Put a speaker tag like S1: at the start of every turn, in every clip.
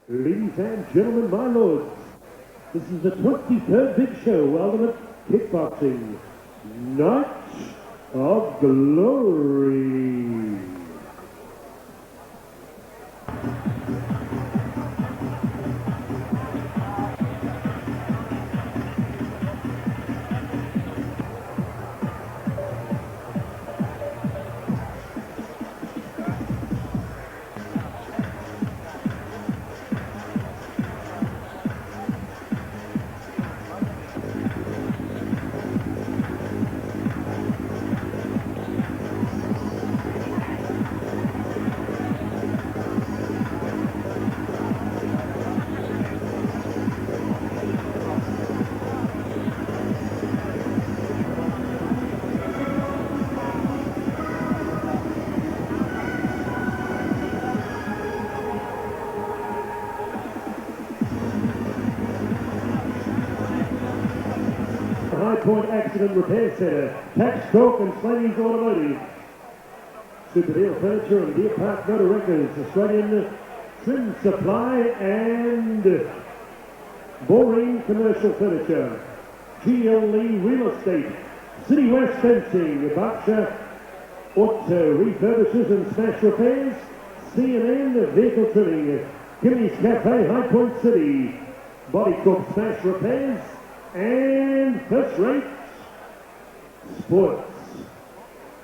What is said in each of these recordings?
S1: Ladies and gentlemen, my lords, this is the 23rd big show, Ultimate Kickboxing, Night of Glory. High Point Accident Repair Centre, Tax Talk and Slaney's Automotive, Super Deal Furniture and Deer Park Motor Records, Australian Trim Supply and Boring Commercial Furniture, GL Lee Real Estate, City West Fencing, Berkshire Auto Refurbishes and Smash Repairs, C&N Vehicle Trimming, Kimmy's Cafe, High Point City, Body Corp Smash Repairs, and First Rate Sports.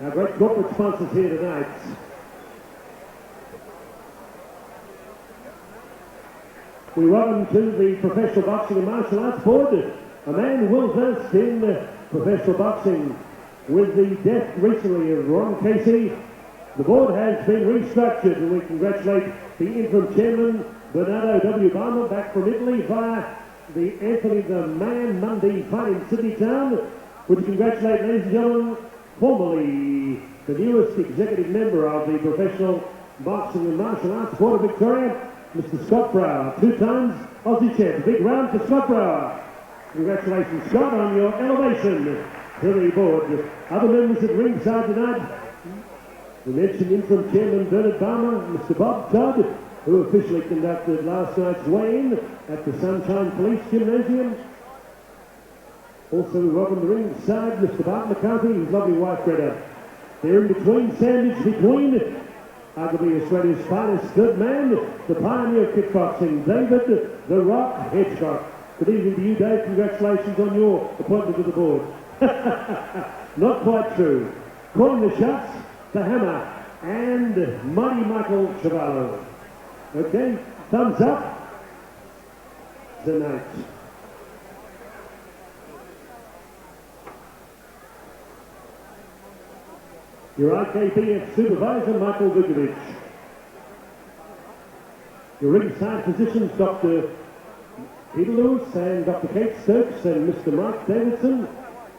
S1: Our great corporate sponsors here tonight. We welcome to the Professional Boxing and Martial Arts Board a man well versed in professional boxing. With the death recently of Ron Casey, the board has been restructured, and we congratulate the interim chairman, Bernardo W. Barmer, back from Italy via the Anthony the Man Monday fight in Sydney Town. Would congratulate, ladies and gentlemen, formerly the newest executive member of the Professional Boxing and Martial Arts Board of Victoria, Mr. Scott Brower, 2 times Aussie champ. Big round for Scott Brower. Congratulations, Scott, on your elevation to the board. Other members at ringside tonight, we mentioned interim chairman Bernard Barmer, Mr. Bob Todd, who officially conducted last night's weigh-in at the Sunshine Police Gymnasium. Also, we welcome the ringside Mr. Bart McCarthy, his lovely wife Greta. They're in between, sandwiched between, arguably Australia's finest good man, the pioneer of kickboxing, David "The Rock" Hedgecock. Good evening to you, Dave. Congratulations on your appointment to the board. Not quite true. Calling the shots, the Hammer, and Mighty Michael Chavallo. Okay, thumbs up tonight. Your IKBF supervisor, Michael Vukovic. Your ringside physicians, Dr. Peter Lewis and Dr. Kate Stokes and Mr. Mark Davidson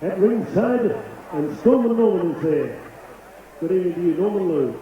S1: at ringside, and Storm Norman is there. Good evening to you, Norman Lou.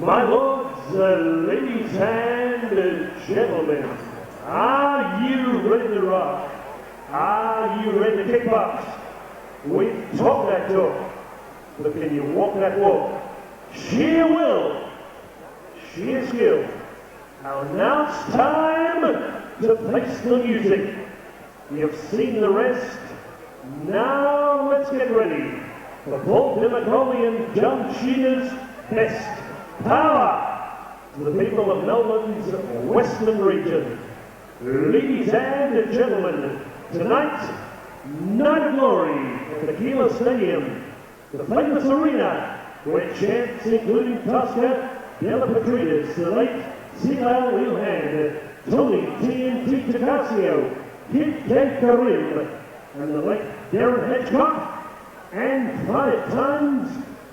S1: My lords, ladies and gentlemen, are you ready to rock? Are you ready to kickbox? We talk that talk, but can you walk that walk? Sheer will, sheer skill. Now it's time to face the music. You've seen the rest. Now let's get ready for Paul Demacoli and John Sheeter's best power to the people of Melbourne's Western region. Ladies and gentlemen, tonight, Night of Glory at the Keilor Stadium, the famous arena where champs including Tosca, Della Patridas, the late Silo Ilhan, Tony TNT Tacasio, Kid Kakkar, and the late Darren Hedgecock, and 5 times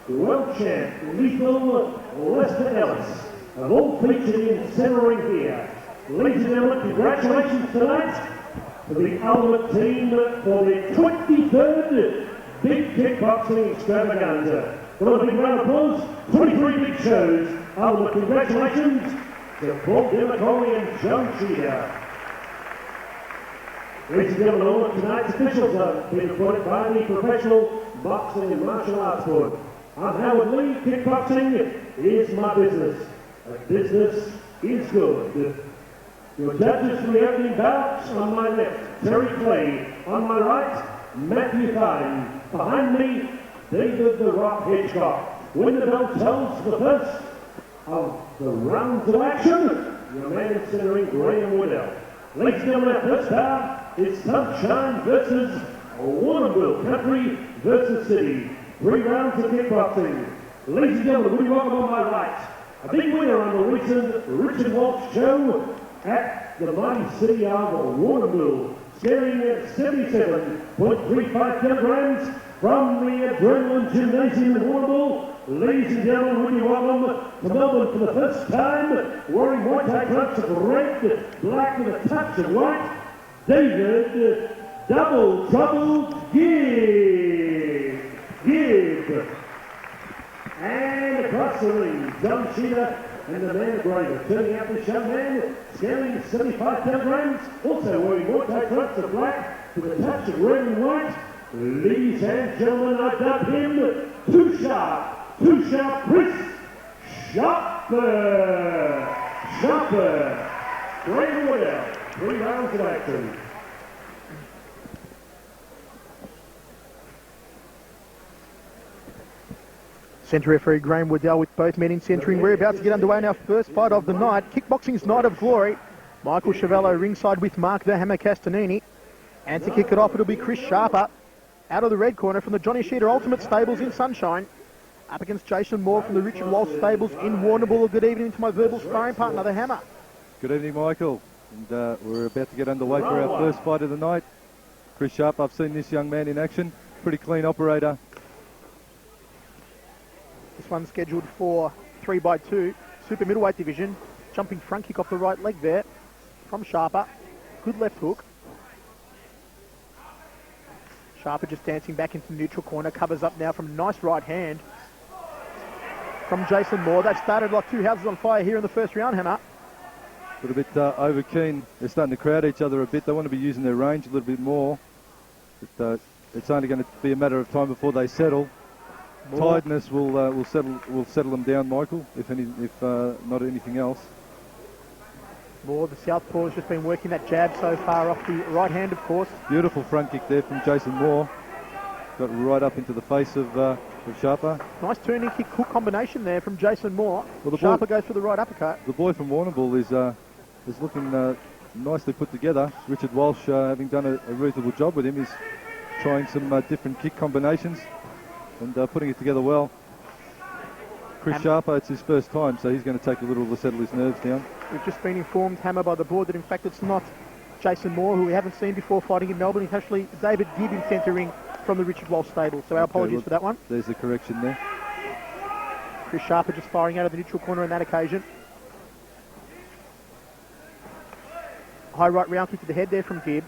S1: world champ Lethal Lester Ellis, have all featured in centering here. Ladies and gentlemen, congratulations tonight to the Ultimate team for their 23rd Big Kickboxing Extravaganza. For a big round of applause, 23 big shows. Ultimate congratulations to Paul Demacoli and John Sheeter. Ladies and gentlemen, all of tonight's officials have been appointed by the Professional Boxing and Martial Arts Board. I'm Howard Lee. Kickboxing is my business. A business is good. Your judges for the opening bouts: on my left, Terry Clay; on my right, Matthew Fine; behind me, David the Rock Hedgecock. When the bell tells the first of the rounds of action, your man centering Graham Waddell. Ladies and gentlemen, our first bout is Sunshine versus Warrnambool, Country versus City. 3 rounds of kickboxing. Ladies and gentlemen, we welcome on my right a big winner on the recent Richard Walsh show at the mighty city of Warrnambool, scaring at 77.35 kilograms from the Adrenaline Gymnasium in Warrnambool. Ladies and gentlemen, we welcome to Melbourne for the first time, wearing white tie trunks of red, black with a touch of white, David Double Trouble Gibb. And across the ring, John Sheeter and the man Graver, turning out this young man, scaling 75 kilograms, also wearing white tie trunks of black with a touch of red and white. Ladies and gentlemen, I dub him Too Sharp Chris Sharper. Graham Waddell, 3 rounds of action.
S2: Centre referee Graham Waddell with both men in centering. We're about to get underway in our first fight of the night. Kickboxing's Night of Glory. Michael Chavello ringside with Mark the Hammer Castanini. And to kick it off, it'll be Chris Sharper out of the red corner from the Johnny Sheeter Ultimate Stables in Sunshine. Up against Jason Moore from the Richard Walsh Stables in Warrnambool. Good evening to my verbal sparring partner, the Hammer.
S3: Good evening, Michael. And we're about to get underway for our first fight of the night. Chris Sharp, I've seen this young man in action. Pretty clean operator.
S2: This one's scheduled for 3x2, super middleweight division. Jumping front kick off the right leg there from Sharper. Good left hook. Sharper just dancing back into the neutral corner. Covers up now from a nice right hand from Jason Moore. They've started like 2 houses on fire here in the first round, Hammer.
S3: A little bit over keen. They're starting to crowd each other a bit. They want to be using their range a little bit more. But it's only going to be a matter of time before they settle. Moore. Tiredness will settle them down, Michael, if not anything else.
S2: Moore, the southpaw, has just been working that jab so far off the right hand, of course.
S3: Beautiful front kick there from Jason Moore. Got right up into the face of Sharper.
S2: Nice turning kick hook combination there from Jason Moore. Well, Sharper goes for the right uppercut.
S3: The boy from Warrnambool is looking nicely put together. Richard Walsh, having done a reasonable job with him, is trying some different kick combinations and putting it together well. Chris Sharper, it's his first time, so he's going to take a little to settle his nerves down.
S2: We've just been informed, Hammer, by the board that in fact it's not Jason Moore, who we haven't seen before fighting in Melbourne. It's actually David Gibb in centering from the Richard Walsh stable. So our apologies for that one.
S3: There's the correction there.
S2: Chris Sharper just firing out of the neutral corner on that occasion. High right round kick to the head there from Gibb.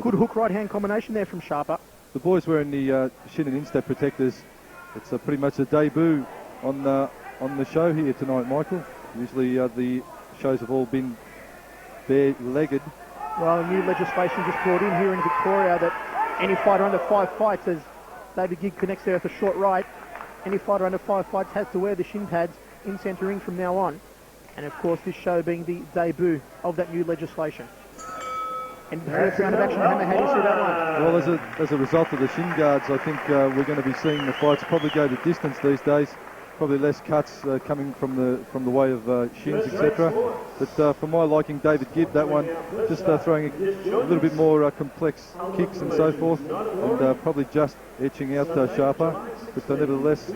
S2: Good hook right hand combination there from Sharper.
S3: The boys wearing the shin and instep protectors. It's pretty much a debut on on the show here tonight, Michael. Usually the shows have all been bare-legged.
S2: Well, new legislation just brought in here in Victoria that any fighter under 5 fights, as David Gibb connects there at the short right, any fighter under 5 fights has to wear the shin pads in centre ring from now on. And of course, this show being the debut of that new legislation. And the first round of action, Hammer, how do you see that one?
S3: Well, as a result of the shin guards, I think we're going to be seeing the fights probably go the distance these days. Probably less cuts coming from the way of shins, etc. But for my liking, David Gibb, that one, just throwing a little bit more complex kicks and so forth, and probably just etching out Sharper. But nevertheless,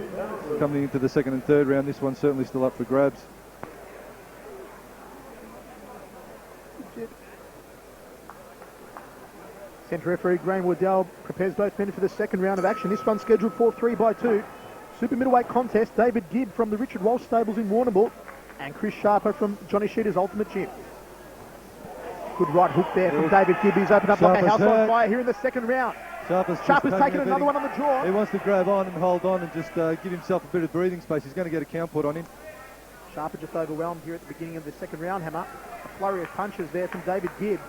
S3: coming into the second and third round, this one's certainly still up for grabs.
S2: Centre referee Graham Waddell prepares both men for the second round of action. This one's scheduled for 3x2. Super middleweight contest, David Gibb from the Richard Walsh stables in Warrnambool and Chris Sharper from Johnny Sheeter's Ultimate Gym. Good right hook there from David Gibb. He's opened up like a house on fire here in the second round.
S3: Sharper's
S2: taken another one on the jaw.
S3: He wants to grab on and hold on and just give himself a bit of breathing space. He's going to get a count put on him.
S2: Sharper just overwhelmed here at the beginning of the second round, Hammer. A flurry of punches there from David Gibb.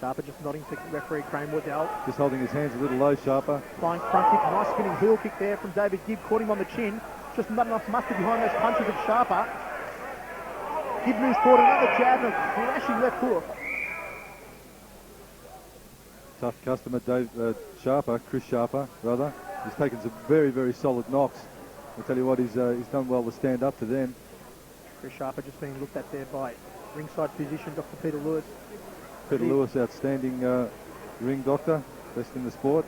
S2: Sharper just nodding to referee Graham Waddell.
S3: Just holding his hands a little low, Sharper.
S2: Flying front kick, nice spinning heel kick there from David Gibb, caught him on the chin. Just not enough muster behind those punches of Sharper. Gibb moves forward, another jab and a crashing left hook.
S3: Tough customer, Chris Sharper, rather. He's taken some very, very solid knocks. I'll tell you what, he's done well to stand up to them.
S2: Chris Sharper just being looked at there by ringside physician Dr. Peter Lewis.
S3: Peter Lewis, outstanding ring doctor, best in the sport.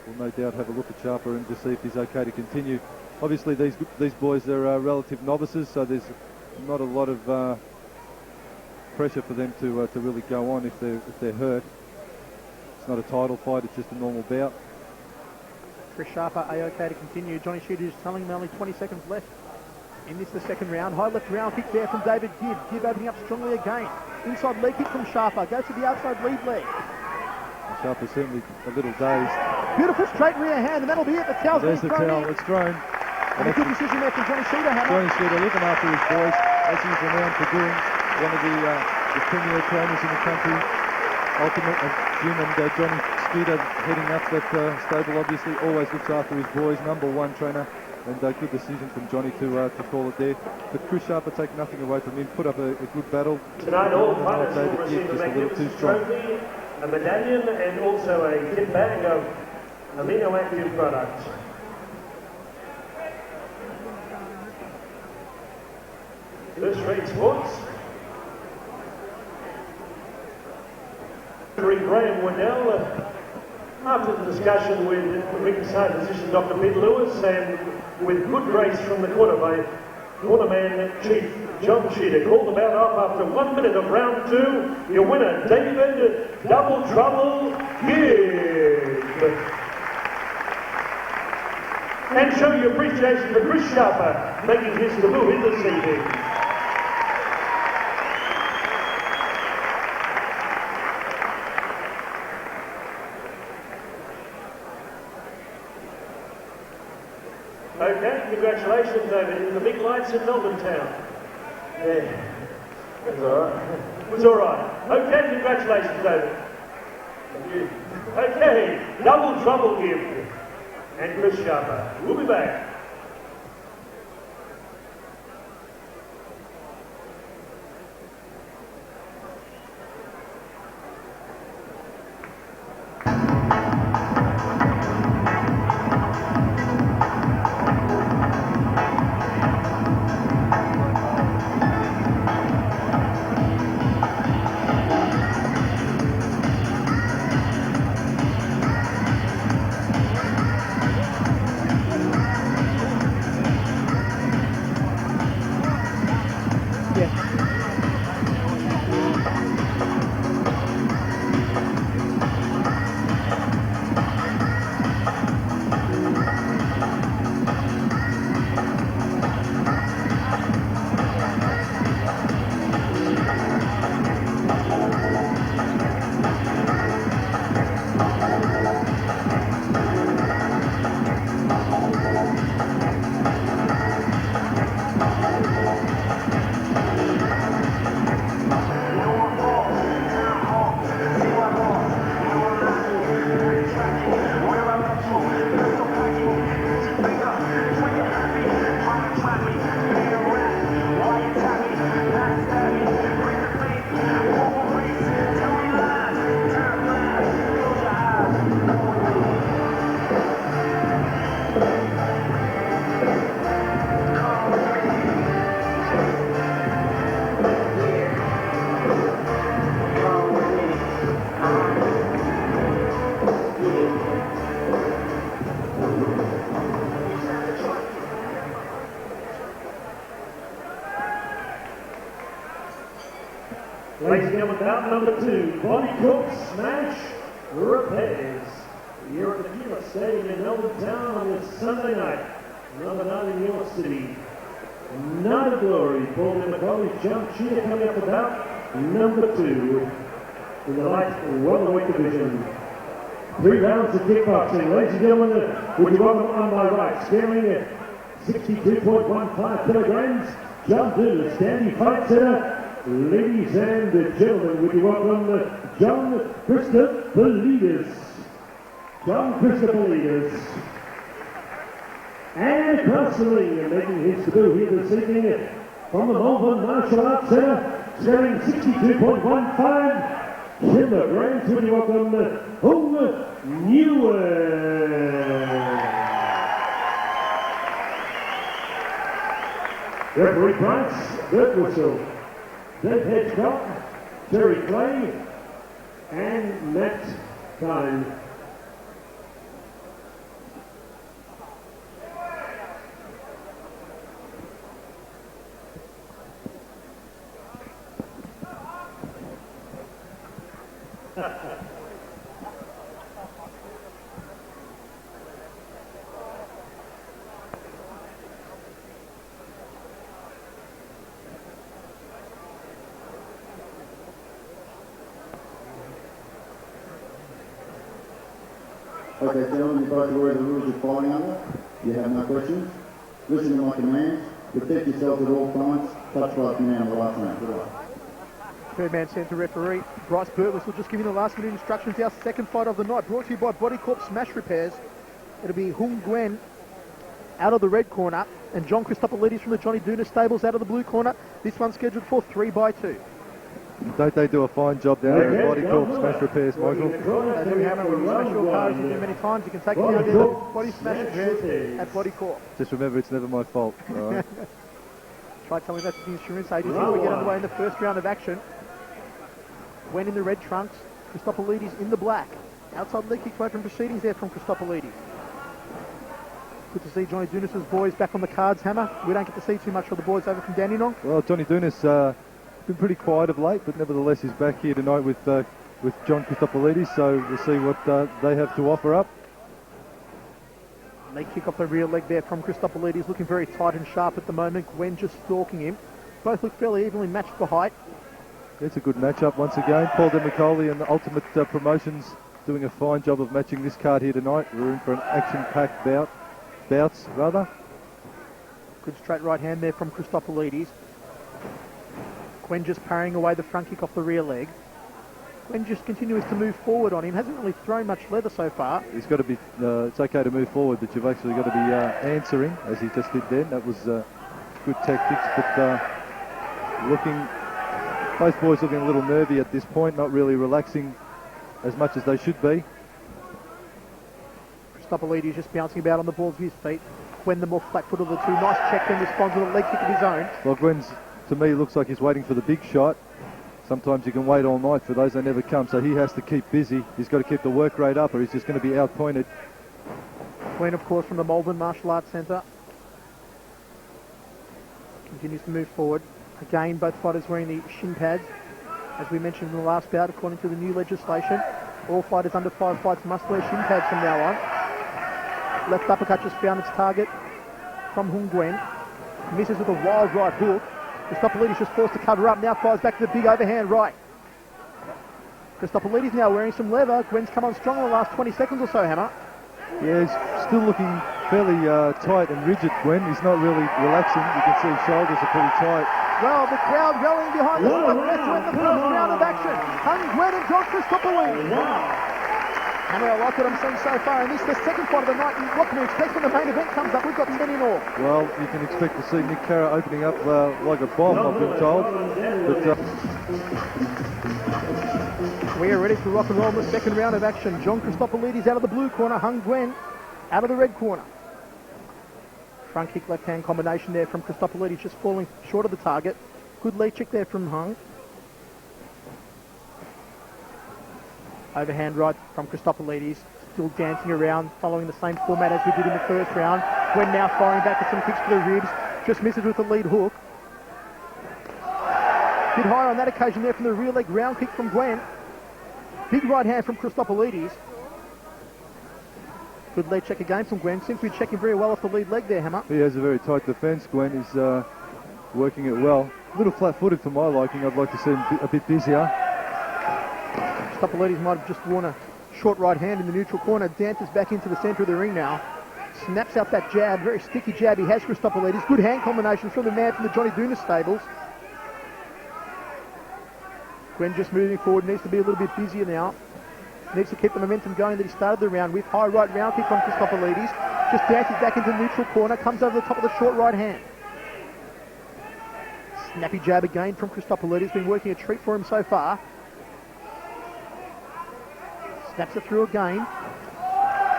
S3: We'll no doubt have a look at Sharper and just see if he's okay to continue. Obviously, these boys are relative novices, so there's not a lot of pressure for them to really go on if they're hurt. It's not a title fight; it's just a normal bout.
S2: Chris Sharper, okay to continue. Johnny Sheeter is telling him only 20 seconds left. In this, the second round. High left round kick there from David Gibb. Gibb opening up strongly again. Inside leg kick from Sharper. Goes to the outside lead leg.
S3: Sharper's certainly a little dazed.
S2: Beautiful straight rear hand, and that'll be it. The towel's
S3: There's the towel. It's thrown.
S2: And a good decision there from Johnny Sheeter, Hammer.
S3: Johnny Sheeter looking after his boys, as he's renowned for doing. One of the premier trainers in the country. Ultimate Jim and Johnny Sheeter heading up that stable, obviously always looks after his boys. #1 trainer. And good decision from Johnny to call it there. But Chris Sharper take nothing away from him, put up a good battle.
S1: Tonight all fighters will receive a
S3: just a little too
S1: magnificent
S3: strong.
S1: trophy, a medallion and also a kit bag of amino active products. First Rate Sports. Graham Waddell, after the discussion with ringside physician Dr. Peter Lewis and with good grace from the corner by cornerman Chief John Sheeter, called the bout off after 1 minute of round 2. Your winner, David Double Trouble Gibb. And show your appreciation for Chris Sharper making his debut in this evening. Okay, congratulations, David. In the big lights in Melbourne town. Yeah, that's all right. It was all right. Okay, congratulations, David. Thank you. Okay, Double Trouble Gibb and Chris Sharper. We'll be back. Bout number 2, body cook smash Lopez. Here at the Keilor Stadium in Melbourne Town on this Sunday night. Number 9 in New York City. Night of Glory, Paul McCauley, John Chua coming up about number 2 in the light welterweight division. 3 rounds of kickboxing. Ladies and gentlemen, would you welcome on my right, standing at 62.15 kilograms, John Dumas, standing fight center. Ladies and gentlemen, would you welcome John Christopoulides. John Christopoulides. And across the ring, making his debut here this evening from the Melbourne Martial Arts Centre, standing 62.15 kilograms, would you welcome Ngyuen. Referee Price, Burke Whistle, Dave Hedgecock, Terry Clay, and Matt Kine.
S4: Okay, gentlemen, you're both aware of the rules you're fighting under. You have no questions. Listen to my commands. Protect yourself at all times. Touch right now on the last round. Good luck.
S2: Third man centre referee Bryce Burke will just give you the last minute instructions. Our second fight of the night, brought to you by Body Corp Smash Repairs. It'll be Ngyuen out of the red corner and John Christopoulides from the Johnny Dunas stables out of the blue corner. This one's scheduled for 3x2.
S3: Don't they do a fine job down there at Body Corp Smash Repairs, Michael?
S2: They do, Hammer. When you smash your car, as you do many times, you can take it down there to Body Smash Repairs at Body Corp.
S3: Just remember, it's never my fault. All right.
S2: Try telling that to the insurance agency. We get underway in the first round of action. Gwen in the red trunks, Christopoulides in the black. Outside leg kick from proceedings there from Christopoulides. Good to see Johnny Dunas' boys back on the cards, Hammer. We don't get to see too much of the boys over from Dandenong.
S3: Well, Johnny Dunas been pretty quiet of late, but nevertheless he's back here tonight with John Christopoulides, so we'll see what they have to offer up.
S2: Leg kick off the rear leg there from Christopoulides, looking very tight and sharp at the moment. Gwen just stalking him. Both look fairly evenly matched for height.
S3: It's a good matchup once again. Paul McCauley and the Ultimate Promotions doing a fine job of matching this card here tonight. We're in for an action-packed bouts.
S2: Good straight right hand there from Christopoulides. Gwen just parrying away the front kick off the rear leg. Gwen just continues to move forward on him. Hasn't really thrown much leather so far.
S3: He's got to be, it's okay to move forward, but you've actually got to be answering, as he just did then. That was good tactics, but both boys looking a little nervy at this point, not really relaxing as much as they should be.
S2: Christopoulides just bouncing about on the balls of his feet. Gwen the more flat-footed of the two. Nice check then, responds with a leg kick of his own.
S3: Well, Gwen's, to me, looks like he's waiting for the big shot. Sometimes you can wait all night for those, they never come, so he has to keep busy. He's got to keep the work rate up or he's just going to be outpointed.
S2: Gwen, of course, from the Melbourne Martial Arts Centre. Continues to move forward. Again, both fighters wearing the shin pads. As we mentioned in the last bout, according to the new legislation, all fighters under 5 fights must wear shin pads from now on. Left uppercut just found its target from Ngyuen. Misses with a wild right hook. Christopoulides just forced to cover up. Now fires back to the big overhand right. Christopoulides now wearing some leather. Gwen's come on strong in the last 20 seconds or so, Hammer.
S3: Yeah, he's still looking fairly tight and rigid, Gwen. He's not really relaxing. You can see his shoulders are pretty tight.
S2: Well, the crowd rallying behind the spot. Let's win the first round of action. Ngyuen and John Christopoulides. Hammer, I like what I'm seeing so far. And this is the second fight of the night. What can we expect when the main event comes up? We've got 10 in all.
S3: Well, you can expect to see Kakkar opening up like a bomb, I've been told. But
S2: we are ready to rock and roll in the second round of action. John Christopoulides out of the blue corner. Ngyuen out of the red corner. Front kick, left hand combination there from Christopoulides, just falling short of the target. Good leg check there from Hung. Overhand right from Christopoulides, still dancing around, following the same format as we did in the first round. Gwen now firing back with some kicks to the ribs, just misses with the lead hook. Bit higher on that occasion there from the rear leg round kick from Ngyuen. Big right hand from Christopoulides. Good leg check again from Ngyuen. Seems to be checking very well off the lead leg there, Hammer.
S3: He has a very tight defence. Ngyuen is working it well. A little flat-footed for my liking. I'd like to see him a bit busier.
S2: Christopoulides might have just worn a short right hand in the neutral corner. Dances back into the centre of the ring now. Snaps out that jab. Very sticky jab he has, Christopoulides. Good hand combinations from the man from the Johnny Dooner stables. Ngyuen just moving forward. Needs to be a little bit busier now. Needs to keep the momentum going that he started the round with. High right round kick from Christopoulides. Just dances back into the neutral corner. Comes over the top of the short right hand. Snappy jab again from Christopoulides. Been working a treat for him so far. Snaps it through again.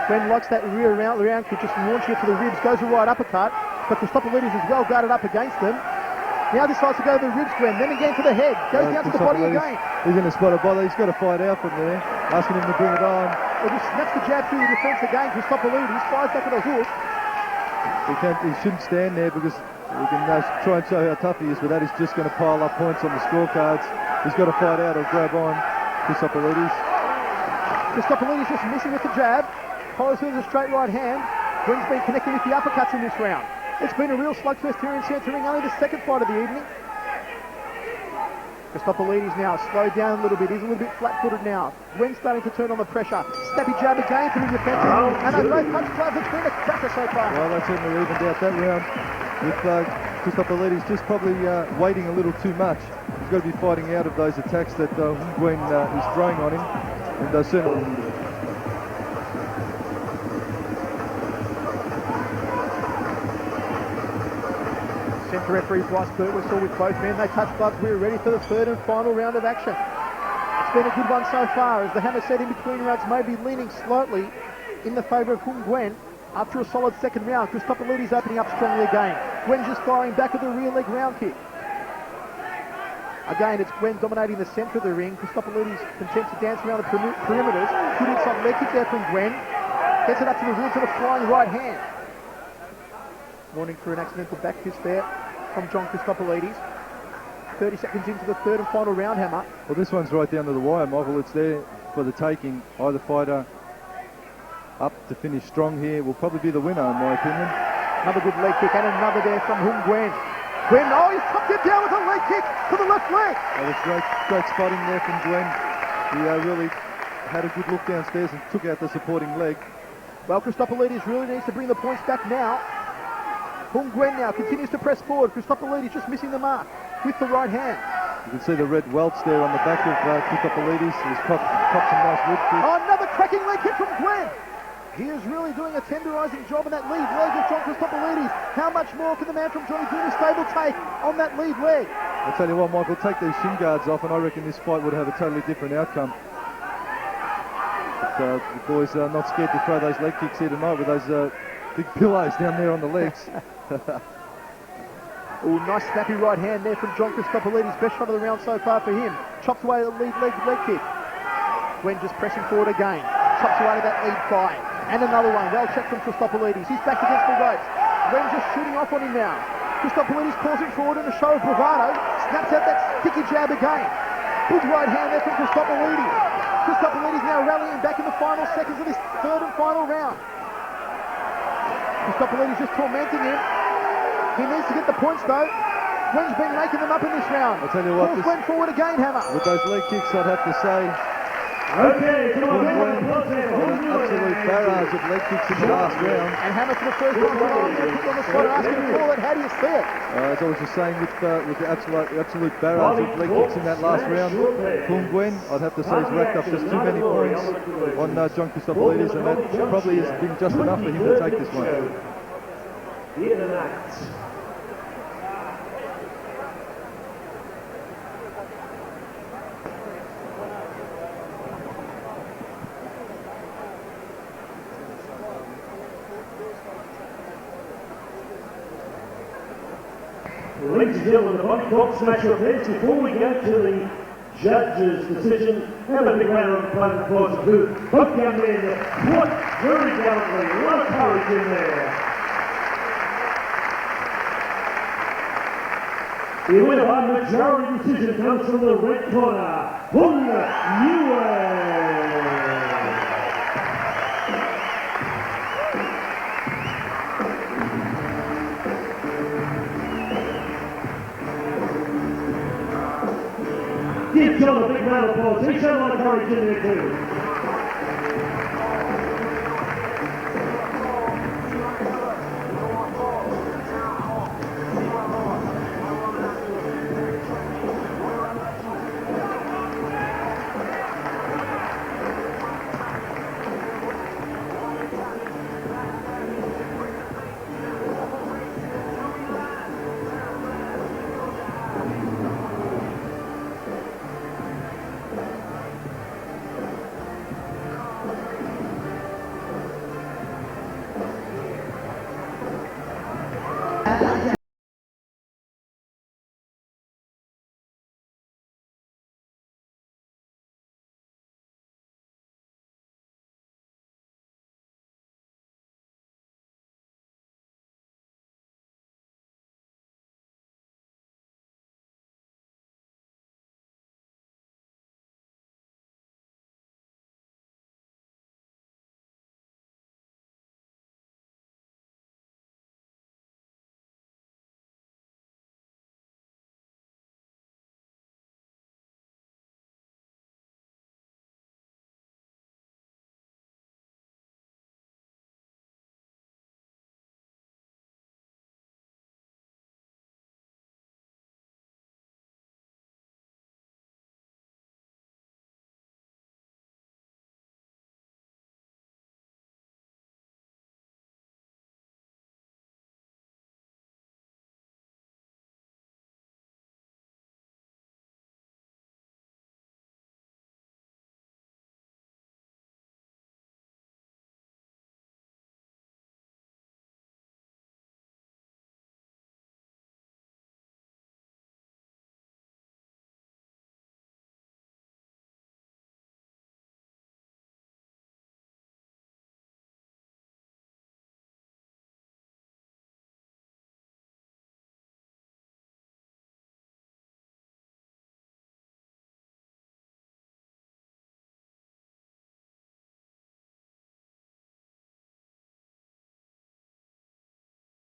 S2: Ngyuen likes that rear round kick, just launching it to the ribs. Goes a right uppercut, but Christopoulides is well guarded up against them. Now decides to go to the ribs, Ngyuen. Then again to the head. Goes down to the body again.
S3: He's in a spot of bother. He's got to fight out from there. Asking him to bring it on.
S2: He just snaps the jab through the defence again. Christopoulides fires back at a hook.
S3: He shouldn't stand there because we can try and show how tough he is, but that is just going to pile up points on the scorecards. He's got to fight out or grab on Christopoulides.
S2: Christopoulides just missing with the jab. Follows through with a straight right hand. Ngyuen's been connecting with the uppercuts in this round. It's been a real slugfest here in centre ring, only the second fight of the evening. Christopoulides now slowed down a little bit. He's a little bit flat-footed now. Ngyuen starting to turn on the pressure. Snappy jab again from the defence. And they both punch gloves. It's been a cracker so far.
S3: Well, they certainly evened out that round with Christopoulides just probably waiting a little too much. He's got to be fighting out of those attacks that Ngyuen is throwing on him. And certainly...
S2: Centre referee Bryce Burke was still with both men. They touch gloves. We're ready for the third and final round of action. It's been a good one so far, as the hammer set in between rounds may be leaning slightly in the favour of Ngyuen. After a solid second round, Christopoulides opening up strongly again. Ngyuen just firing back with the rear leg round kick. Again, it's Ngyuen dominating the centre of the ring. Christopoulides content to dance around the perimeters. Good inside leg kick there from Ngyuen. Gets it up to the ribs with a flying right hand. Warning for an accidental back fist there from John Christopoulides. 30 seconds into the third and final round, Hammer.
S3: Well, this one's right down to the wire, Michael. It's there for the taking. Either fighter up to finish strong here will probably be the winner, in my opinion.
S2: Another good leg kick and another there from Ngyuen. Ngyuen, oh, he's chopped it down with a leg kick to the left leg.
S3: That was great spotting there from Ngyuen. He really had a good look downstairs and took out the supporting leg.
S2: Well, Christopoulides really needs to bring the points back now. Ngyuen now continues to press forward. Christopoulides just missing the mark with the right hand.
S3: You can see the red welts there on the back of Christopoulides. He's copped some nice wood kick.
S2: Oh, another cracking leg kick from Ngyuen. He is really doing a tenderising job on that lead leg of John Christopoulides. How much more can the man from Johnny Dooner's stable take on that lead leg?
S3: I'll tell you what, Michael, take these shin guards off and I reckon this fight would have a totally different outcome. But, the boys are not scared to throw those leg kicks here tonight with those big pillows down there on the legs.
S2: Oh, nice snappy right hand there from John Christopoulides. Best shot of the round so far for him. Chops away the lead leg kick. Ngyuen just pressing forward again. Chops away to that lead thigh. And another one. Well checked from Christopoulides. He's back against the ropes. Ngyuen just shooting off on him now. Christopoulides pausing forward in a show of bravado. Snaps out that sticky jab again. Big right hand there from Christopoulides. Christopoulides now rallying back in the final seconds of this third and final round. Christopoulides just tormenting him. He needs to get the points though. Ngyuen's been making them up in this round.
S3: I'll tell you what,
S2: Ngyuen forward again, Hammer.
S3: With those leg kicks, I'd have to say,
S1: Okay, come on,
S3: absolute barrage of leg kicks in the last round.
S2: And Hammer for the first time on the spot asking to call it. How do you see it?
S3: As I was just saying, with the absolute barrage of leg kicks in that last round, Ngyuen, I'd have to say, he's racked up just too many points on John Christopoulides, and that probably has been just enough for him to take this one.
S1: Ladies and gentlemen, the box match of this, before we go to the judge's decision, have a big round of applause to both young men. What very gallantly, a lot of courage in there. The winner by majority decision comes from the red corner, Ngyuen. Give John a big round of applause. He showed a lot of courage in there too.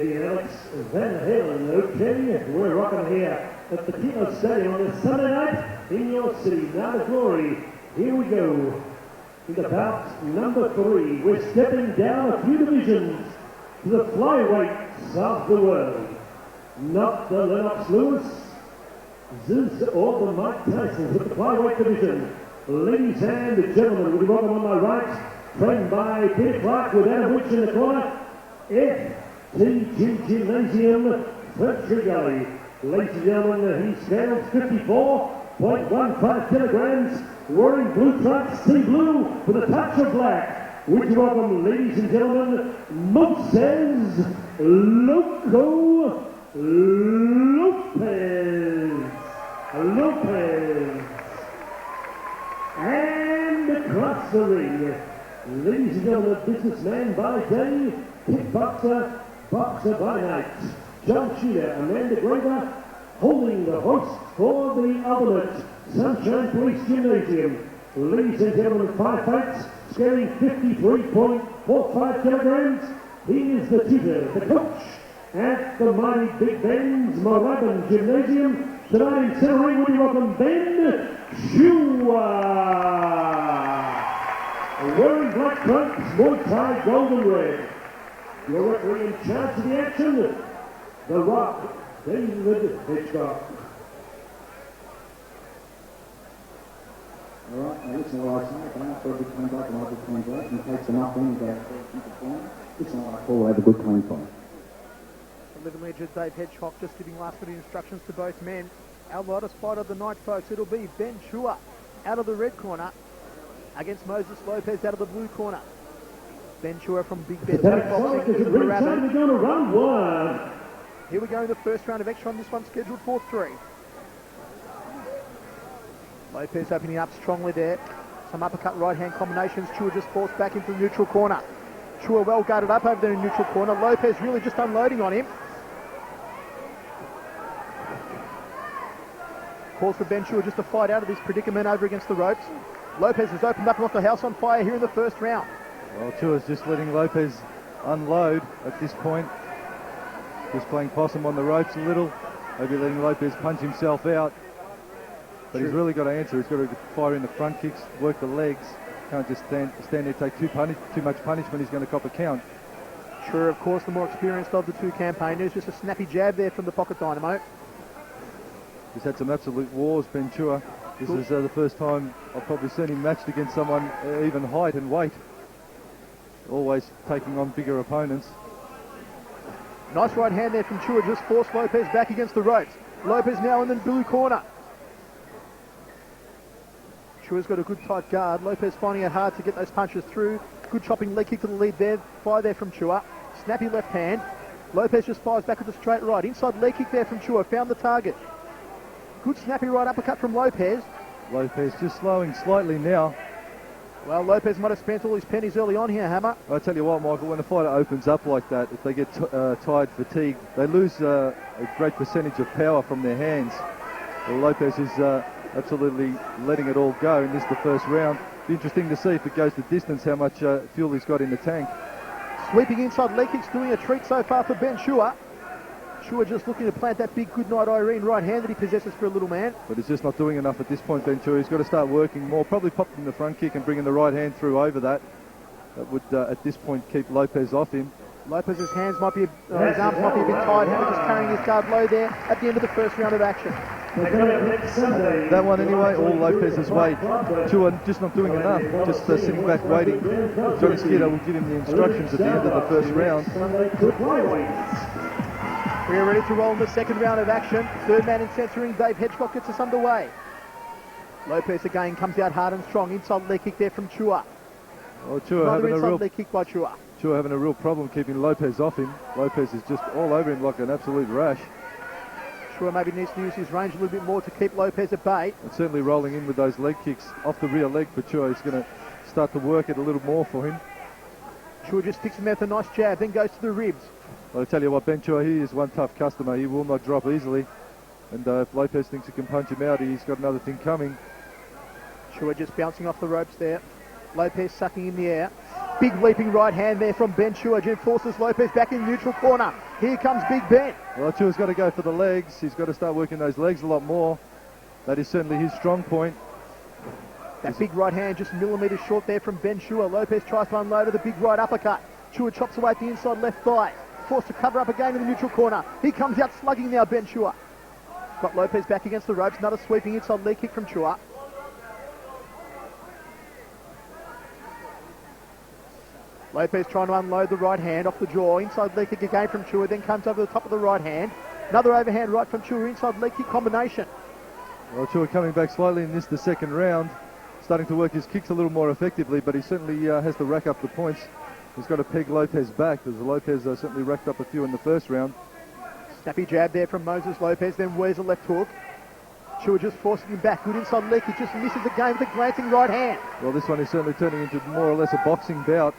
S1: Alex Van Halen, okay, we're rocking here at the Keilor Stadium on this Sunday night in your city, Night of Glory. Here we go. In the bout number 3, we're stepping down a few divisions to the flyweights of the world. Not the Lennox Lewis, Zeus, or the Mike Tysons, but the flyweight division. Ladies and gentlemen, we'll be welcome on my right, trained by Peter Clark with Adam Rich in the corner. FTG Gymnasium, French Gully. Ladies and gentlemen, he stands 54.15 kilograms, wearing blue trunks, sea blue with a touch of black. Would you welcome, ladies and gentlemen, Moses Loco Lopez. And across the ring, ladies and gentlemen, businessman by day, kickboxer, boxer by night, John Shooter, Amanda Graver, holding the host for the ultimate Sunshine Police Gymnasium. Ladies and gentlemen, 5 fights, scaling 53.45 kilograms. He is the tutor, the coach at the mighty Big Ben's Moorabbin Gymnasium. Tonight in center ring, would you welcome Ben Chua. Wearing black trunks, Muay Thai gold and red. Your referee in charge of the action, The Rock, David Hitchcock.
S4: All right, now listen to what I say. If I ask for a good clean fight, I like a clean fight, and it takes enough in to perform. Listen to what I call have a good clean fight.
S2: Living legend Dave Hedgecock just giving last minute instructions to both men. Our lightest fight of the night, folks, it'll be Ben Chua out of the red corner against Moses Lopez out of the blue corner. Ben Chua from Big Ben Kickboxing.
S1: We're going to run one.
S2: Here we go in the first round of extra on this one, scheduled for 3. Lopez opening up strongly there. Some uppercut right-hand combinations. Chua just forced back into the neutral corner. Chua well guarded up over there in neutral corner. Lopez really just unloading on him. Calls for Ben Chua just to fight out of this predicament over against the ropes. Lopez has opened up and left the house on fire here in the first round.
S3: Well, Chua's just letting Lopez unload at this point. Just playing possum on the ropes a little. Maybe letting Lopez punch himself out. But he's really got to answer. He's got to fire in the front kicks, work the legs. Can't just stand there, take too much punishment. He's going to cop a count.
S2: Chua, of course, the more experienced of the two campaigners. Just a snappy jab there from the pocket dynamo.
S3: He's had some absolute wars, Ben Chua. This is the first time I've probably seen him matched against someone even height and weight. Always taking on bigger opponents.
S2: Nice right hand there from Chua, just forced Lopez back against the ropes. Lopez now in the blue corner. Chua's got a good tight guard. Lopez finding it hard to get those punches through. Good chopping leg kick to the lead there. Fire there from Chua. Snappy left hand. Lopez just fires back with a straight right. Inside leg kick there from Chua. Found the target. Good snappy right uppercut from Lopez.
S3: Lopez just slowing slightly now.
S2: Well, Lopez might have spent all his pennies early on here, Hammer.
S3: I tell you what, Michael, when a fighter opens up like that, if they get tired, fatigued, they lose a great percentage of power from their hands. Well, Lopez is absolutely letting it all go in this, the first round. Be interesting to see if it goes the distance, how much fuel he's got in the tank.
S2: Sweeping inside leg kicks, doing a treat so far for Ben Chua. Chua just looking to plant that big goodnight Irene right hand that he possesses for a little man.
S3: But he's just not doing enough at this point, Ben Chua. He's got to start working more, probably popping the front kick and bringing the right hand through over that. That would, at this point, keep Lopez off him.
S2: Lopez's hands might be, his arms might be a bit tired. Hammer just carrying his guard low there at the end of the first round of action.
S3: That one anyway, all Lopez's weight. Chua just not doing enough, just sitting back waiting. Johnny Skidder will give him the instructions at the end of the first round.
S2: We are ready to roll in the second round of action. Third man in censoring, Dave Hedgecock gets us underway. Lopez again comes out hard and strong. Inside leg kick there from Chua.
S3: Well, Chua having a real
S2: leg kick by Chua.
S3: Chua having a real problem keeping Lopez off him. Lopez is just all over him like an absolute rash.
S2: Chua maybe needs to use his range a little bit more to keep Lopez at bay.
S3: And certainly rolling in with those leg kicks off the rear leg for Chua. He's going to start to work it a little more for him.
S2: Chua just sticks him out with a nice jab, then goes to the ribs.
S3: Well, I tell you what, Ben Chua, he is one tough customer. He will not drop easily. And if Lopez thinks he can punch him out, he's got another thing coming.
S2: Chua just bouncing off the ropes there. Lopez sucking in the air. Big leaping right hand there from Ben Chua. Jim forces Lopez back in neutral corner. Here comes Big Ben.
S3: Well, Chua's got to go for the legs. He's got to start working those legs a lot more. That is certainly his strong point.
S2: That big right hand just millimetres short there from Ben Chua. Lopez tries to unload with a big right uppercut. Chua chops away at the inside left thigh. Forced to cover up again in the neutral corner. He comes out slugging now, Ben Chua. Got Lopez back against the ropes. Another sweeping inside leg kick from Chua. Lopez trying to unload the right hand off the jaw. Inside leg kick again from Chua. Then comes over the top of the right hand. Another overhand right from Chua. Inside leg kick combination.
S3: Well, Chua coming back slightly in this, the second round. Starting to work his kicks a little more effectively, but he certainly has to rack up the points. He's got to peg Lopez back, because Lopez certainly racked up a few in the first round.
S2: Snappy jab there from Moses Lopez, then wears a left hook. Chua just forcing him back. Good inside leg. He just misses the game with a glancing right hand.
S3: Well, this one is certainly turning into more or less a boxing bout.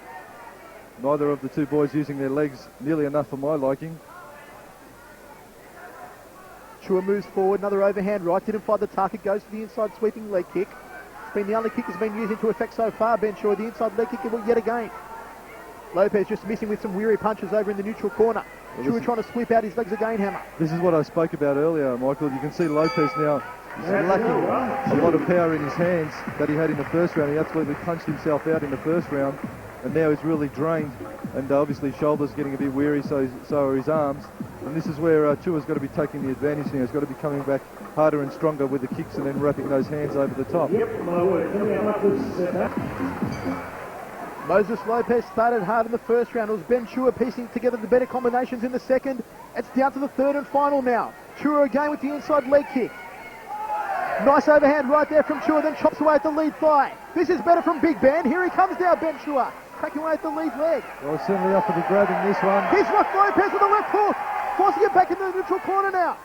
S3: Neither of the two boys using their legs nearly enough for my liking.
S2: Chua moves forward. Another overhand right. Didn't find the target. Goes for the inside sweeping leg kick. It's been the only kick has been used into effect so far, Ben Chua. The inside leg kick yet again. Lopez just missing with some weary punches over in the neutral corner. Well, Chua trying to sweep out his legs again, Hammer.
S3: This is what I spoke about earlier, Michael. You can see Lopez now is lacking a lot of power in his hands that he had in the first round. He absolutely punched himself out in the first round, and now he's really drained. And obviously shoulders getting a bit weary, so are his arms. And this is where Chua's got to be taking the advantage now. He's got to be coming back harder and stronger with the kicks and then wrapping those hands over the top.
S1: Yep, my word.
S2: Moses Lopez started hard in the first round. It was Ben Chua piecing together the better combinations in the second. It's down to the third and final now. Chua again with the inside leg kick. Nice overhand right there from Chua, then chops away at the lead thigh. This is better from Big Ben. Here he comes now, Ben Chua. Cracking away at the lead leg.
S3: Well, certainly up for the grab in this one.
S2: He's rocked Lopez with a left hook. Forcing it back into the neutral corner now.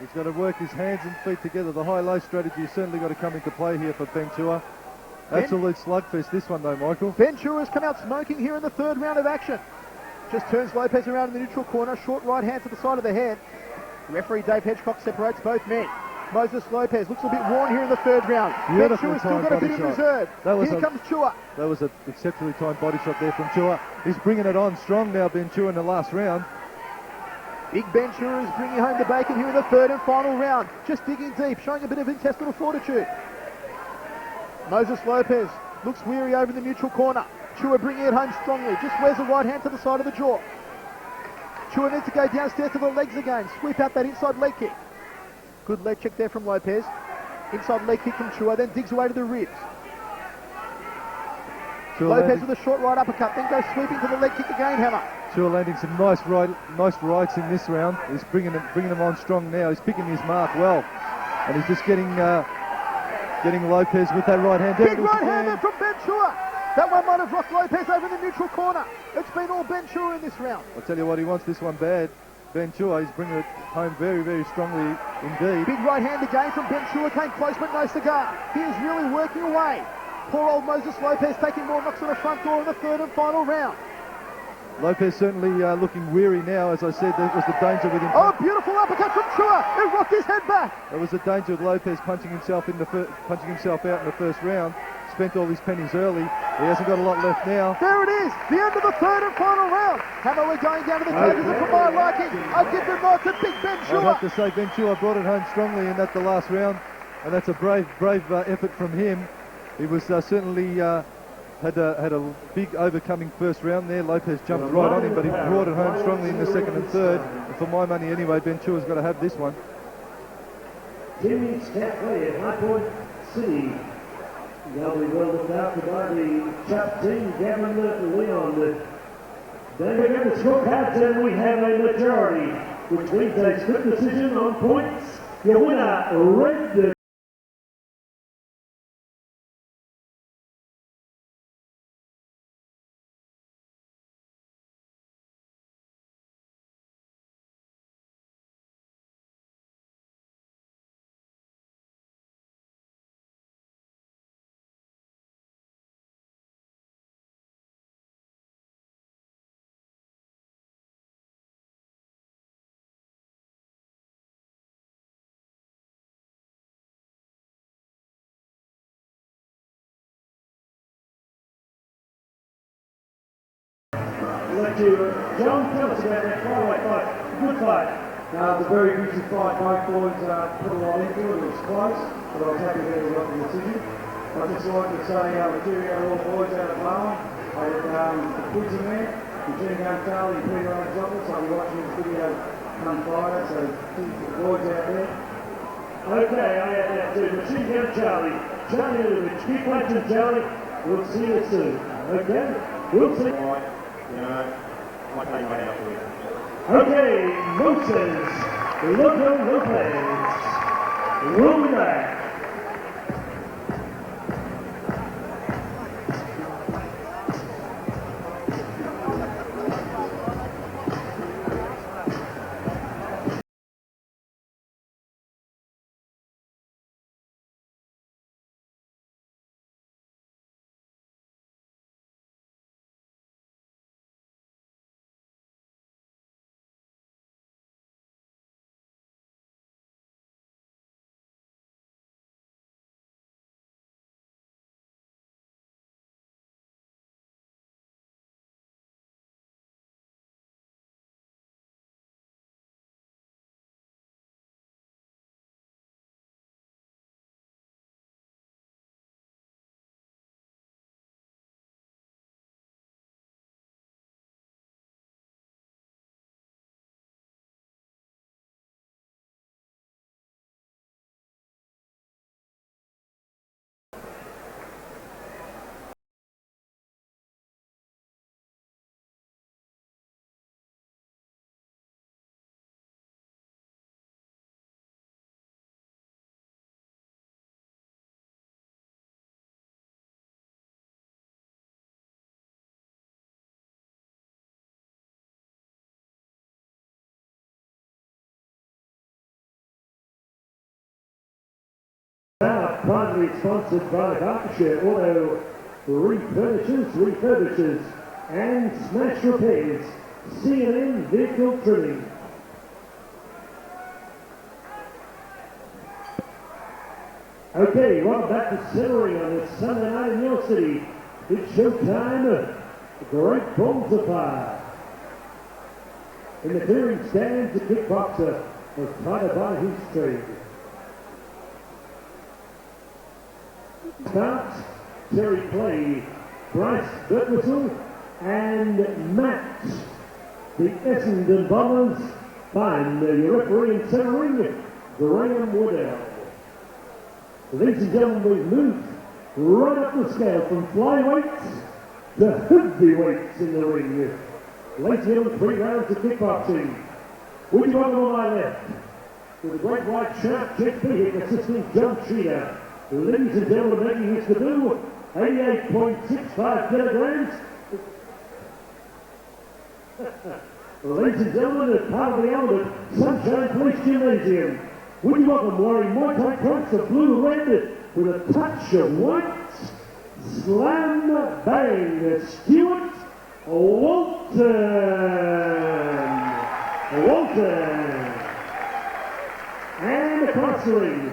S3: He's got to work his hands and feet together. The high-low strategy has certainly got to come into play here for Ben Chua. Absolute slugfest this one though, Michael.
S2: Ben Chua has come out smoking here in the third round of action. Just turns Lopez around in the neutral corner. Short right hand to the side of the head. Referee Dave Hedgecock separates both men. Moses Lopez looks a bit worn here in the third round.
S3: Beautiful
S2: Chua's still
S3: timed
S2: got a
S3: body
S2: bit in
S3: shot.
S2: reserve. Here comes Chua.
S3: That was an exceptionally timed body shot there from Chua. He's bringing it on strong now, Ben Chua, in the last round.
S2: Big Ben Chua is bringing home the bacon here in the third and final round. Just digging deep, showing a bit of intestinal fortitude. Moses Lopez looks weary over in the neutral corner. Chua bringing it home strongly. Just wears a right hand to the side of the jaw. Chua needs to go downstairs to the legs again. Sweep out that inside leg kick. Good leg check there from Lopez. Inside leg kick from Chua, then digs away to the ribs. Lopez with a short right uppercut, then goes sweeping to the leg kick again, Hammer.
S3: Chua landing some nice rights in this round. He's bringing them on strong now. He's picking his mark well, and he's just getting Lopez with that right hand.
S2: Big right hander from Ben Chua. That one might have rocked Lopez over in the neutral corner. It's been all Ben Chua in this round.
S3: I'll tell you what, he wants this one bad. Ben Chua, he's bringing it home very, very strongly indeed.
S2: Big right hand again from Ben Chua, came close but no cigar. He is really working away. Poor old Moses Lopez taking more knocks on the front door in the third and final round.
S3: Lopez certainly looking weary now. As I said, that was the danger with him.
S2: Oh, beautiful uppercut from Chua. It rocked his head back.
S3: That was the danger with Lopez punching himself out in the first round. Spent all his pennies early. He hasn't got a lot left now.
S2: There it is, the end of the third and final round. Hammer, we're going down to the judges, and for my liking, I give the nod to Big Ben Chua.
S3: I'd have to say Ben Chua brought it home strongly in that the last round, and that's a brave effort from him. He was certainly had a big overcoming first round there. Lopez jumped right on him, but he brought it home strongly in the second and third. And for my money anyway, Ben Chua's got to have this one.
S1: Jimmy's Cafe at High Point City. They'll be well looked after by the Chuck team, Gavin Leon. Then we get the scorecards and we have a majority, which means a split decision on points. Your winner, Red. Let you, John, tell us about that flyweight fight. Good fight.
S5: It was a very juicy fight. Both boys put a lot into it. It was close, but I was happy that we got the decision. I'd just like to say cheerio to all the boys out of Melbourne. I had the kids in there. Eugene Attal, you put your own chocolate, so I'll be watching this video come Friday. So keep the boys out there.
S1: Okay, I had that too. Machine Gun Charlie. Charlie Lewis. Keep watching, Charlie. We'll see you soon. Okay? We'll see. Okay, Moses Lopez. We'll be back. Proudly sponsored by Berkshire Auto Refurbishers, and Smash Repairs, C&M Vehicle Trimming. Okay, welcome back to Centering on this Sunday night in New York City. It's showtime. Great balls of fire. In the clearing stands, the kickboxer was tied by his string. Starts Terry Clay, Bryce Burke and Matt. The Essendon Bombers find the referee in centering, Graham Woodell. Ladies and gentlemen, we've moved right up the scale from flyweights to heavyweights in the ring. Ladies and gentlemen, 3 rounds of kickboxing. Would you welcome on my left, with a great white shirt, Jeff Behick, assistant John Cheetah. Ladies and gentlemen, making his debut, 88.65 kilograms. Ladies and gentlemen, as part of the element, Sunshine Police Gymnasium. Would you welcome wearing Muay Thai trunks of blue-red with a touch of white, slam bang, Stuart Walton. And across the ring,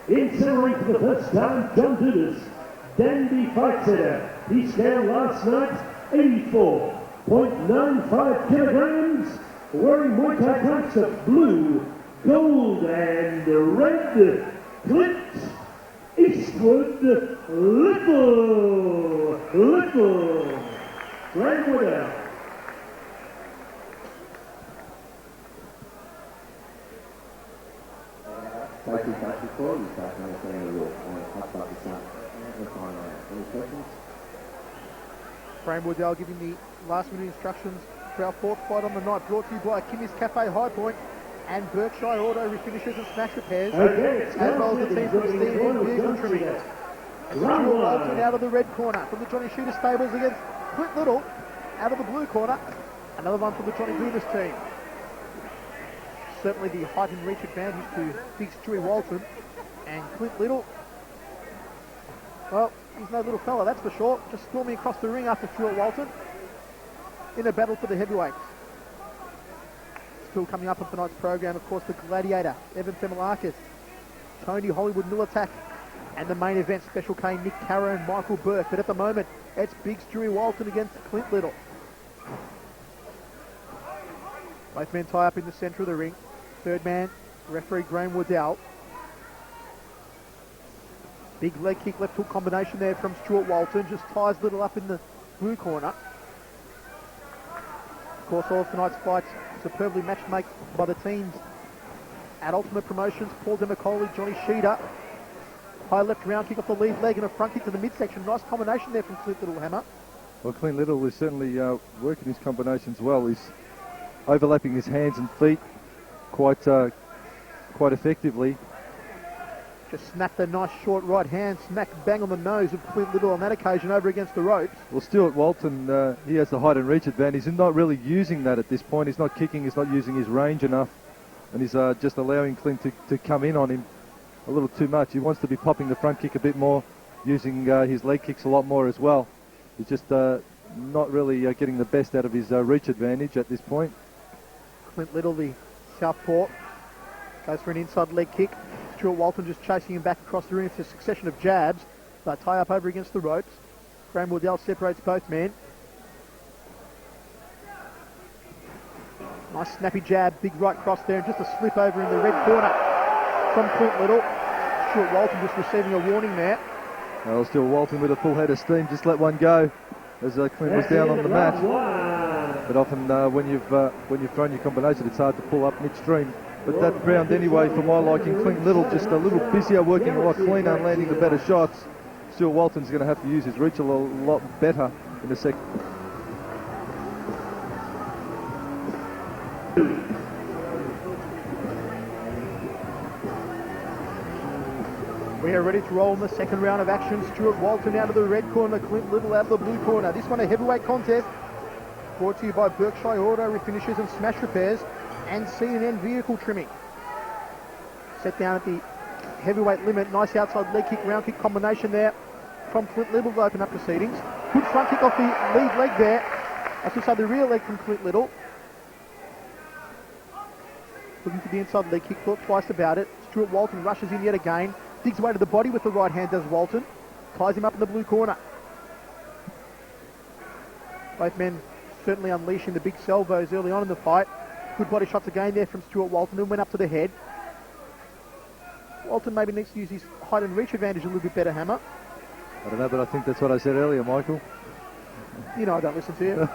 S1: in centering for the first time, John Dudas, dandy fight setter. He scaled last night 84.95 kilograms, wearing Muay Thai trunks of blue, gold and red. Clint Eastwood Little Graham Woodell.
S4: Safety touch before you start understanding the rule. Touch like the sun. Any questions?
S2: Graham Woodell giving the last minute instructions for our 4th fight on the night, brought to you by Kimmy's Cafe High Point and Berkshire Auto Refinishes and Smash Repairs, as well as the team from Steven Vehicle Trimming. And Stuart Walton out of the red corner from the Johnny Shooter stables against Clint Little out of the blue corner. Another one from the Johnny Dudas team. Certainly the height and reach advantage to big Stewie Walton. And Clint Little, well, he's no little fella, that's for sure. Just storming across the ring after Stuart Walton in a battle for the heavyweights. Still coming up on tonight's program, of course, the Gladiator, Evan Themelakis, Tony Hollywood Milletic, and the main event, Special K, Nick Carroll and Michael Burke. But at the moment, it's big Stewie Walton against Clint Little. Both men tie up in the centre of the ring. Third man, referee Graham Woodell. Big leg kick, left hook combination there from Stuart Walton. Just ties Little up in the blue corner. Of course, all of tonight's fights superbly matched made by the teams at Ultimate Promotions. Paul Demicoli, Johnny Sheeter. High left round kick off the lead leg and a front kick to the midsection. Nice combination there from Clint Little, Hammer.
S3: Well, Clint Little is certainly working his combinations well. He's overlapping his hands and feet quite effectively.
S2: Just snapped a nice short right hand, smack bang on the nose of Clint Little on that occasion over against the ropes.
S3: Well, Stuart Walton, he has the height and reach advantage. He's not really using that at this point. He's not kicking, he's not using his range enough, and he's just allowing Clint to come in on him a little too much. He wants to be popping the front kick a bit more, using his leg kicks a lot more as well. He's just not really getting the best out of his reach advantage at this point.
S2: Clint Little, the southpaw, goes for an inside leg kick. Stuart Walton just chasing him back across the ring. It's a succession of jabs. They tie up over against the ropes. Graham Woodell separates both men. Nice snappy jab, big right cross there, and just a slip over in the red corner from Clint Little. Stuart Walton just receiving a warning there.
S3: Well, Stuart Walton with a full head of steam, just let one go as Clint was down on the mat. But often when you've thrown your combination, it's hard to pull up midstream. But that round anyway, for my liking, Clint Little just a little busier, working a lot cleaner and landing the better shots. Stuart Walton's going to have to use his reach a lot better in the second.
S2: We are ready to roll in the second round of action. Stuart Walton out of the red corner, Clint Little out of the blue corner. This one a heavyweight contest brought to you by Berkshire Auto Refinishes and Smash Repairs and C&N Vehicle Trimming. Set down at the heavyweight limit. Nice outside leg kick, round kick combination there from Clint Little to open up proceedings. Good front kick off the lead leg there. I should say the rear leg from Clint Little. Looking for the inside leg kick, thought twice about it. Stuart Walton rushes in yet again. Digs away to the body with the right hand, does Walton. Ties him up in the blue corner. Both men certainly unleashing the big salvos early on in the fight. Good body shots again there from Stuart Walton, and went up to the head. Walton maybe needs to use his height and reach advantage a little bit better, Hammer.
S3: I don't know, but I think that's what I said earlier, Michael.
S2: You know I don't listen to you.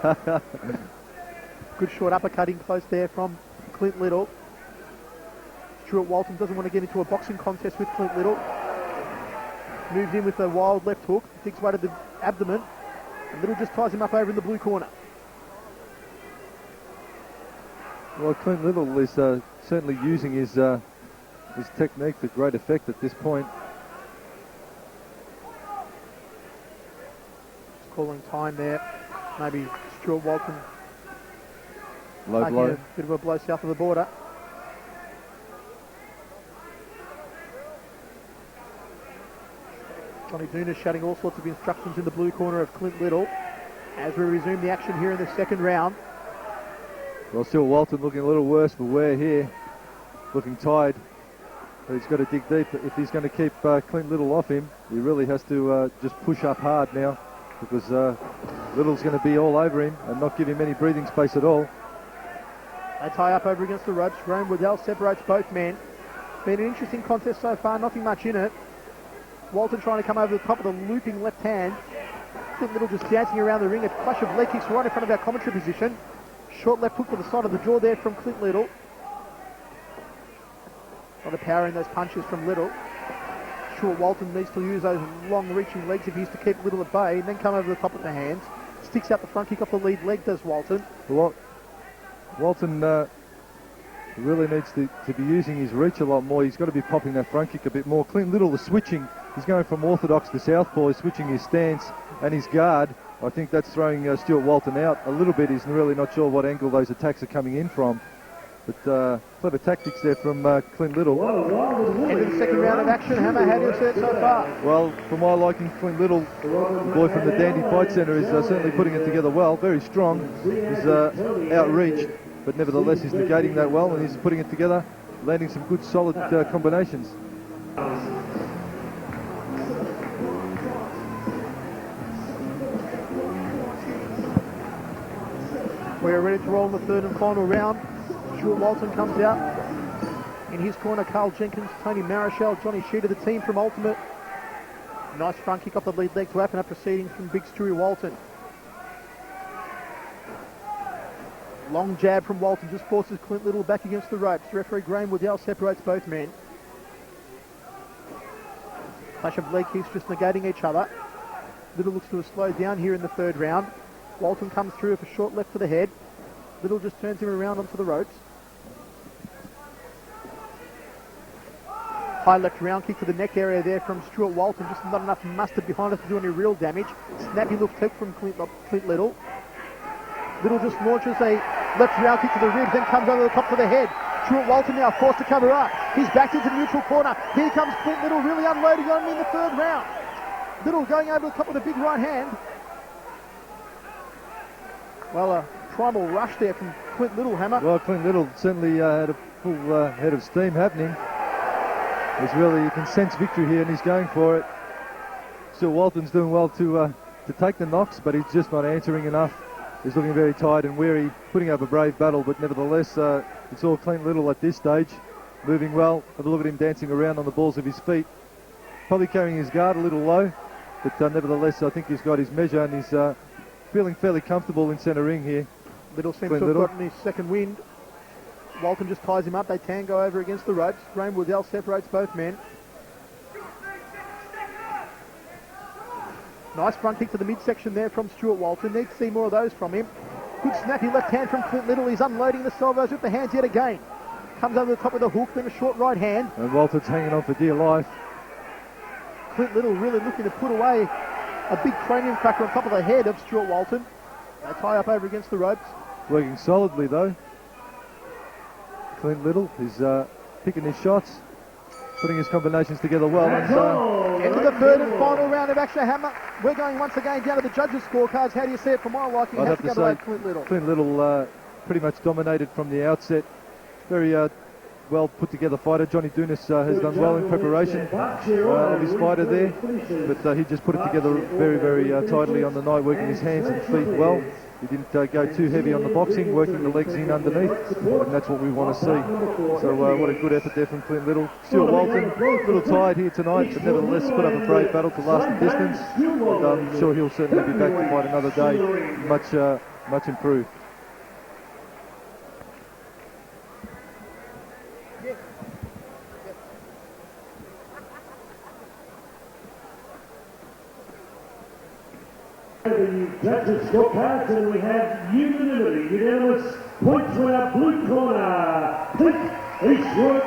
S2: Good short uppercut in close there from Clint Little. Stuart Walton doesn't want to get into a boxing contest with Clint Little. Moves in with a wild left hook, digs away to the abdomen, and Little just ties him up over in the blue corner.
S3: Well, Clint Little is certainly using his technique to great effect at this point.
S2: Just calling time there. Maybe Stuart Walton
S3: Low
S2: taking
S3: blow.
S2: a bit of a blow south of the border. Johnny Dooner shouting all sorts of instructions in the blue corner of Clint Little as we resume the action here in the second round.
S3: Well, Stuart Walton looking a little worse for wear here. Looking tired. But he's got to dig deep. If he's going to keep Clint Little off him, he really has to just push up hard now, because Little's going to be all over him and not give him any breathing space at all.
S2: They tie up over against the ropes. Graham Waddell separates both men. Been an interesting contest so far, nothing much in it. Walton trying to come over the top of the looping left hand. Clint Little just dancing around the ring. A clash of leg kicks right in front of our commentary position. Short left hook to the side of the jaw there from Clint Little. A lot of power in those punches from Little. Stuart Walton needs to use those long reaching legs if he's to keep Little at bay, and then come over the top of the hands. Sticks out the front kick off the lead leg, does Walton.
S3: Well, Walton really needs to be using his reach a lot more. He's got to be popping that front kick a bit more. Clint Little is switching. He's going from orthodox to southpaw. He's switching his stance and his guard. I think that's throwing Stuart Walton out a little bit. He's really not sure what angle those attacks are coming in from. But clever tactics there from Clint Little.
S2: End of the second round of action. Hammer, how do you see it so far?
S3: Well, for my liking, Clint Little, the boy from the Dandy Fight Centre, is certainly putting it together well. Very strong. He's outreached, but nevertheless he's negating that well, and he's putting it together, landing some good solid combinations.
S2: We're ready to roll in the third and final round. Stuart Walton comes out. In his corner, Carl Jenkins, Tony Marichal, Johnny Sheeter, the team from Ultimate. Nice front kick off the lead leg to open up proceedings from Big Stewie Walton. Long jab from Walton just forces Clint Little back against the ropes. Referee Graham Waddell separates both men. Clash of leg kicks just negating each other. Little looks to have slowed down here in the third round. Walton comes through with a short left to the head. Little just turns him around onto the ropes. High left round kick to the neck area there from Stuart Walton. Just not enough mustard behind it to do any real damage. Snappy little kick from Clint Little. Little just launches a left round kick to the ribs, then comes over the top to the head. Stuart Walton now forced to cover up. He's backed into the neutral corner. Here comes Clint Little, really unloading on him in the third round. Little going over the top with a big right hand. Well, a primal rush there from Clint Little, Hammer.
S3: Well, Clint Little certainly had a full head of steam happening. He's really, you can sense victory here, and he's going for it. Stuart Walton's doing well to take the knocks, but he's just not answering enough. He's looking very tired and weary, putting up a brave battle, but nevertheless, it's all Clint Little at this stage. Moving well. Have a look at him dancing around on the balls of his feet. Probably carrying his guard a little low, but nevertheless, I think he's got his measure, and he's feeling fairly comfortable in centre ring here.
S2: Little seems to have gotten his second wind. Walton just ties him up. They tango over against the ropes. Graham Waddell separates both men. Nice front kick to the midsection there from Stuart Walton. Need to see more of those from him. Good snappy left hand from Clint Little. He's unloading the salvos with the hands yet again. Comes over the top with a hook, then a short right hand.
S3: And Walton's hanging on for dear life.
S2: Clint Little really looking to put away a big cranium cracker on top of the head of Stuart Walton. They tie up over against the ropes.
S3: Working solidly though. Clint Little is picking his shots, putting his combinations together well. And,
S2: into the third and final round of action, Hammer. We're going once again down to the judges' scorecards. How do you see it from my liking?
S3: I'd have to say
S2: Clint Little.
S3: Clint Little pretty much dominated from the outset. Very well put together fighter. Johnny Dunas has done well in preparation of his fighter there, but he just put it together very, very tightly on the night, working his hands and feet well. He didn't go too heavy on the boxing, working the legs in underneath, and that's what we want to see. So what a good effort there from Clint Little. Stuart Walton, a little tired here tonight, but nevertheless put up a brave battle to last the distance. And I'm sure he'll certainly be back to fight another day, much improved.
S1: The judges' scorecards, and we have unanimous points for our blue corner, Clint Little.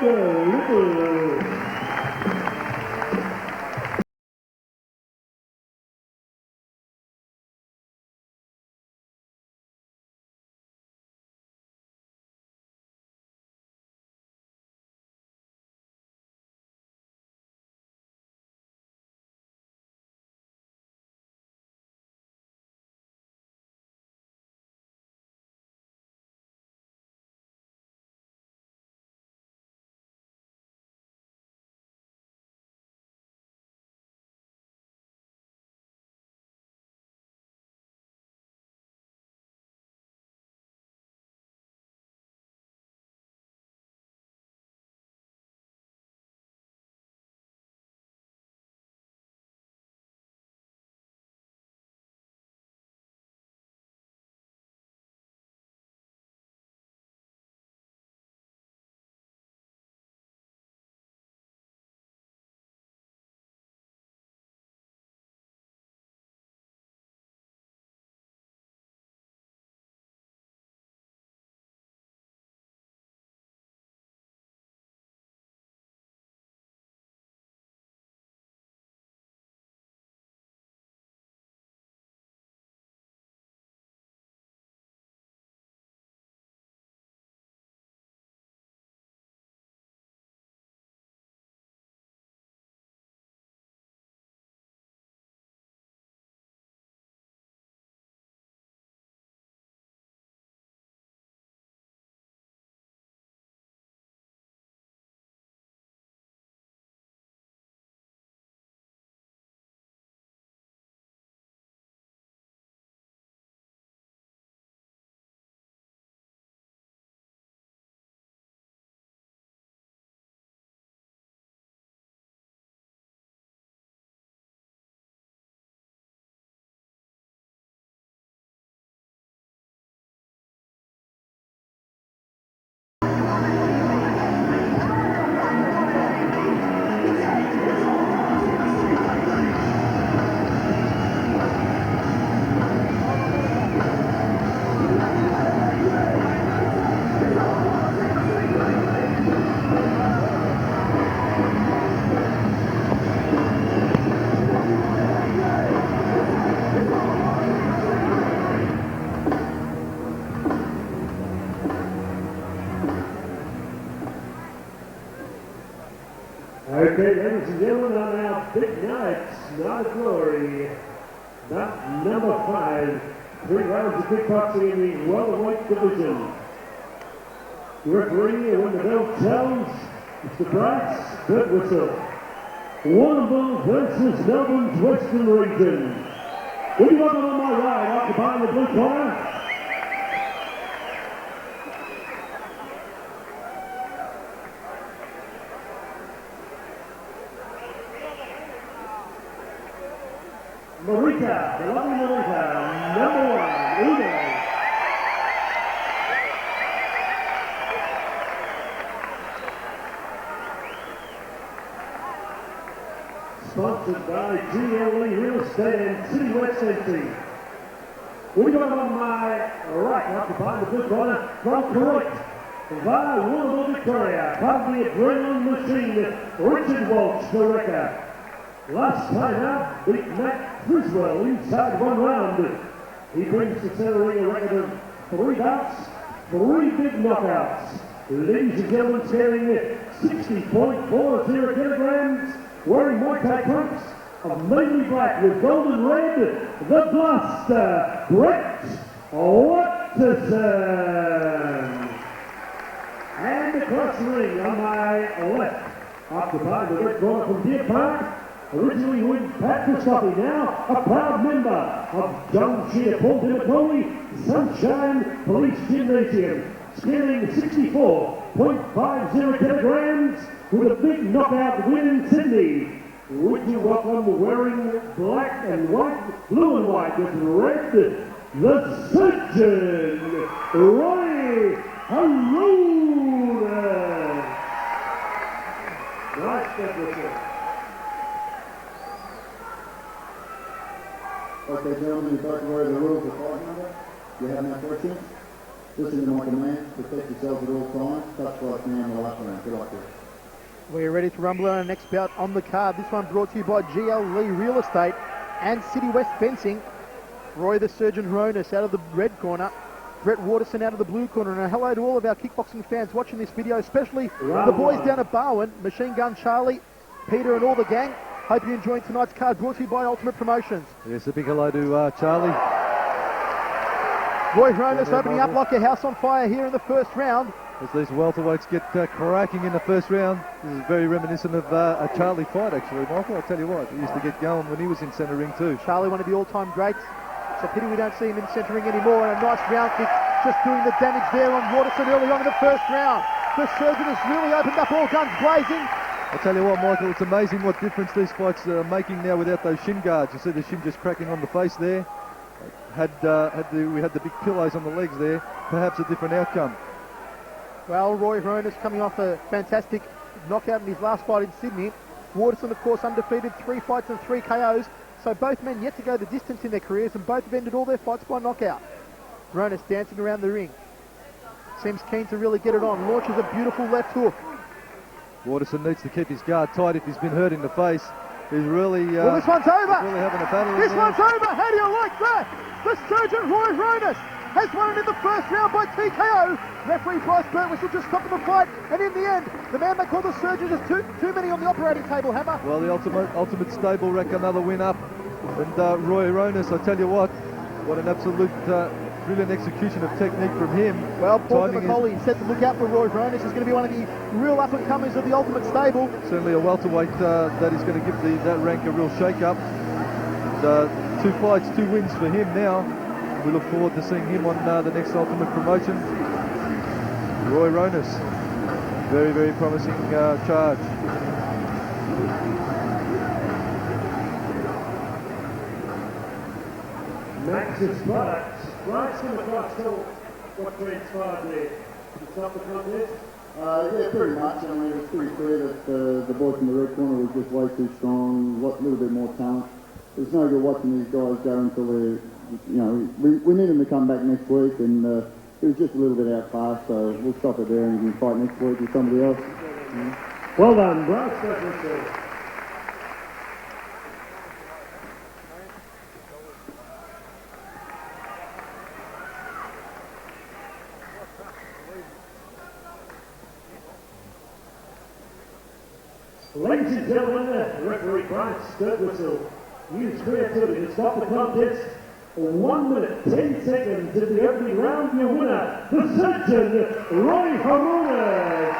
S1: Okay, ladies and gentlemen, on our big night, Night of Glory, night number 5, 3 rounds of kickboxing in the welterweight division. The referee, when the bell tells, Mr. Bryce Burke. Warrnambool versus Melbourne's Western Region. What do you want on my right, occupying the blue corner? Marika, the lovely Marika, number 1, Uday. Sponsored by GLE Real Estate and City West Entry. We got on my right, occupying the blue corner, from Kuwait, via Warrnambool, Victoria, part of the adrenaline machine, Richard Walsh, the wrecker. Last time out, beat Matt Friswell inside 1 round. He brings to center ring a record of 3 bouts, 3 big knockouts. Ladies and gentlemen, carrying 60.40 kilograms, wearing Muay Thai trunks of mainly black with gold and red, the Blaster, Brett Watterson. And across the ring on my left, occupying the red corner from Deer Park, originally with Pat Christopoulides, now a proud member of John Shear, Paul Dimicoli, Sunshine Police Gymnasium, scaling 64.50 kilograms with a big knockout win in Sydney. Richie Watterson wearing black and white, blue and white with red, the surgeon, Roy Horonas. Nice deficit.
S4: Okay, gentlemen, you've got to wear the rules of fight number. You have no questions. Listen to my command. Protect yourselves at all times. Touch like now in the last round. Good luck to you.
S2: We're ready to rumble on our next bout on the card. This one brought to you by GL Lee Real Estate and City West Fencing. Roy the Surgeon Horonas out of the red corner. Brett Watterson out of the blue corner. And a hello to all of our kickboxing fans watching this video, especially the boys down at Barwon, Machine Gun Charlie, Peter and all the gang. Hope you're enjoying tonight's card, brought to you by Ultimate Promotions.
S3: Yes, a big hello to Charlie.
S2: Roy Horonas opening up like a house on fire here in the first round.
S3: As these welterweights get cracking in the first round. This is very reminiscent of a Charlie fight, actually, Michael. I'll tell you what, he used to get going when he was in centre ring too.
S2: Charlie, one of the all-time greats. It's a pity we don't see him in centre ring anymore. And a nice round kick, just doing the damage there on Watterson early on in the first round. The Surgeon has really opened up, all guns blazing.
S3: I'll tell you what, Michael, it's amazing what difference these fights are making now without those shin guards. You see the shin just cracking on the face there. We had the big pillows on the legs there, perhaps a different outcome.
S2: Well, Roy Horonas coming off a fantastic knockout in his last fight in Sydney. Watterson, of course, undefeated, 3 fights and 3 KOs. So both men yet to go the distance in their careers, and both have ended all their fights by knockout. Horonas dancing around the ring. Seems keen to really get it on. Launches a beautiful left hook.
S3: Watterson needs to keep his guard tight if he's been hurt in the face. He's really...
S2: well, this one's over.
S3: Really having a battle.
S2: This one's over. How do you like that? The Surgeon Roy Horonas has won it in the first round by TKO. Referee Bryce Burke was just stopping the fight, and in the end, the man they call the Surgeon is too many on the operating table, Hammer.
S3: Well, the ultimate stable wreck another win up. And Roy Horonas, I tell you what an absolute brilliant execution of technique from him.
S2: Well, Paul Dimicoli said to look out for Roy Horonas. He's going to be one of the real up-and-comers of the ultimate stable.
S3: Certainly a welterweight that is going to give that rank a real shake-up. 2 fights, 2 wins for him now. We look forward to seeing him on the next Ultimate promotion. Roy Horonas, very, very promising charge.
S1: Max's products. Right from across, tell what transpired there. To stop the contest?
S4: Yeah, pretty much. I mean, it was pretty clear that the boy from the red corner was just way too strong, a little bit more talent. It's no good watching these guys go until they're, we need them to come back next week, and it was just a little bit out fast, so we'll stop it there and you can fight next week with somebody else.
S1: Well done, Bryce. Ladies and gentlemen, referee Bryce Stuart used creativity to stop the contest. 1 minute, 10 seconds of the opening round. Your winner, the Surgeon, Roy Horonas.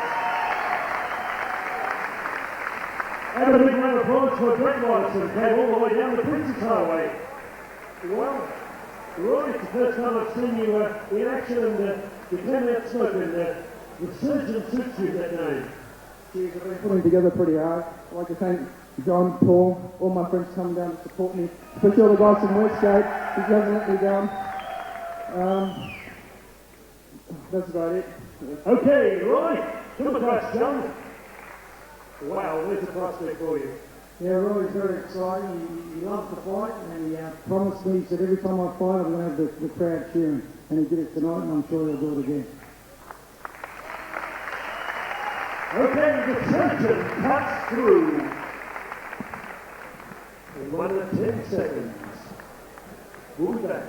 S1: And a big round of applause for Brett Watterson, came all the way down the Princess Highway. Well, Roy, it's the first time I've seen you in action, and you came out smoking. The Surgeon suits you that name.
S6: I've been putting together pretty hard. I'd like to thank John, Paul, all my friends coming down to support me, especially all the guys from Westgate who hasn't let me down. That's about it.
S1: Okay, Roy, come across, John. Wow, there's a prospect for you.
S6: Yeah, Roy's very exciting. He loves the fight, and he promised me, he said every time I fight I'm going to have the crowd cheering, and he did it tonight, and I'm sure he'll do it again.
S1: Okay, the Surgeon cuts through in 1 minute 10 seconds. Move back.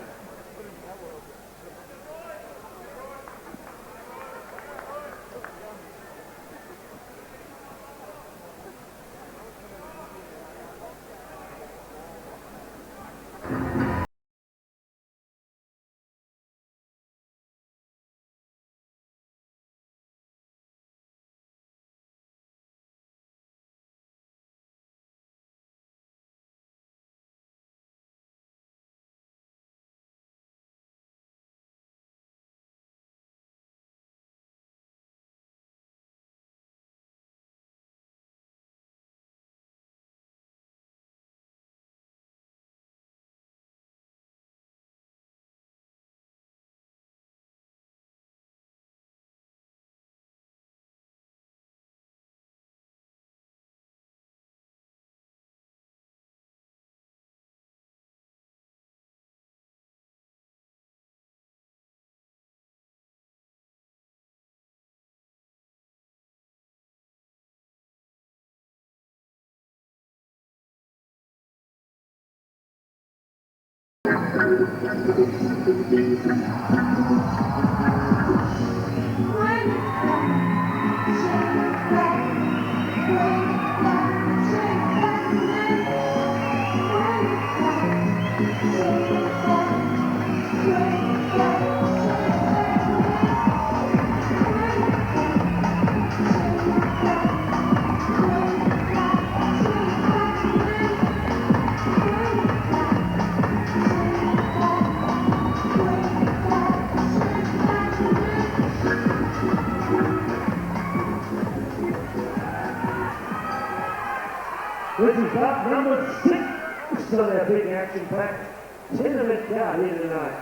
S1: This is bout number 6 on our big action-packed 10-minute card here tonight.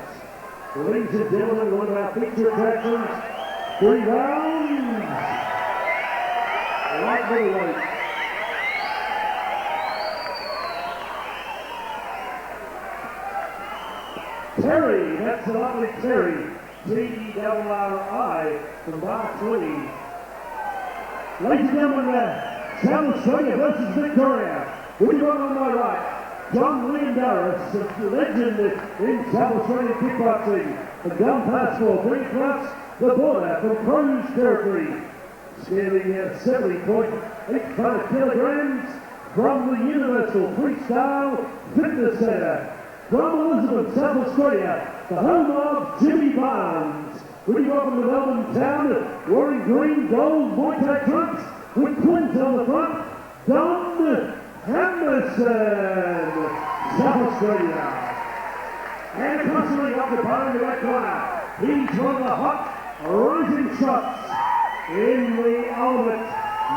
S1: Ladies and gentlemen, one of our feature attractions, 3 rounds. Light middleweight. Parry, that's a lovely Parry. T-E-R-R-I from bar 20. Ladies and gentlemen, South Australia versus Victoria. We got on my right, John Leondaris, a legend in South Australian kickboxing. And gone past for 3 plus the border from Cruz territory. Scaling 70.85 kilograms from the Universal Freestyle Fitness Centre. From Elizabeth, South Australia, the home of Jimmy Barnes. We welcome to Melbourne town, wearing green gold Muay Thai trunks with Clint on the front, Don Hemmerson, South Australia. And constantly occupying the right corner, he's one of the hot rising shots in the Ultimate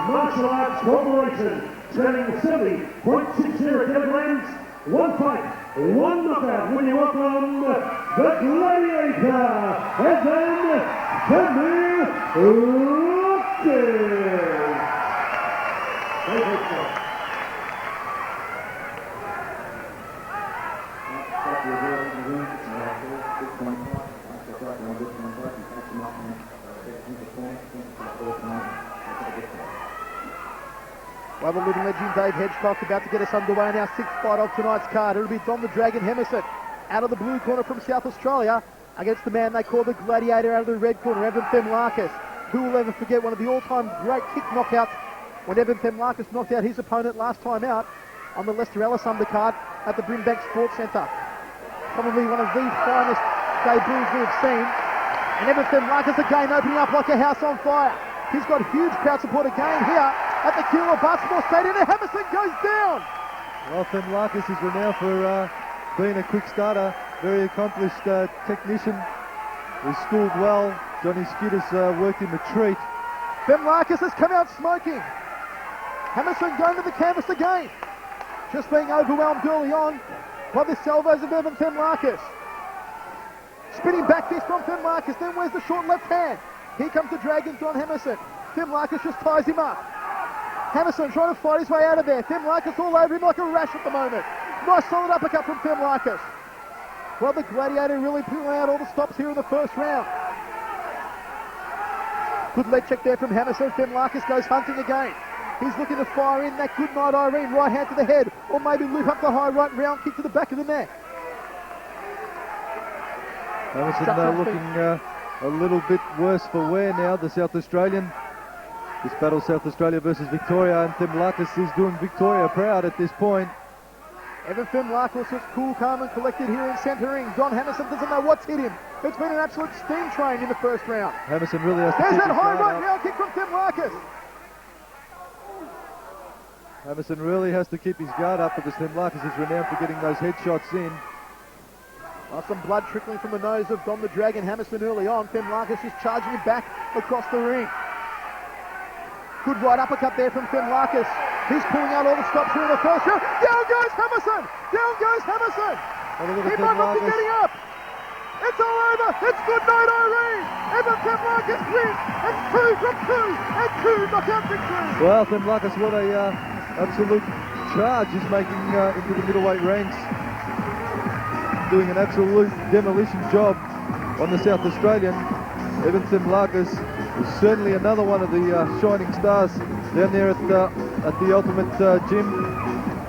S1: Martial Arts Corporation, standing 70.60 kilograms, 1 fight, 1 knockout. When you welcome the Gladiator, and then Lopez.
S2: Well, the living legend Dave Hedgecock about to get us underway in our 6th fight of tonight's card. It'll be Don the Dragon Hemmerson out of the blue corner from South Australia against the man they call the Gladiator out of the red corner, Evan Themelakis. Who will ever forget one of the all-time great kick knockouts when Evan Themelakis knocked out his opponent last time out on the Lester Ellis undercard at the Brimbank Sports Centre. Probably one of the finest debuts we've seen. And Evan Themelakis again opening up like a house on fire. He's got huge crowd support again here at the Keilor Basketball Stadium, and Hemmerson goes down.
S3: Well, Themelakis is renowned for being a quick starter, very accomplished technician. He's schooled well. Johnny Skidder's worked him a treat.
S2: Themelakis has come out smoking. Hemmerson going to the canvas again. Just being overwhelmed early on by the salvos of Evan Themelakis. Spinning back fist from Themelakis, then where's the short left hand? Here comes the Dragon, John Hemmerson. Themelakis just ties him up. Hemmerson trying to fight his way out of there. Themelakis all over him like a rash at the moment. Nice solid uppercut from Themelakis. Well, the Gladiator really pulling out all the stops here in the first round. Good leg check there from Hemmerson. Themelakis goes hunting again. He's looking to fire in that good night Irene, right hand to the head, or maybe loop up the high right round kick to the back of the neck.
S3: Hemmerson looking a little bit worse for wear now, the South Australian. This battle, South Australia versus Victoria, and Themelakis is doing Victoria proud at this point.
S2: Evan Themelakis is cool, calm and collected here in centering. Don Hemmerson doesn't know what's hit him. It's been an absolute steam train in the first round.
S3: Hemmerson really has to
S2: There's
S3: keep
S2: that
S3: his
S2: high
S3: guard
S2: right
S3: up.
S2: round kick from Themelakis.
S3: Hemmerson really has to keep his guard up because Themelakis is renowned for getting those headshots in.
S2: Some blood trickling from the nose of Don the Dragon Hemmerson early on. Themelakis is charging him back across the ring. Good right uppercut there from Themelakis. He's pulling out all the stops here in the first round. Down goes Hemmerson! Down goes Hemmerson! He might not be getting up! It's all over! It's good night, Irene! Evan Themelakis wins! And 2 from 2! And 2 knockout victories!
S3: Well, Themelakis, what a absolute charge he's making into the middleweight ranks. Doing an absolute demolition job on the South Australian. Evan Themelakis is certainly another one of the shining stars down there at the Ultimate Gym,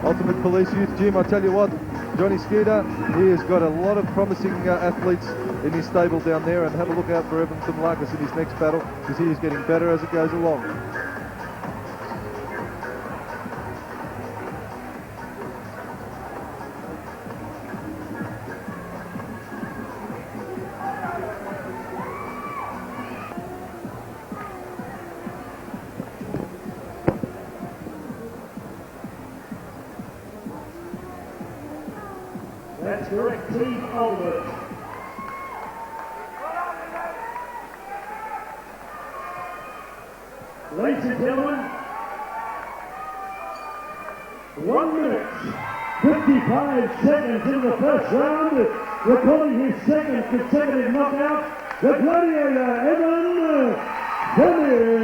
S3: Ultimate Police Youth Gym. I tell you what, Johnny Scooter, he has got a lot of promising athletes in his stable down there, and have a look out for Evan Themelakis in his next battle, because he is getting better as it goes along.
S1: That's correct, Team Ultimate. Ladies and gentlemen, 1 minute, 55 seconds in the first round, recording his second consecutive knockout, the gladiator, Evan Melbourne.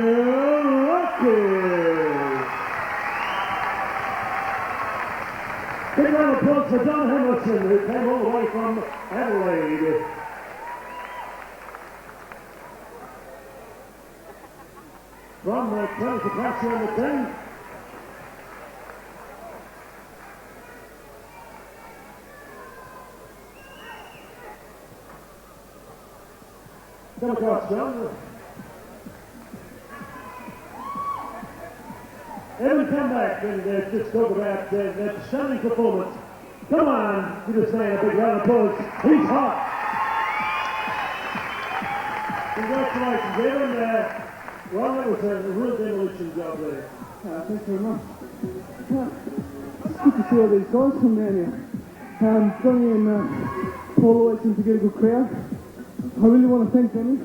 S1: Big round of applause for John Hemmerson, who came all the way from Adelaide. From Clint Kakkar on the 10. Come across, John. Evan, come back and just talk about that stunning performance. Come on, give this man a big round of applause. He's hot. Congratulations, Evan. Well, that was a real demolition job there.
S6: Thanks very much. It's good to see all these guys come down here. Johnny and Paul always seem to get a good crowd. I really want to thank Johnny.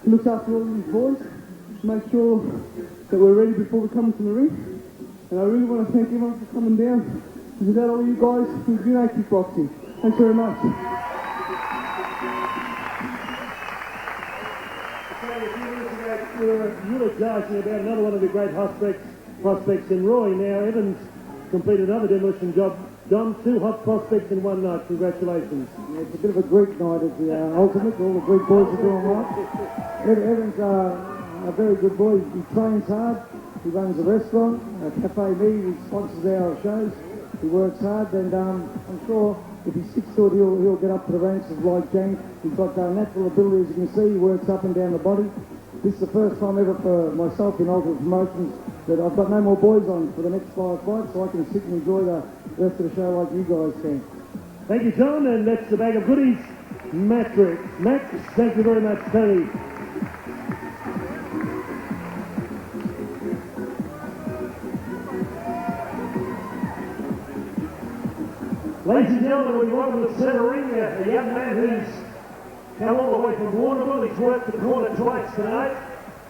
S6: He looks after all these boys, make sure that we're ready before we come to the ring. And I really want to thank everyone for coming down. And without all you guys, we'd be no kickboxing. Thanks very much.
S1: You were judging about another one of the great prospects in Roy. Now Evans completed another demolition job. John, 2 hot prospects in one night. Congratulations.
S6: Yeah, it's a bit of a Greek night at the Ultimate. All the Greek boys are doing well. Evans a very good boy. He trains hard. He runs a restaurant, a Cafe Me. He sponsors our shows. He works hard, and I'm sure if he sticks to it, he'll get up to the ranks of like James. He's got natural ability, as you can see. He works up and down the body. This is the first time ever for myself in Ultimate Promotions that I've got no more boys on for the next 5 fights, so I can sit and enjoy the rest of the show like you guys can.
S1: Thank you, John, and that's the bag of goodies. Max, thank you very much, Tony. Ladies and gentlemen, we welcome to the centre ring a young man who's come all the way from Warrnambool. He's worked the corner twice tonight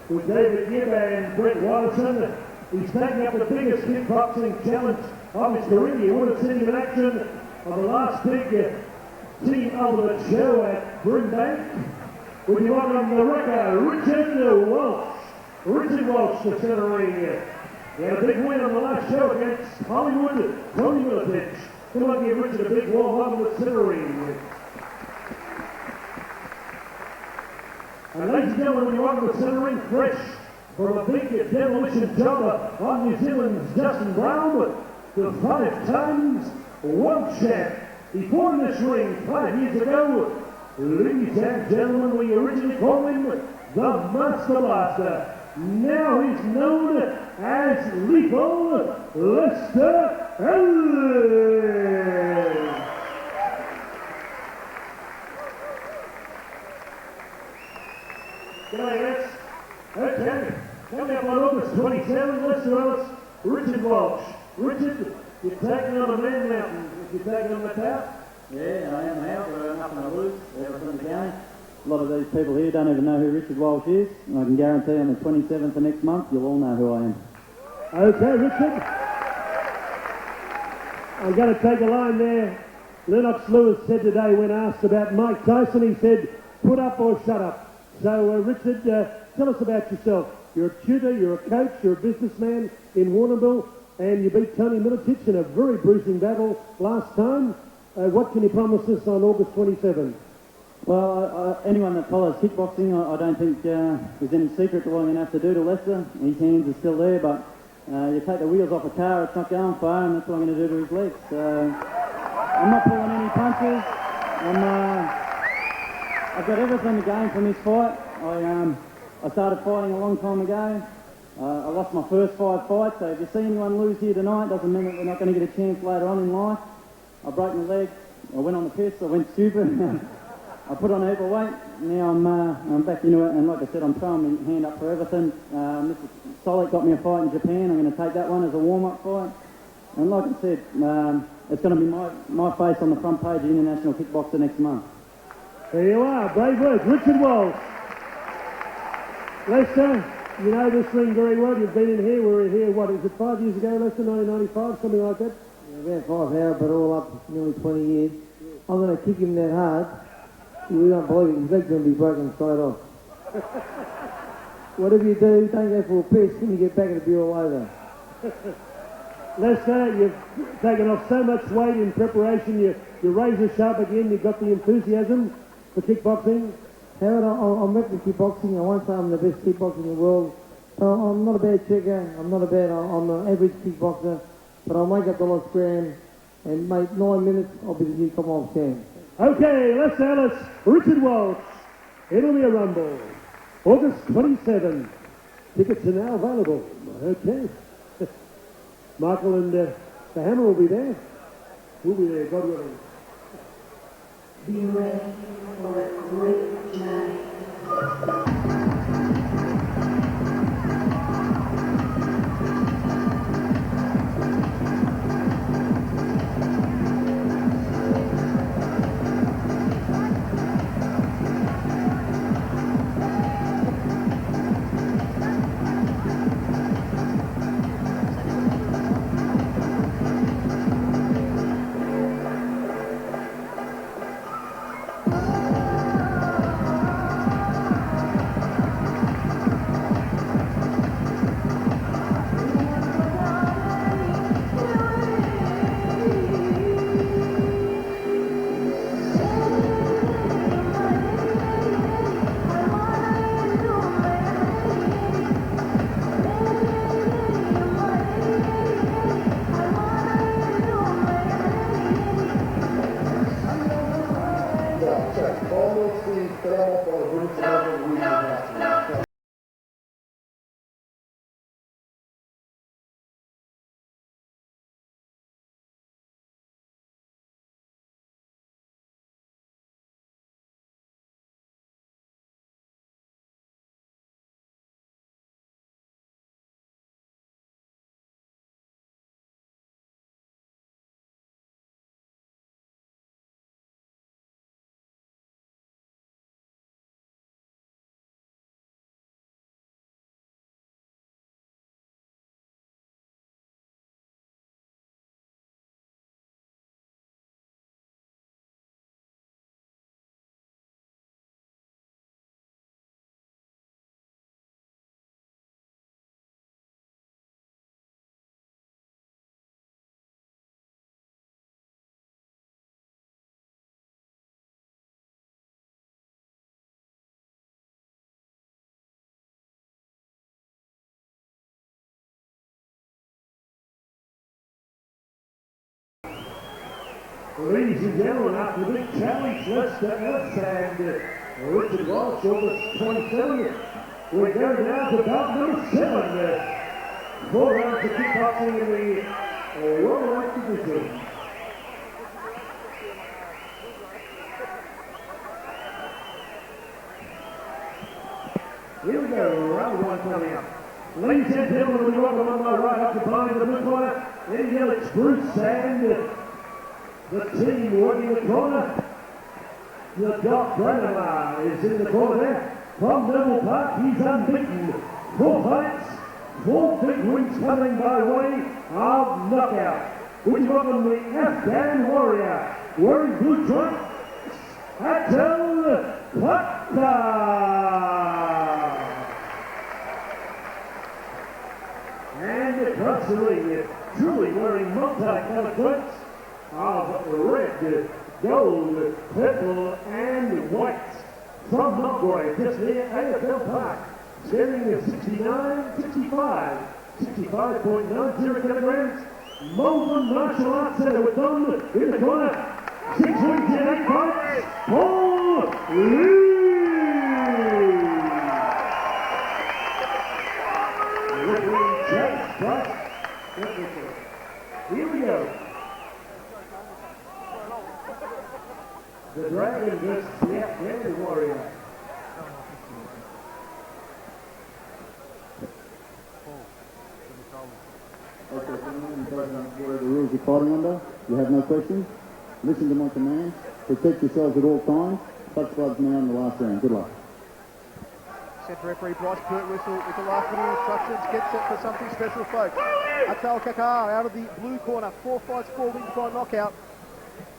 S1: with David Gibb and Brett Watterson. He's taking up the biggest kickboxing challenge of his career. You would have seen him in action on the last big Team Ultimate show at Brimbank. Would you welcome the wrecker, Richard Walsh. Richard Walsh, the centre ring. He had a big win on the last show against Hollywood, Tony Milletic. Come on, give Richard a big warm up with centre ring. And ladies and gentlemen, we welcome the centre ring fresh from a big demolition job on New Zealand's Justin Brown, the 5 times world champ. He fought in this ring 5 years ago. Ladies and gentlemen, we originally called him the Master Blaster. Now he's known as Lethal Lester Ellis. G'day, Rex. Okay, coming up on August 27th, Lester Ellis, Richard Walsh. Richard, you're taking on a man mountain. You're taking on the tower?
S7: Yeah, I am now. We're nothing to lose. Ever from the game. A lot of these people here don't even know who Richard Walsh is. And I can guarantee on the 27th of next month, you'll all know who I am.
S1: Okay, Richard. I'm going to take a line there. Lennox Lewis said today when asked about Mike Tyson, he said, put up or shut up. So, Richard, tell us about yourself. You're a tutor, you're a coach, you're a businessman in Warrnambool, and you beat Tony Milletic in a very bruising battle last time. What can you promise us on August 27th?
S7: Well, anyone that follows kickboxing, I don't think there's any secret to what I'm going to have to do to Lester. His hands are still there, but you take the wheels off a car, it's not going far, and that's what I'm going to do to his legs. So I'm not pulling any punches. I've got everything to gain from this fight. I started fighting a long time ago. I lost my first 5 fights, so if you see anyone lose here tonight, doesn't mean that we're not going to get a chance later on in life. I broke my leg, I went on the piss, I went stupid, I put on a heap of weight, now I'm back into it, and like I said, I'm throwing my hand up for everything. Mr. Solik got me a fight in Japan, I'm going to take that one as a warm-up fight. And like I said, it's going to be my face on the front page of International Kickboxer next month.
S1: There you are, brave words, Richard Walsh. Lester, you know this ring very well. You've been in here. We were here, what, is it 5 years ago, Lester, 1995, something like that?
S6: Yeah, about 5 hours, but all up nearly 20 years. I'm going to kick him that hard. You don't believe it. His leg's going to be broken straight off. Whatever you do, don't go for a piss. When you get back, it'll be all over.
S1: Lester, you've taken off so much weight in preparation. You're razor sharp again. You've got the enthusiasm for kickboxing.
S6: Howard, I'm repping kickboxing. I won't say I'm the best kickboxer in the world. I'm not a bad checker. I'm an average kickboxer. But I'll make up the lost ground. And, mate, 9 minutes, I'll be the new Commonwealth champ.
S1: Okay, Les Ellis, Richard Walsh. It'll be a rumble. August 27. Tickets are now available. Okay. Michael and the Hammer will be there. We'll be there, God willing.
S8: Be ready for a great journey.
S1: Ladies and gentlemen, after the big challenge, Lester Ellis and Richard Walsh, August 27th, we're going now to bout number 7. 4 rounds of kickboxing in the welterweight division. Here we go, round 1 coming up. Ladies and gentlemen, we welcome on my right, occupying the blue corner, Ngyuen, Bruce, and the team working the corner. The Doc Branama is in the corner there. From Neville Park, he's unbeaten. 4 fights, 4 big wins coming by way of knockout. We welcome the Afghan warrior, wearing blue trunks, Attal Kakkar. And across the ring, truly wearing multi-colored trunks of red, gold, purple, and white. From Melbourne, just near AFL Park, standing at 69, 65, 65.90 kilograms, Melbourne Martial Arts Centre with Don in the corner. 6 weeks in 8 fights, Paul Lee. Here we go. The Dragon versus the Afghan Warrior.
S4: Okay, gentlemen, whatever the rules you're fighting under, you have no questions. Listen to my commands. Protect yourselves at all times. Touch gloves now in the last round. Good luck.
S2: Centre referee Bryce Burke whistle with the last minute instructions. Get set for something special, folks. Attal Kakkar out of the blue corner. 4 fights, 4 wins by knockout.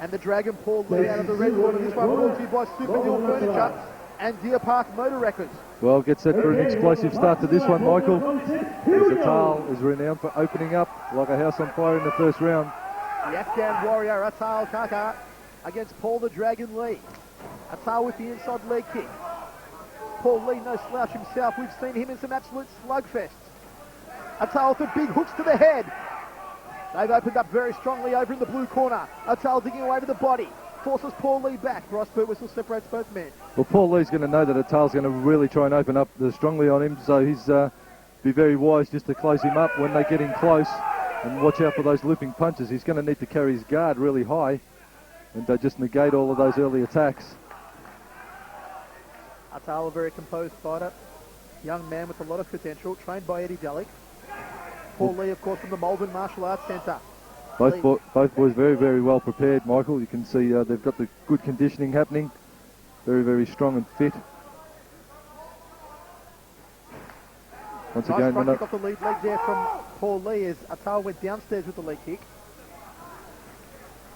S2: And the Dragon Paul Lee out of the red corner. This one brought to you by Super Hill Furniture and Deer Park Motor Records.
S3: Well, get set for an explosive start to this one, Michael. As Attal is renowned for opening up like a house on fire in the first round.
S2: The Afghan warrior Attal Kakkar against Paul the Dragon Lee. Attal with the inside leg kick. Paul Lee, no slouch himself. We've seen him in some absolute slugfests. Attal with big hooks to the head. They've opened up very strongly over in the blue corner. Attal digging away with the body. Forces Paul Lee back. Bryce Burke whistle separates both men.
S3: Well, Paul Lee's going to know that Attal's going to really try and open up strongly on him, so he's be very wise just to close him up when they get in close and watch out for those looping punches. He's going to need to carry his guard really high and just negate all of those early attacks.
S2: Attal, a very composed fighter. Young man with a lot of potential, trained by Eddie Delic. Paul Lee, of course, from the Melbourne Martial Arts Centre.
S3: Both boys very, very well prepared, Michael. You can see they've got the good conditioning happening. Very, very strong and fit. Once
S2: Nice
S3: again,
S2: front kick off the lead leg there from Paul Lee as Attal went downstairs with the leg kick.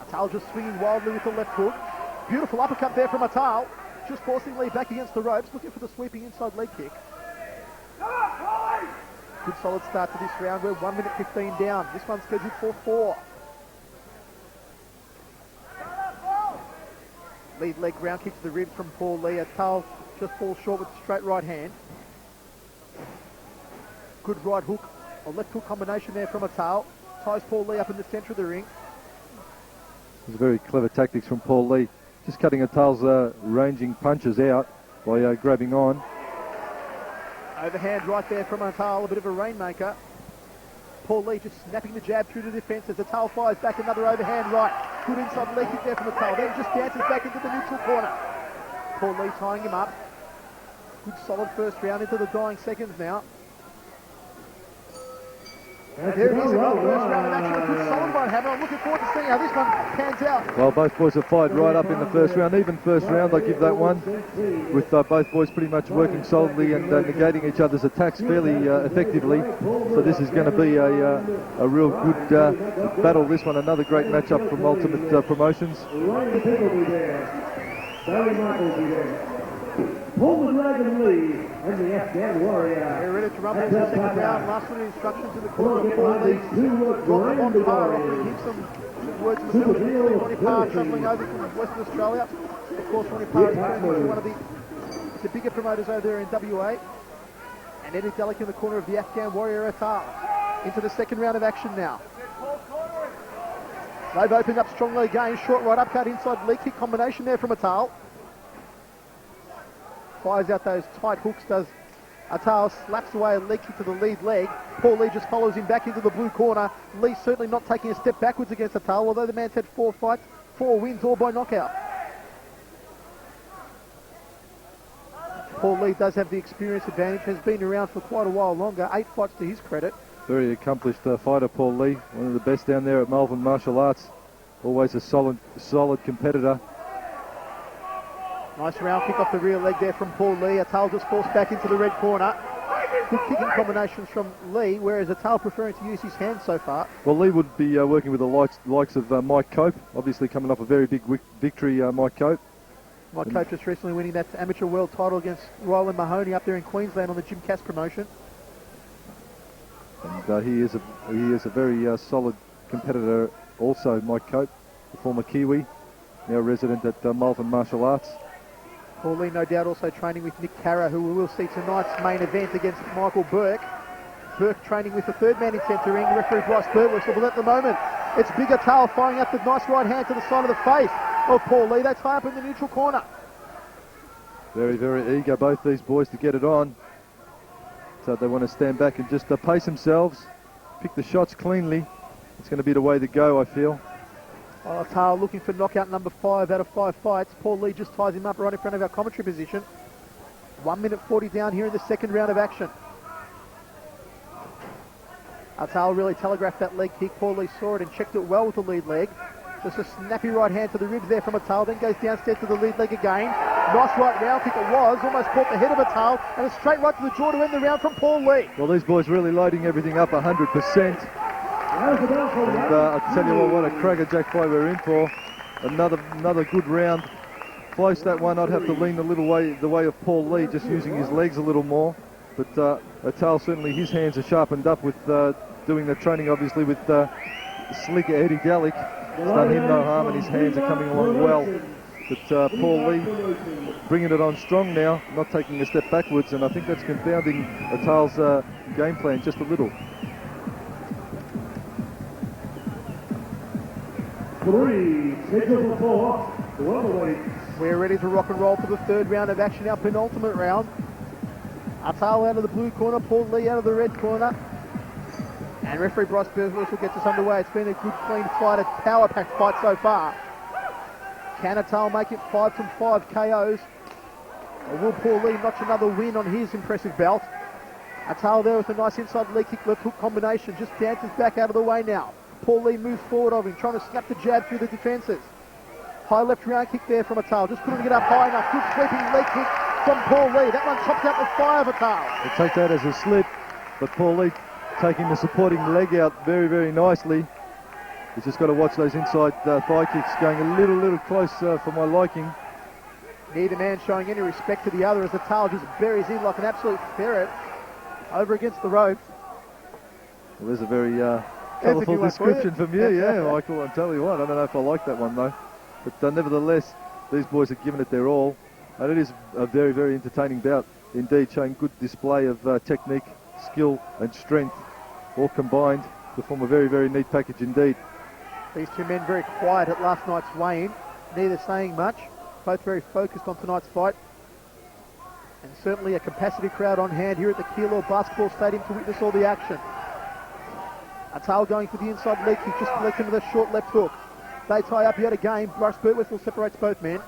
S2: Attal just swinging wildly with the left hook. Beautiful uppercut there from Attal. Just forcing Lee back against the ropes, looking for the sweeping inside leg kick. Good solid start to this round. We're 1 minute 15 down. This one's scheduled for 4. Lead leg ground kick to the ribs from Paul Lee. Attal just falls short with the straight right hand. Good right hook, a left hook combination there from Attal. Ties Paul Lee up in the centre of the ring.
S3: It's very clever tactics from Paul Lee. Just cutting Attal's ranging punches out by grabbing on.
S2: Overhand right there from Attal, a bit of a rainmaker. Paul Lee just snapping the jab through the defence as Attal fires back another overhand right. Good inside leg kick there from Attal. Then just dances back into the neutral corner. Paul Lee tying him up. Good solid first round into the dying seconds now. And there it is, another first round of action. A good solid one, Hammer. I'm looking forward to seeing how this one pans out.
S3: Well, both boys have fired right up in the first round. Even first round, I give that one. With both boys pretty much working solidly and negating each other's attacks fairly effectively. So this is going to be a real good battle. This one, another great matchup from Ultimate Promotions.
S1: Ryan Pitt will be there. Barry Michael will be there. Paul the Dragon Lee and the Afghan warrior.
S2: They're ready to rumble into the second round. Last minute instructions in the corner of Paul Lee. Ronnie Parr offering him some words of sympathy. Ronnie Parr travelling over from Western Australia. Of course, Ronnie Parr is one of the bigger promoters over there in WA. And Eddie Delic in the corner of the Afghan warrior Attal. Into the second round of action now. They've opened up strongly again. Short right upcut inside leg kick combination there from Attal. Fires out those tight hooks, does Attal, slaps away a leg kick to the lead leg. Paul Lee just follows him back into the blue corner. Lee certainly not taking a step backwards against Attal, although the man's had 4 fights, 4 wins, all by knockout. Paul Lee does have the experience advantage, has been around for quite a while longer, 8 fights to his credit.
S3: Very accomplished fighter, Paul Lee. One of the best down there at Melbourne Martial Arts. Always a solid competitor.
S2: Nice round kick off the rear leg there from Paul Lee. Attal just forced back into the red corner. Good kicking combinations from Lee, whereas Attal preferring to use his hands so far.
S3: Well, Lee would be working with the likes of Mike Cope, obviously coming off a very big victory, Mike Cope.
S2: Mike Cope just recently winning that amateur world title against Ryland Mahoney up there in Queensland on the Jim Cass promotion.
S3: And he is a very solid competitor also, Mike Cope, the former Kiwi, now resident at Melbourne Martial Arts.
S2: Paul Lee, no doubt, also training with Nick Kakkar, who we will see tonight's main event against Michael Burke. Burke training with the third man in centre ring. Referee Bryce Burke, but at the moment, it's Big Attal firing up the nice right hand to the side of the face of Paul Lee. They tie up in the neutral corner.
S3: Very, very eager, both these boys, to get it on. So they want to stand back and just pace themselves, pick the shots cleanly. It's going to be the way to go, I feel.
S2: Attal looking for knockout number 5 out of 5 fights. Paul Lee just ties him up right in front of our commentary position. 1 minute 40 down here in the second round of action. Attal really telegraphed that leg kick. Paul Lee saw it and checked it well with the lead leg. Just a snappy right hand to the ribs there from Attal, then goes downstairs to the lead leg again. Nice right round kick it was, almost caught the head of Attal, and a straight right to the jaw to end the round from Paul Lee.
S3: Well, these boys really loading everything up 100%. And I tell you what a crackerjack fight we're in for. Another good round. Close that one. I'd have to lean a little way the way of Paul Lee, just using his legs a little more. But Attal, certainly his hands are sharpened up with doing the training, obviously, with slicker Eddie Gallic. It's done him no harm, and his hands are coming along well. But Paul Lee bringing it on strong now, not taking a step backwards, and I think that's confounding Attal's game plan just a little.
S1: 3, scheduled for 4, welterweight.
S2: We're ready to rock and roll for the third round of action, our penultimate round. Attal out of the blue corner, Paul Lee out of the red corner. And referee Bryce Burke will get us underway. It's been a good, clean fight, a power-packed fight so far. Can Attal make it 5 from 5 KOs? Or will Paul Lee notch another win on his impressive belt? Attal there with a nice inside leg kick, left hook combination, just dances back out of the way now. Paul Lee moves forward of him, trying to snap the jab through the defences. High left round kick there from Attal, just couldn't get up high enough. Good sweeping leg kick from Paul Lee. That one chopped out the fire of Attal.
S3: I'll take that as a slip, but Paul Lee taking the supporting leg out very, very nicely. He's just got to watch those inside thigh kicks, going a little close for my liking.
S2: Neither man showing any respect to the other as Attal just buries in like an absolute ferret over against the ropes.
S3: Well, there's a very colourful description from you, yeah, Michael. I'll tell you what, I don't know if I like that one though. But nevertheless, these boys have given it their all. And it is a very, very entertaining bout indeed, showing good display of technique, skill and strength, all combined to form a very, very neat package indeed.
S2: These two men very quiet at last night's weigh-in, neither saying much, both very focused on tonight's fight. And certainly a capacity crowd on hand here at the Keilor Basketball Stadium to witness all the action. Attal going for the inside leg kick, just collecting with a short left hook. They tie up yet again. Bryce Burke whistle separates both men.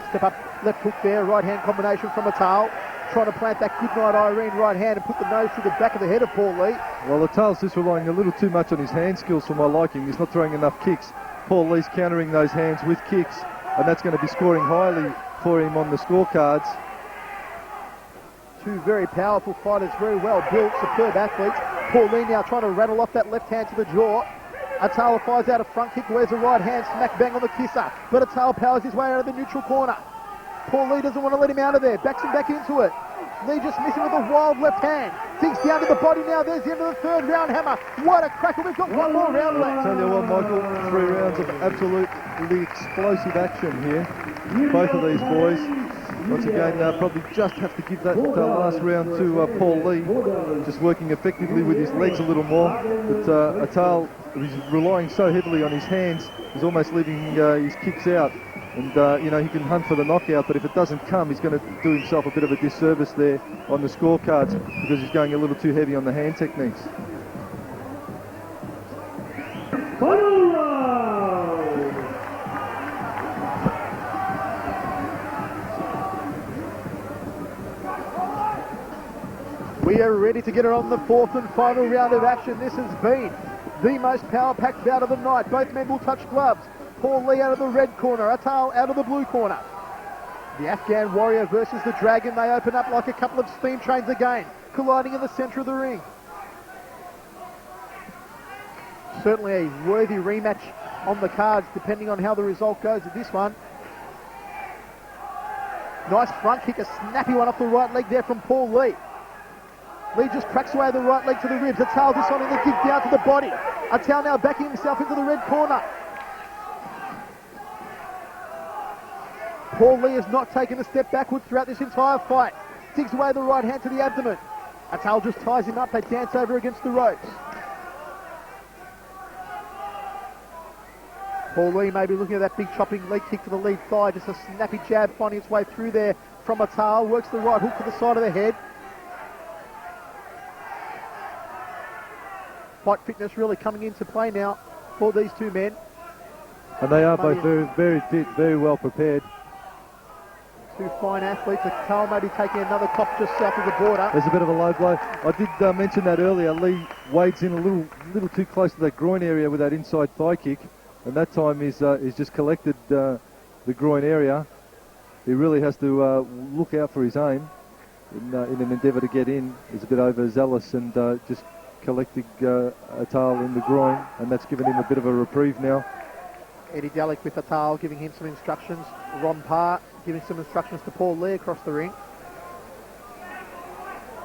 S2: Step up, left hook there, right hand combination from Attal. Trying to plant that good night Irene right hand and put the nose to the back of the head of Paul Lee.
S3: Well, Attal's just relying a little too much on his hand skills for my liking. He's not throwing enough kicks. Paul Lee's countering those hands with kicks, and that's going to be scoring highly for him on the scorecards.
S2: Two very powerful fighters, very well built, superb athletes. Paul Lee now trying to rattle off that left hand to the jaw. Attal fires out a front kick, wears a right hand, smack bang on the kisser. But Attal powers his way out of the neutral corner. Paul Lee doesn't want to let him out of there, backs him back into it. Lee just missing with a wild left hand. Digs down to the body now, there's the end of the third round hammer. What a cracker, we've got one more round left.
S3: Tell you what, Michael, 3 rounds of absolutely explosive action here. Both of these boys. Once again, probably just have to give that last round to Paul Lee, just working effectively with his legs a little more. But Attal, he's relying so heavily on his hands, he's almost leaving his kicks out. And, you know, he can hunt for the knockout, but if it doesn't come, he's going to do himself a bit of a disservice there on the scorecards because he's going a little too heavy on the hand techniques.
S1: Final round!
S2: We are ready to get it on the fourth and final round of action. This has been the most power-packed bout of the night. Both men will touch gloves. Paul Lee out of the red corner, Attal out of the blue corner. The Afghan warrior versus the dragon. They open up like a couple of steam trains again, colliding in the centre of the ring. Certainly a worthy rematch on the cards, depending on how the result goes at this one. Nice front kick, a snappy one off the right leg there from Paul Lee. Lee just cracks away the right leg to the ribs. Attal just on the kick down to the body. Attal now backing himself into the red corner. Paul Lee has not taken a step backward throughout this entire fight. digs away the right hand to the abdomen. Attal just ties him up. They dance over against the ropes. Paul Lee may be looking at that big chopping leg kick to the lead thigh. Just a snappy jab finding its way through there from Attal. Works the right hook to the side of the head. Fight fitness really coming into play now for these two men.
S3: And they are both very, very fit, very well prepared.
S2: Two fine athletes. Attal maybe taking another cop just south of the border.
S3: There's a bit of a low blow. I did mention that earlier. Lee wades in a little too close to that groin area with that inside thigh kick. And that time he's just collected the groin area. He really has to look out for his aim in an endeavour to get in. He's a bit overzealous and just collecting Attal in the groin, and that's given him a bit of a reprieve now.
S2: Eddie Delic with Attal giving him some instructions. Ron Parr giving some instructions to Paul Lee across the ring.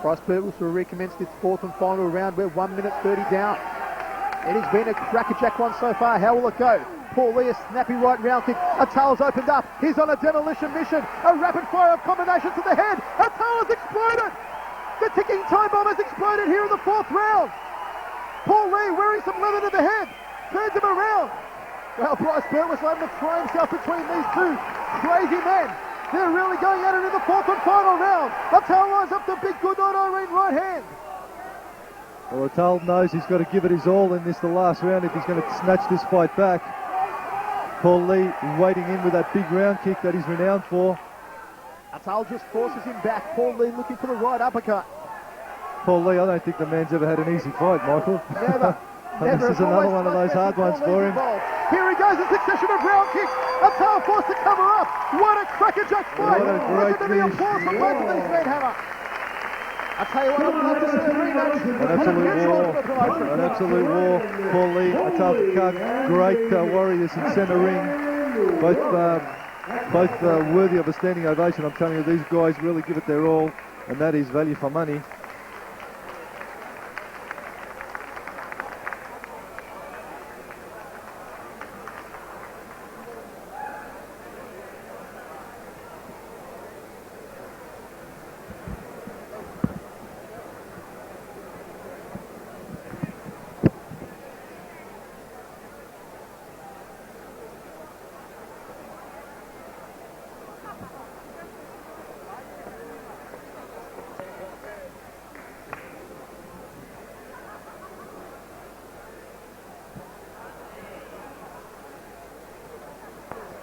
S2: Bryce Burke will recommence this fourth and final round. We're 1 minute 30 down. It has been a crackerjack one so far. How will it go? Paul Lee, a snappy right round kick. Attal's opened up. He's on a demolition mission. A rapid fire of combinations to the head. Attal has exploded. The ticking time bomb has exploded here in the fourth round. Paul Lee wearing some leather to the head. Turns him around. Well, Bryce Burke was able to throw himself between these two crazy men. They're really going at it in the fourth and final round. Attal lines up the big good night Irene right hand.
S3: Well, Attal knows he's got to give it his all in the last round if he's going to snatch this fight back. Paul Lee waiting in with that big round kick that he's renowned for.
S2: Attal just forces him back. Paul Lee looking for the right uppercut.
S3: Paul Lee, I don't think the man's ever had an easy fight, Michael.
S2: Never. Never.
S3: This is another one of those hard ones for him.
S2: Here he goes, a succession of round kicks. Attal forced to cover up. What a crackerjack fight.
S3: What a great
S2: Listen to the applause from both of these men, Hammer. I tell you what, I'm glad to see a rematch.
S3: An absolute war. Paul Lee, Attal, Kakkar, great warriors in centre ring. Both worthy of a standing ovation. I'm telling you, these guys really give it their all, and that is value for money.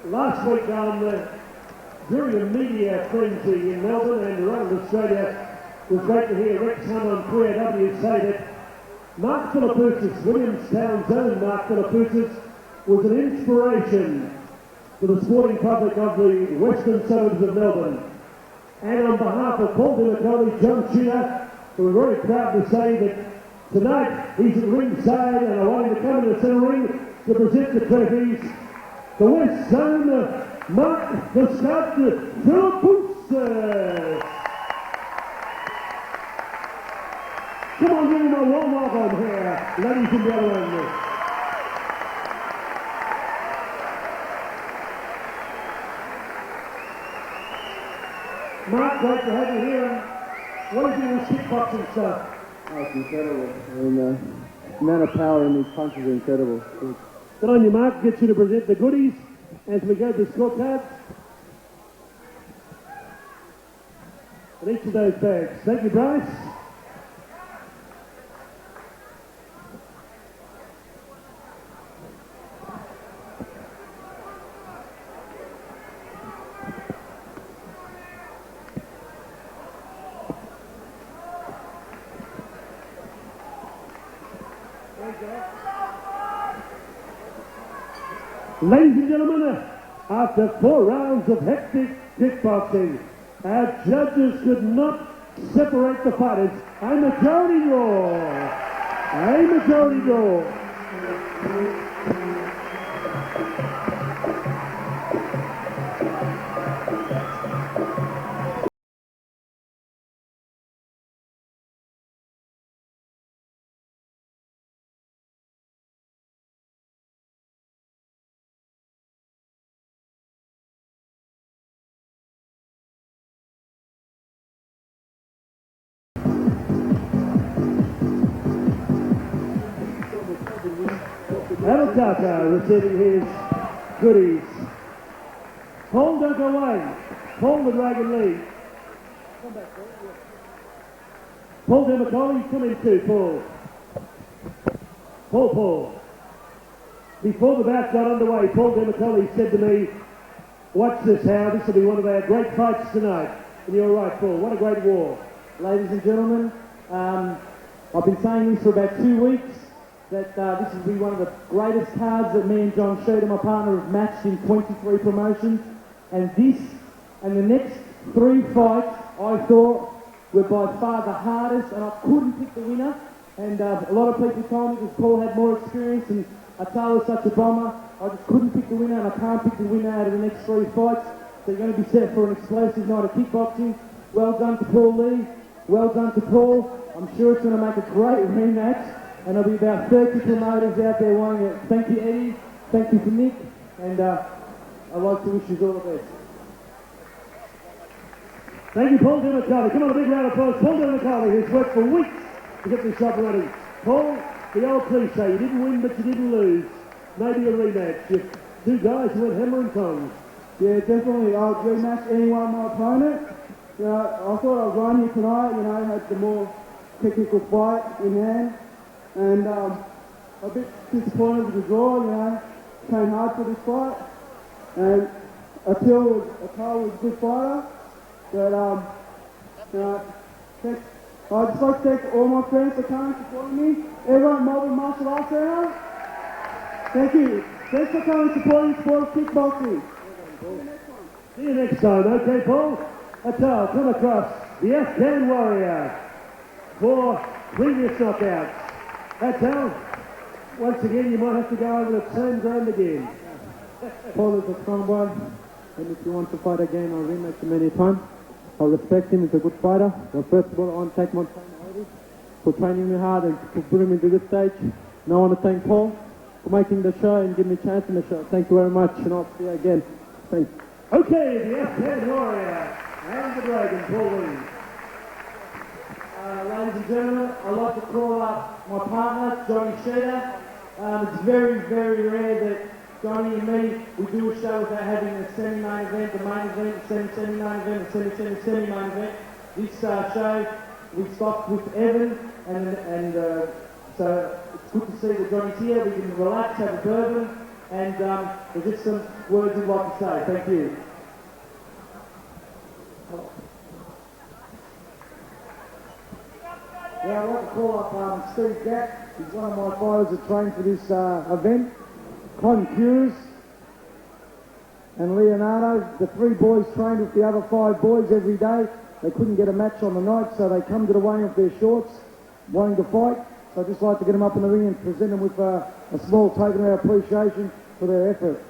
S1: Last week during the media frenzy in Melbourne and around Australia, it was great to hear Rex Hunt on 3AW say that Mark Philippoussis, Williamstown's own Mark Philippoussis, was an inspiration for the sporting public of the western suburbs of Melbourne. And on behalf of Paul Nikalou, John Chua, we're very proud to say that tonight he's at ringside and awaiting to come in the centre ring to present the trophies. The West Zone, Mark the Stud Philippoussis. Come on, give him a warm welcome here, ladies and gentlemen. Mark, great to have you here. What do you think of this kickboxing stuff?
S4: Oh, it's incredible. I mean, the amount of power in these punches is incredible.
S1: Good on you, Mark. Get you to present the goodies as we go to the scorecards. And each of those bags. Thank you, Bryce. Ladies and gentlemen, after 4 rounds of hectic kickboxing, our judges could not separate the fighters. A majority draw. A majority draw. Attal Kakkar receiving his goodies. Paul, don't go away. Paul the Dragon lead. Paul Demacoli, come in too, Paul. Paul. Before the bout got underway, Paul Demacoli said to me, watch this, Hal, this will be one of our great fights tonight. And you're right, Paul, what a great war.
S7: Ladies and gentlemen, I've been saying this for about 2 weeks, that this will be one of the greatest cards that me and John Sheeter, my partner, have matched in 23 promotions. And this and the next 3 fights, I thought, were by far the hardest, and I couldn't pick the winner. And a lot of people told me because Paul had more experience and Attal was such a bomber, I just couldn't pick the winner, and I can't pick the winner out of the next 3 fights. So you're going to be set for an explosive night of kickboxing. Well done to Paul Lee. Well done to Paul. I'm sure it's going to make a great rematch, and there'll be about 30 promoters out there wanting it. Thank you, Eddie. Thank you for Nick, and I'd like to wish you all the best.
S1: Thank you, Paul Demacoli. Come on, a big round of applause. Paul Demacoli, who's worked for weeks to get this shot ready. Paul, the old cliche, you didn't win, but you didn't lose. Maybe a rematch. You're 2 guys who went hammer and tongs.
S6: Yeah, definitely. I'll rematch anyone my opponent. You know, I thought I was right here tonight, you know, had the more technical fight in hand. And a bit disappointed with the draw, you know. Trained hard for this fight. And Attal was a good fighter. But, you know, I'd just like to thank all my friends for coming and supporting me. Everyone at Melbourne Martial Arts Centre. Thank you. Thanks for coming and supporting the sport of kickboxing.
S1: See you next time, okay, Paul? Attal, come across the Afghan Warrior for previous knockouts. Attal, once again, you might have to go over the same ground again.
S7: Paul is a strong boy, and if he wants to fight again, I'll rematch him any time. I respect him, he's a good fighter. But first of all, I want to thank my trainer for training me hard and for putting me to this stage. And I want to thank Paul for making the show and giving me a chance in the show. Thank you very much, and I'll see you again. Thanks.
S1: Okay, the Afghan Warrior and the Dragon, Paul Lee.
S7: Ladies and gentlemen, I'd like to call up my partner, Johnny Sheeter. It's very, very rare that Johnny and me, we do a show without having a semi-main event, the main event, the semi-semi-main event, the semi-main event. This show, we stopped with Evan, and so it's good to see that Johnny's here. We can relax, have a bourbon, and there's just some words we'd like to say. Thank you.
S6: Yeah, I'd like to call up Steve Gatt. He's one of my fighters that trained for this event. Con Cures and Leonardo, the 3 boys trained with the other 5 boys every day. They couldn't get a match on the night, so they come to the weigh-in with their shorts, wanting to fight. So I'd just like to get them up in the ring and present them with a small token of our appreciation for their effort.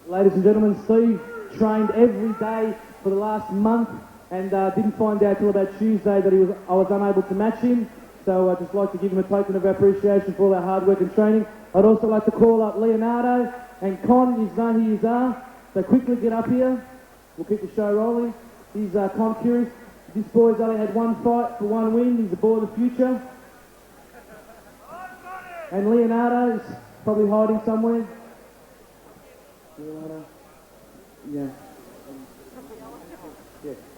S7: Ladies and gentlemen, Steve trained every day for the last month and didn't find out till about Tuesday that I was unable to match him. So I'd just like to give him a token of appreciation for all their hard work and training. I'd also like to call up Leonardo and Con. You know who you are. So quickly get up here. We'll keep the show rolling. He's Con Curious. This boy's only had 1 fight for 1 win. He's a boy of the future. And Leonardo's probably hiding somewhere. Leonardo. Yeah.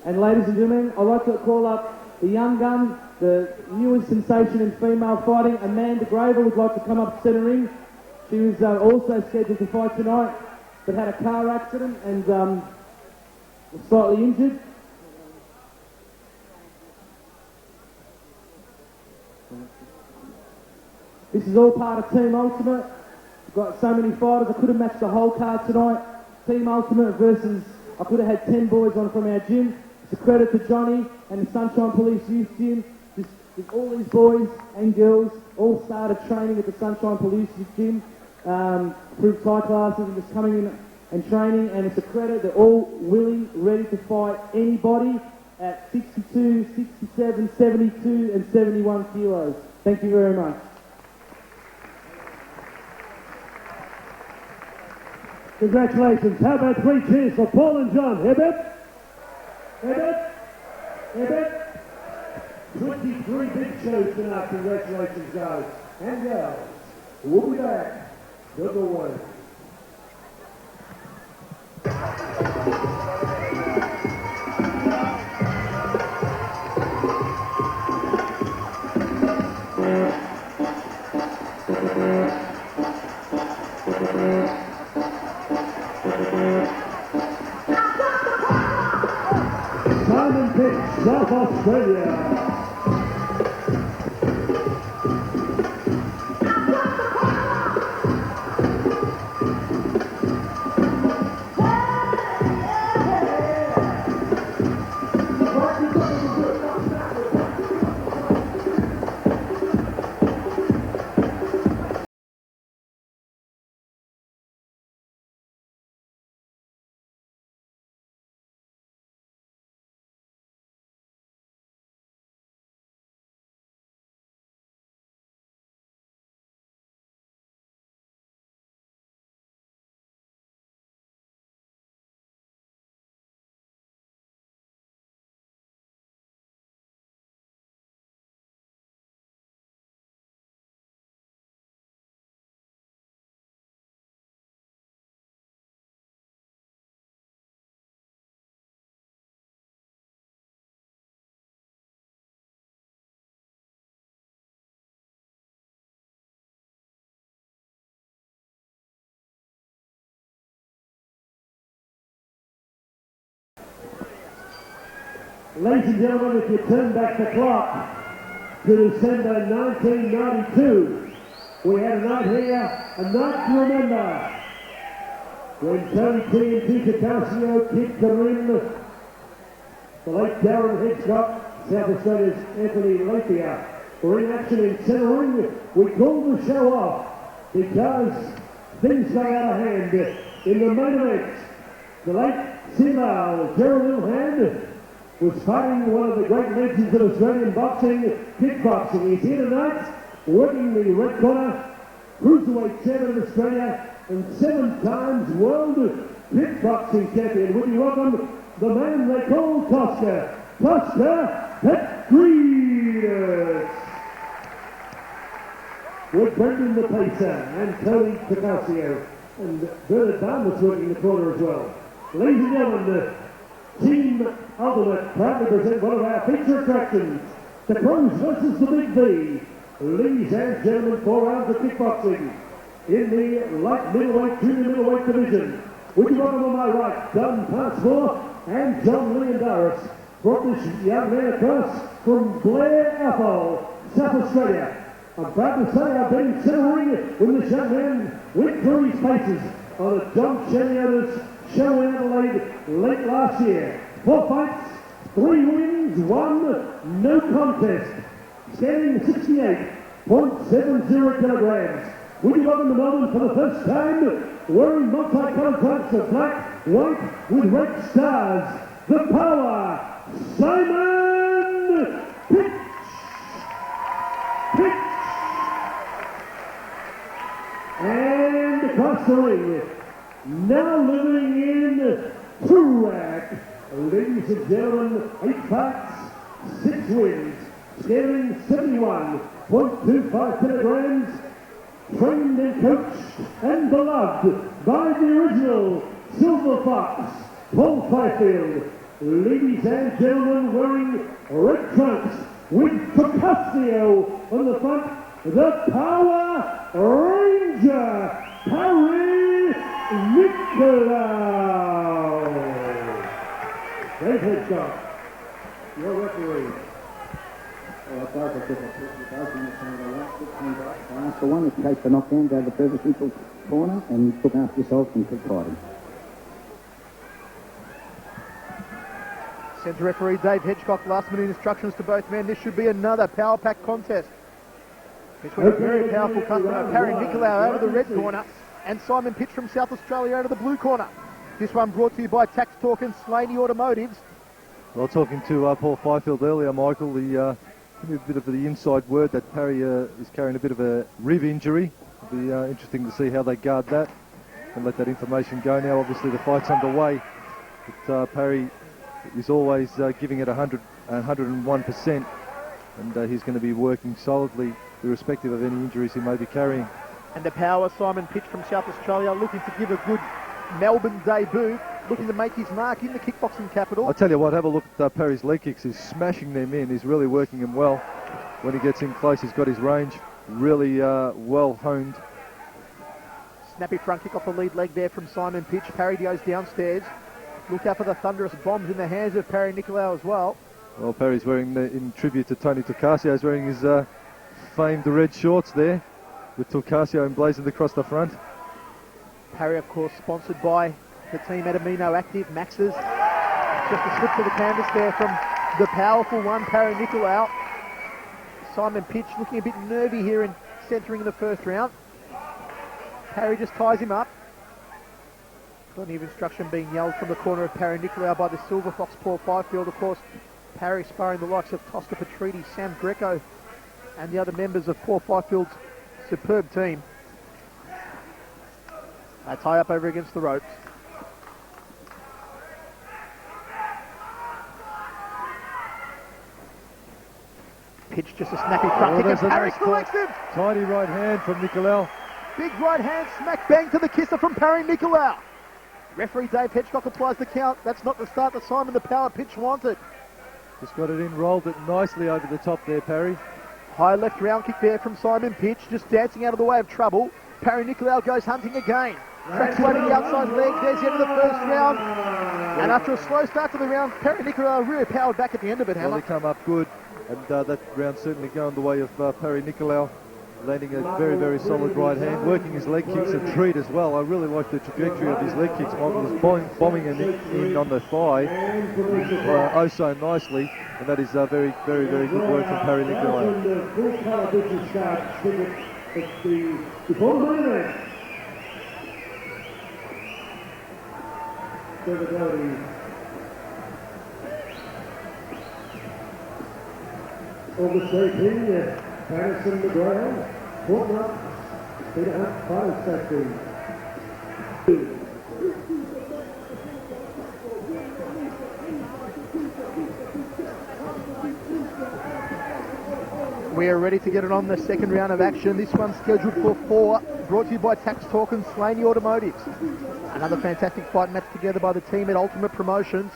S7: And ladies and gentlemen, I'd like to call up the young gun, the newest sensation in female fighting, Amanda Graver, would like to come up to centre ring. She was also scheduled to fight tonight, but had a car accident and was slightly injured. This is all part of Team Ultimate. We've got so many fighters. I could have matched the whole card tonight. Team Ultimate versus, I could have had 10 boys on from our gym. It's a credit to Johnny and the Sunshine Police Youth Gym. Just all these boys and girls all started training at the Sunshine Police Youth Gym through Thai classes and just coming in and training. And it's a credit. They're all willing, ready to fight anybody at 62, 67, 72 and 71 kilos. Thank you very much.
S1: Congratulations. How about 3 cheers for Paul and John? Herbert? Herbert? Herbert? 23 big shows tonight. Congratulations, guys and girls. We'll be back. Don't go away. Simon Pitt, South Australia. Ladies and gentlemen, if you turn back the clock to December 1992, we had a night here, a night to remember, when Tony T and Peter Calcio kicked the rim. The late Darren Hitchcock, South Australia's Anthony Lapia, were in action in centre ring. We called the show off because things got out of hand. In the main event, the late Simal Gerald Ilhan was fighting one of the great legends of Australian boxing, kickboxing. He's here tonight, working the red corner, cruiserweight champion of Australia, and 7 times world kickboxing champion. Would you welcome the man they call Tosca Petridis, with Brendan the Pacer and Tony Picasio, and Bernard Barnes working the corner as well. Ladies and gentlemen, Team Ultimate proudly present one of our feature attractions, the Crows versus the Big B. Ladies and gentlemen, 4 rounds of kickboxing in the light middleweight, junior middleweight division. Would you welcome on my right, Don Passmore and John Leondaris. Brought this young man across from Blair, Attal, South Australia. I'm proud to say I've been centering with this young man went through his paces on a John Sheliotis show in Adelaide late last year. 4 fights, 3 wins, 1 no contest. Standing 68.70 kilograms. Would you welcome to Melbourne for the first time, wearing multi-coloured stripes of black, white with red stars, the power, Simon Pitch. And across the ring, now living in Chua, ladies and gentlemen, 8 fights, 6 wins, standing 71.25 kilograms, trained and coached and beloved by the original Silver Fox, Paul Fifield. Ladies and gentlemen, wearing red trunks with Picasio on the front, the Power Ranger, Parry Nikalou. Dave Hitchcock, your referee.
S9: The one that chased the knockdown, gave the further central corner and took after yourself and kept fighting.
S2: Centre referee Dave Hitchcock, last minute instructions to both men. This should be another power pack contest between a very powerful customer, Parry Nikalou out of the red corner and Simon Pitch from South Australia out of the blue corner. This one brought to you by Tax Talk and Slaney Automotives.
S3: Well, talking to Paul Fifield earlier, Michael, give me a bit of the inside word that Parry is carrying a bit of a rib injury. It'll be interesting to see how they guard that and let that information go. Now, obviously, the fight's underway, but Parry is always giving it 101%, and he's going to be working solidly irrespective of any injuries he may be carrying.
S2: And the power, Simon Pitch from South Australia, looking to give a good Melbourne debut, looking to make his mark in the kickboxing capital.
S3: I'll tell you what, have a look at Parry's leg kicks. He's smashing them in. He's really working them well. When he gets in close, he's got his range really well honed.
S2: Snappy front kick off the lead leg there from Simon Pitch. Parry goes downstairs. Look out for the thunderous bombs in the hands of Parry Nikalou as well.
S3: Well, Parry's wearing, in tribute to Tony Turcasio, he's wearing his famed red shorts there, with Turcasio emblazoned across the front.
S2: Parry, of course, sponsored by the team at Amino Active, Max's. Just a slip to the canvas there from the powerful one, Parry Nikalou. Simon Pitch looking a bit nervy here in centering in the first round. Parry just ties him up. Plenty of instruction being yelled from the corner of Parry Nikalou by the Silver Fox Paul Fifield. Of course, Parry sparring the likes of Tosca Petriti, Sam Greco, and the other members of Paul Fifield's superb team. They tie up over against the ropes. Pitch, just a snappy front kick, and Parry collects him.
S3: Tiny right hand from Nikalou.
S2: Big right hand, smack bang to the kisser from Parry Nikalou. Referee Dave Hedgecock applies the count. That's not the start that Simon the Power Pitch wanted.
S3: Just got it in, rolled it nicely over the top there, Parry.
S2: High left round kick there from Simon Pitch, just dancing out of the way of trouble. Parry Nikalou goes hunting again. Tracks away to the outside leg. There's the end of the first round. And after a slow start to the round, Parry Nikalou really powered back at the end of it, Hammer.
S3: Well, he come up good, and that round certainly going the way of Parry Nikalou. Landing a very, very solid right hand, working his leg kicks a treat as well. I really like the trajectory of his leg kicks. Michael was bombing him in on the thigh oh so nicely, and that is very, very, very good work from Parry Nikalou.
S1: August 18, Hemmerson the ground, putting up, Peter Hunt, final factory.
S2: We are ready to get it on the second round of action. This one's scheduled for 4, brought to you by Tax Talk and Slaney Automotives. Another fantastic fight match together by the team at Ultimate Promotions.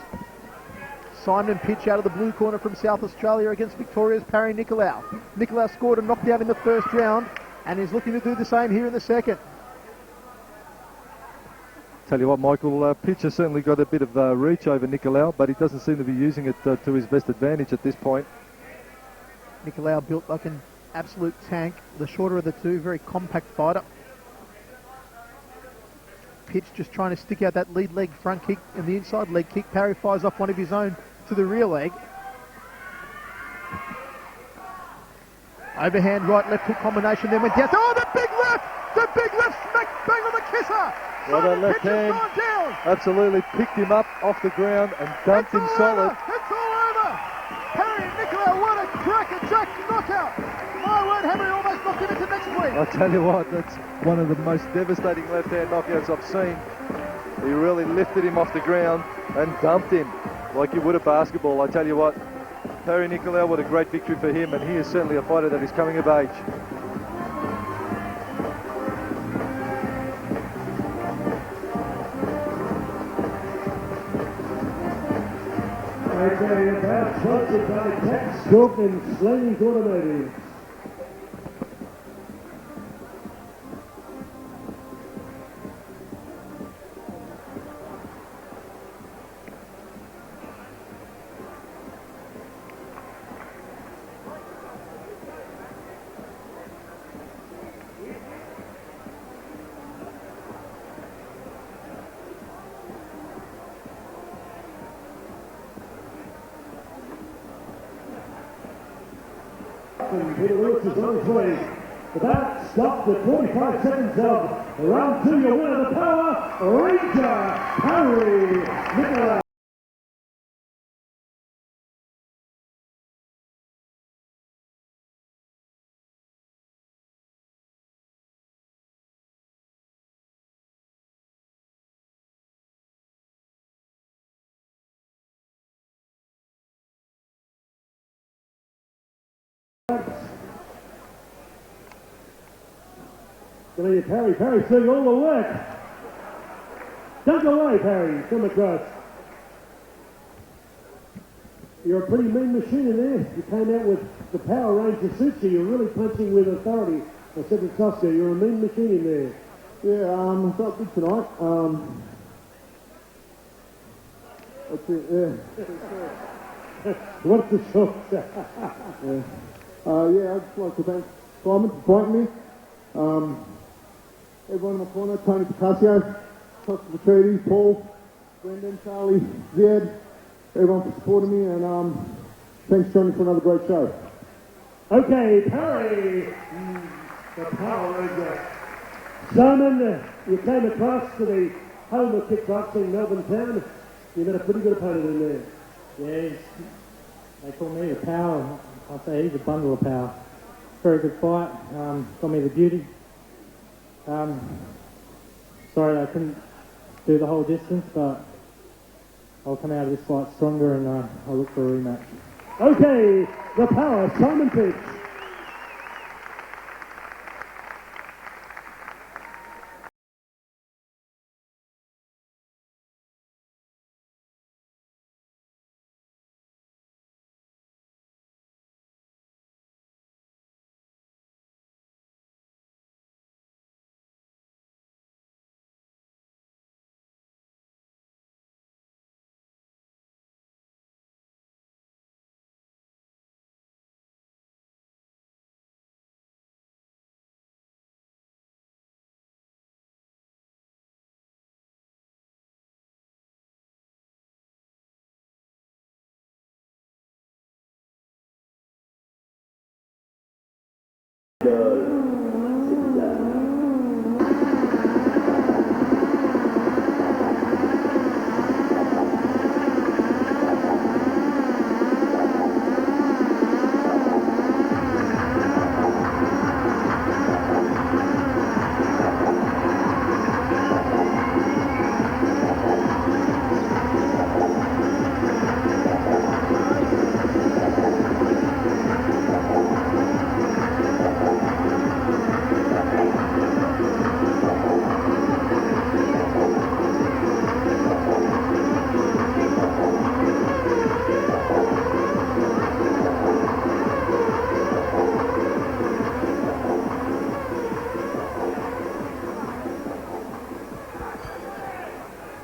S2: Simon Pitch out of the blue corner from South Australia against Victoria's Parry Nikalou. Nikalou scored a knockdown in the first round and is looking to do the same here in the second.
S3: Tell you what, Michael, Pitch has certainly got a bit of reach over Nikalou, but he doesn't seem to be using it to his best advantage at this point.
S2: Nikalou built like an absolute tank, the shorter of the two, very compact fighter. Pitch just trying to stick out that lead leg front kick and the inside leg kick. Parry fires off one of his own to the rear leg. Overhand right left hook combination then went down. Oh, the big left smack bang on the kisser.
S3: Well, that left hand absolutely picked him up off the ground and dumped him solid.
S2: It's all over. Parry Nikalou, what a cracker-jack knockout. My word, Henry almost knocked him into next week.
S3: I'll tell you what, that's one of the most devastating left-hand knockouts I've seen. He really lifted him off the ground and dumped him like you would a basketball. I tell you what, Parry Nikalou, what a great victory for him, and he is certainly a fighter that is coming of age.
S1: Okay, about sponsored by Tax Talk and Slaney Automotive. And Peter Lewis is on his way. The bat stopped at 45 seconds of round 2. Your winner, the Power Ranger, Parry Nikalou. Going to Parry. Parry's doing all the work. Dunk away, Parry. Come across. You're a pretty mean machine in there. You came out with the power range that suits you. You're really punching with authority. I said to Tosca, you're a mean machine in there.
S4: Yeah, I felt good tonight. That's it, yeah.
S1: What's the short?
S4: Yeah, I'd just like to thank Simon for fighting me. Everyone in my corner, Tony Picasso, Tosca Petrini, Paul, Brendan, Charlie, Zed, everyone for supporting me, and thanks Johnny for another great show.
S1: Okay, Parry, the Power Ranger. Simon, you came across to the home of kickboxing, Melbourne town. You met a pretty good opponent in there.
S7: Yeah, they call me the power. I'll say he's a bundle of power. Very good fight. Got me the beauty. Sorry I couldn't do the whole distance, but I'll come out of this fight stronger, and I'll look for a rematch.
S1: Okay, the Power, Simon Pitch.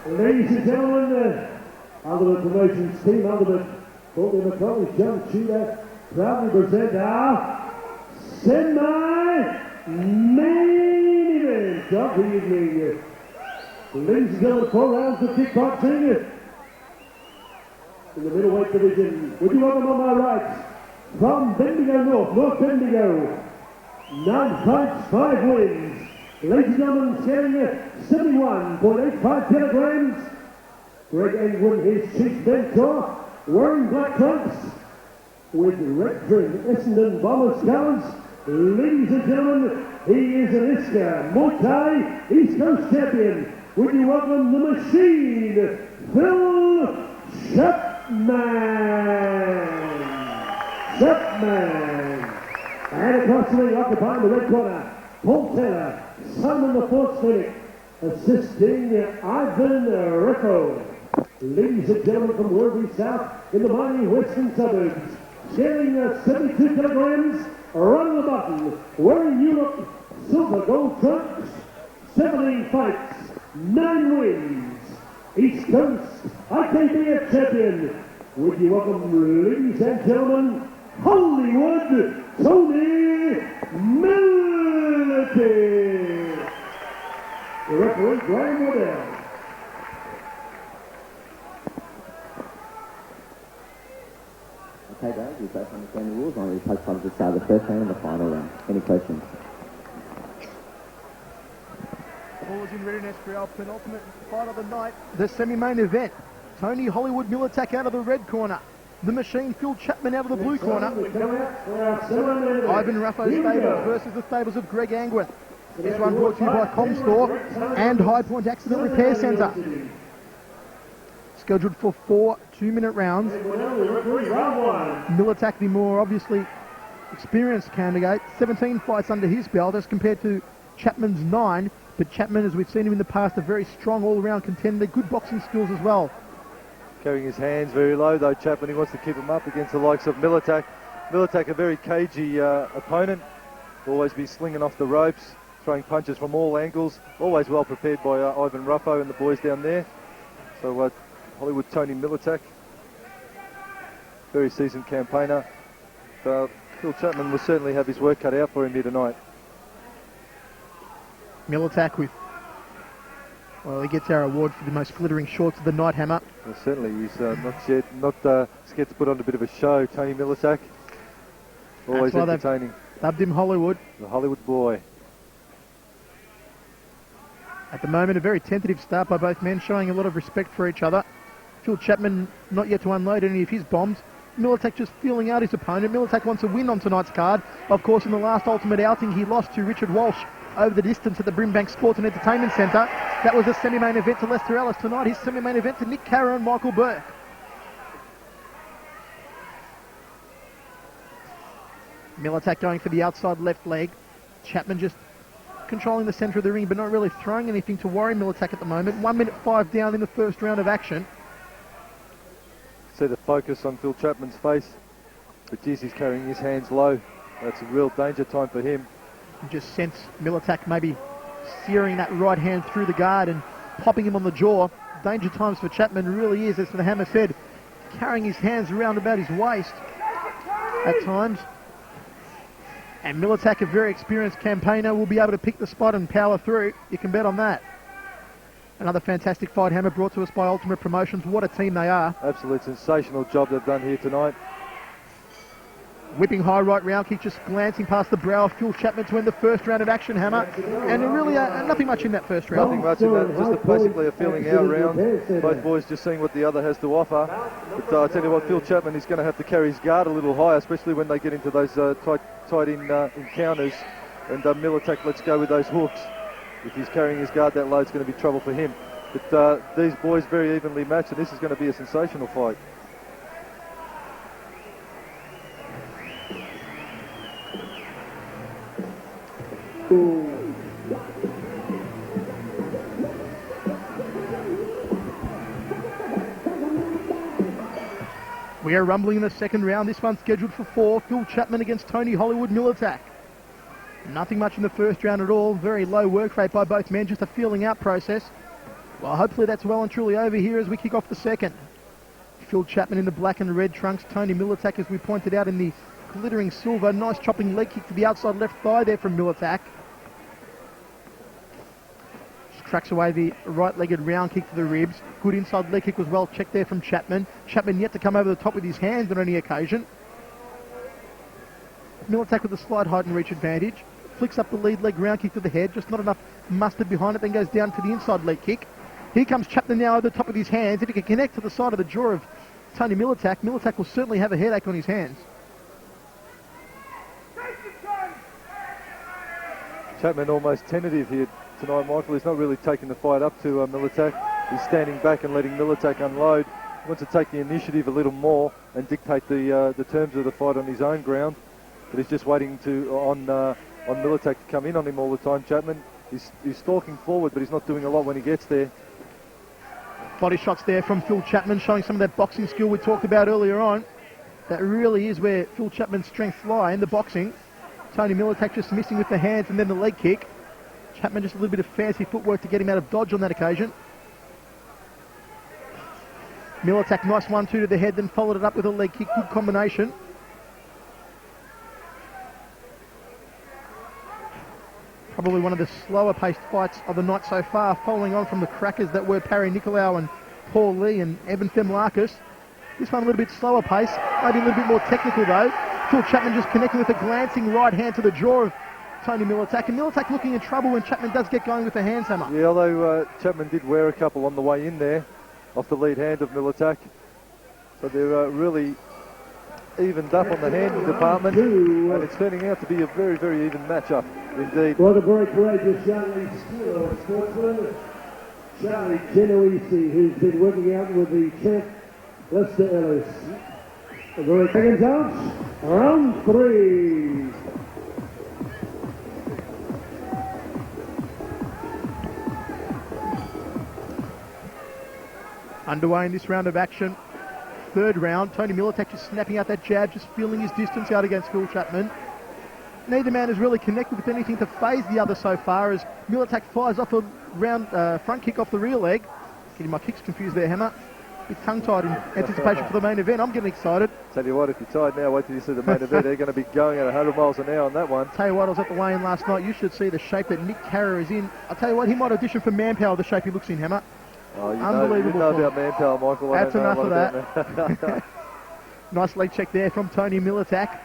S1: Ladies and gentlemen, Ultimate Promotions team, Ultimate Courtney McCollum's young cheetah, proudly present our semi-main event of the evening. Ladies and gentlemen, 4 rounds of kickboxing in the middleweight division. Would you welcome on my right, from Bendigo North Bendigo, 9 fights, 5 wins. Ladies and gentlemen, carrying 71.85 kilograms, Greg Ngyuen, his chief mentor, wearing black trunks with red trim Essendon Bombers colours. Ladies and gentlemen, he is an ISCA Muay Thai East Coast champion. Would you welcome the machine, Phil Chapman. And across the ring, occupying the red corner, Paul Taylor, Simon the Fourth Clinic, assisting Ivan Recco. Ladies and gentlemen from Werribee South in the mighty western suburbs, sharing 72 kilograms, running the button, wearing Europe silver gold trunks, 17 fights, 9 wins, East Coast IKBF champion. Would you welcome, ladies and gentlemen, Hollywood Tony Milletic. The referee, Graham Waddell.
S10: Okay guys, you both understand the rules. I'm going to take time to start the first round and the final round. Any questions?
S2: All is in readiness for our penultimate fight of the night, the semi-main event. Tony Hollywood Milletic out of the red corner. The machine, Phil Chapman out of the blue corner. Ivan Raffo's stable versus the stables of Greg Ngyuen. This one brought to you by Comstore and High Point Accident Repair Centre. Scheduled for 4 2-minute rounds. Milletic, the more obviously experienced candidate, 17 fights under his belt as compared to Chapman's 9, but Chapman, as we've seen him in the past, a very strong all-round contender, good boxing skills as well.
S3: Carrying his hands very low though, Chapman. He wants to keep him up against the likes of Milletic. Milletic, a very cagey opponent. Always be slinging off the ropes, throwing punches from all angles. Always well prepared by Ivan Ruffo and the boys down there. So Hollywood Tony Milletic, very seasoned campaigner. Phil Chapman will certainly have his work cut out for him here tonight.
S2: Milletic with, well, he gets our award for the most glittering shorts of the night, Hammer.
S3: Well, certainly, he's not scared to put on a bit of a show. Tony Milletic, always entertaining.
S2: Dubbed him Hollywood.
S3: The Hollywood boy.
S2: At the moment, a very tentative start by both men, showing a lot of respect for each other. Phil Chapman not yet to unload any of his bombs. Milletic just feeling out his opponent. Milletic wants a win on tonight's card. Of course, in the last Ultimate outing, he lost to Richard Walsh over the distance at the Brimbank Sports and Entertainment Centre. That was a semi-main event to Lester Ellis. Tonight, his semi-main event to Nick Kakkar and Michael Burke. Milletic going for the outside left leg. Chapman just controlling the centre of the ring, but not really throwing anything to worry Milletic at the moment. 1 minute 5 down in the first round of action.
S3: See the focus on Phil Chapman's face, but geez, he's carrying his hands low. That's a real danger time for him.
S2: You just sense Milletic maybe steering that right hand through the guard and popping him on the jaw. Danger times for Chapman really is, as the Hammer said, carrying his hands around about his waist at times. And Milletic, a very experienced campaigner, will be able to pick the spot and power through. You can bet on that. Another fantastic fight, Hammer, brought to us by Ultimate Promotions. What a team they are.
S3: Absolute sensational job they've done here tonight.
S2: Whipping high right round kick, just glancing past the brow of Phil Chapman to end the first round of action, Hammer. And really nothing much in that first round.
S3: Nothing much in that, just basically a feeling out round. Both boys just seeing what the other has to offer. But I tell you what, Phil Chapman is going to have to carry his guard a little higher, especially when they get into those tight-in encounters. And Milletic lets go with those hooks. If he's carrying his guard that low, it's going to be trouble for him. But these boys very evenly matched, and this is going to be a sensational fight.
S2: We are rumbling in the second round. This one's scheduled for 4. Phil Chapman against Tony Hollywood Milletic. Nothing much in the first round at all. Very low work rate by both men. Just a feeling out process. Well, hopefully that's well and truly over here as we kick off the second. Phil Chapman in the black and red trunks. Tony Milletic, as we pointed out, in the glittering silver. Nice chopping leg kick to the outside left thigh there from Milletic. Tracks away the right-legged round kick to the ribs. Good inside leg kick was well checked there from Chapman. Chapman yet to come over the top with his hands on any occasion. Milletic with a slight height and reach advantage. Flicks up the lead leg round kick to the head. Just not enough mustard behind it. Then goes down to the inside leg kick. Here comes Chapman now over the top with his hands. If he can connect to the side of the jaw of Tony Milletic, Milletic will certainly have a headache on his hands.
S3: Chapman almost tentative here tonight, Michael. He's not really taking the fight up to Milletic. He's standing back and letting Milletic unload. He wants to take the initiative a little more and dictate the terms of the fight on his own ground. But he's just waiting on Milletic to come in on him all the time. Chapman, he's stalking forward, but he's not doing a lot when he gets there.
S2: Body shots there from Phil Chapman, showing some of that boxing skill we talked about earlier on. That really is where Phil Chapman's strengths lie, in the boxing. Tony Milletic just missing with the hands and then the leg kick. Chapman just a little bit of fancy footwork to get him out of dodge on that occasion. Milletic, nice 1-2 to the head, then followed it up with a leg kick. Good combination. Probably one of the slower paced fights of the night so far, following on from the crackers that were Parry, Nikalou and Paul Lee and Evan Themelakis. This one a little bit slower pace, maybe a little bit more technical though. Phil Chapman just connecting with a glancing right hand to the jaw of Tony Milletic, and Milletic looking in trouble when Chapman does get going with the hands hammer.
S3: Yeah, although Chapman did wear a couple on the way in there, off the lead hand of Milletic. So they're really evened up on the handing department, and it's turning out to be a very, very even matchup indeed.
S1: Well, the very courageous young Stuart sportsman, Charlie Genoese, who's been working out with the champ Lester Ellis. The very seconds out, round 3.
S2: Underway in this round of action. Third round, Tony Milletic just snapping out that jab, just feeling his distance out against Phil Chapman. Neither man has really connected with anything to phase the other so far as Milletic fires off a round front kick off the rear leg. Getting my kicks confused there, Hammer. Bit tongue-tied in anticipation for the main event. I'm getting excited.
S3: Tell you what, if you're tired now, wait till you see the main event. They're going to be going at 100 miles an hour on that one.
S2: Tell you what, I was at the weigh-in last night. You should see the shape that Nick Kakkar is in. I'll tell you what, he might audition for Manpower, the shape he looks in, Hammer.
S3: Oh,
S2: Unbelievable.
S3: You know about Manpower, Michael.
S2: That's enough of that. Nice leg check there from Tony Milletic.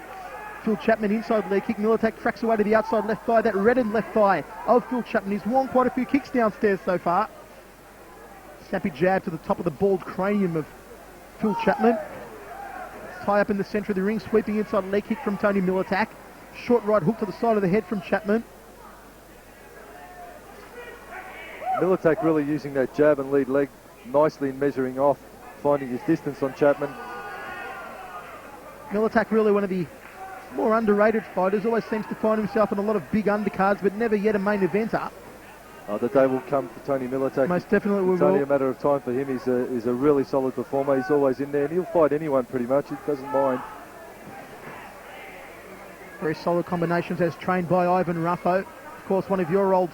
S2: Phil Chapman inside leg kick. Milletic cracks away to the outside left thigh. That reddened left thigh of Phil Chapman. He's won quite a few kicks downstairs so far. Snappy jab to the top of the bald cranium of Phil Chapman. Tie up in the centre of the ring. Sweeping inside leg kick from Tony Milletic. Short right hook to the side of the head from Chapman.
S3: Milletic really using that jab and lead leg nicely in measuring off, finding his distance on Chapman.
S2: Milletic really one of the more underrated fighters. Always seems to find himself in a lot of big undercards, but never yet a main eventer.
S3: The day will come for Tony Milletic.
S2: Most definitely will.
S3: It's only a matter of time for him. He's a really solid performer. He's always in there, and he'll fight anyone pretty much. He doesn't mind.
S2: Very solid combinations as trained by Ivan Ruffo. Of course, one of your old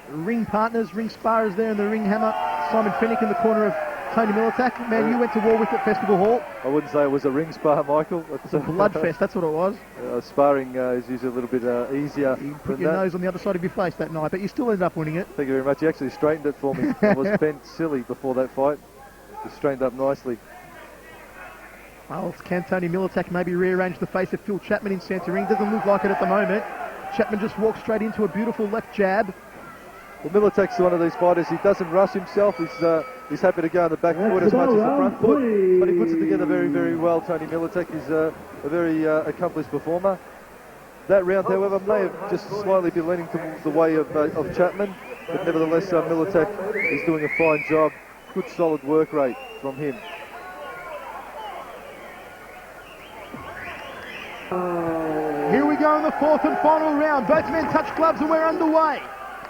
S2: ring partners, ring sparrers there in the ring, Hammer. Simon Fennick in the corner of Tony Milletic. Man, you went to war with at Festival Hall.
S3: I wouldn't say it was a ring spar, Michael.
S2: It's a bloodfest, that's what it was.
S3: Sparring is usually a little bit easier.
S2: You put your nose on the other side of your face that night, but you still ended up winning it.
S3: Thank you very much. He actually straightened it for me. I was bent silly before that fight. He straightened up nicely.
S2: Well, can Tony Milletic maybe rearrange the face of Phil Chapman in centre ring? Doesn't look like it at the moment. Chapman just walks straight into a beautiful left jab.
S3: Well, Milletic's one of these fighters. He doesn't rush himself. He's happy to go on the back foot as much as the front foot, but he puts it together very, very well. Tony Milletic is a very accomplished performer. That round, however, may have just slightly been leaning towards the way of Chapman, but nevertheless, Milletic is doing a fine job. Good, solid work rate from him.
S2: Here we go in the fourth and final round. Both men touch gloves and we're underway.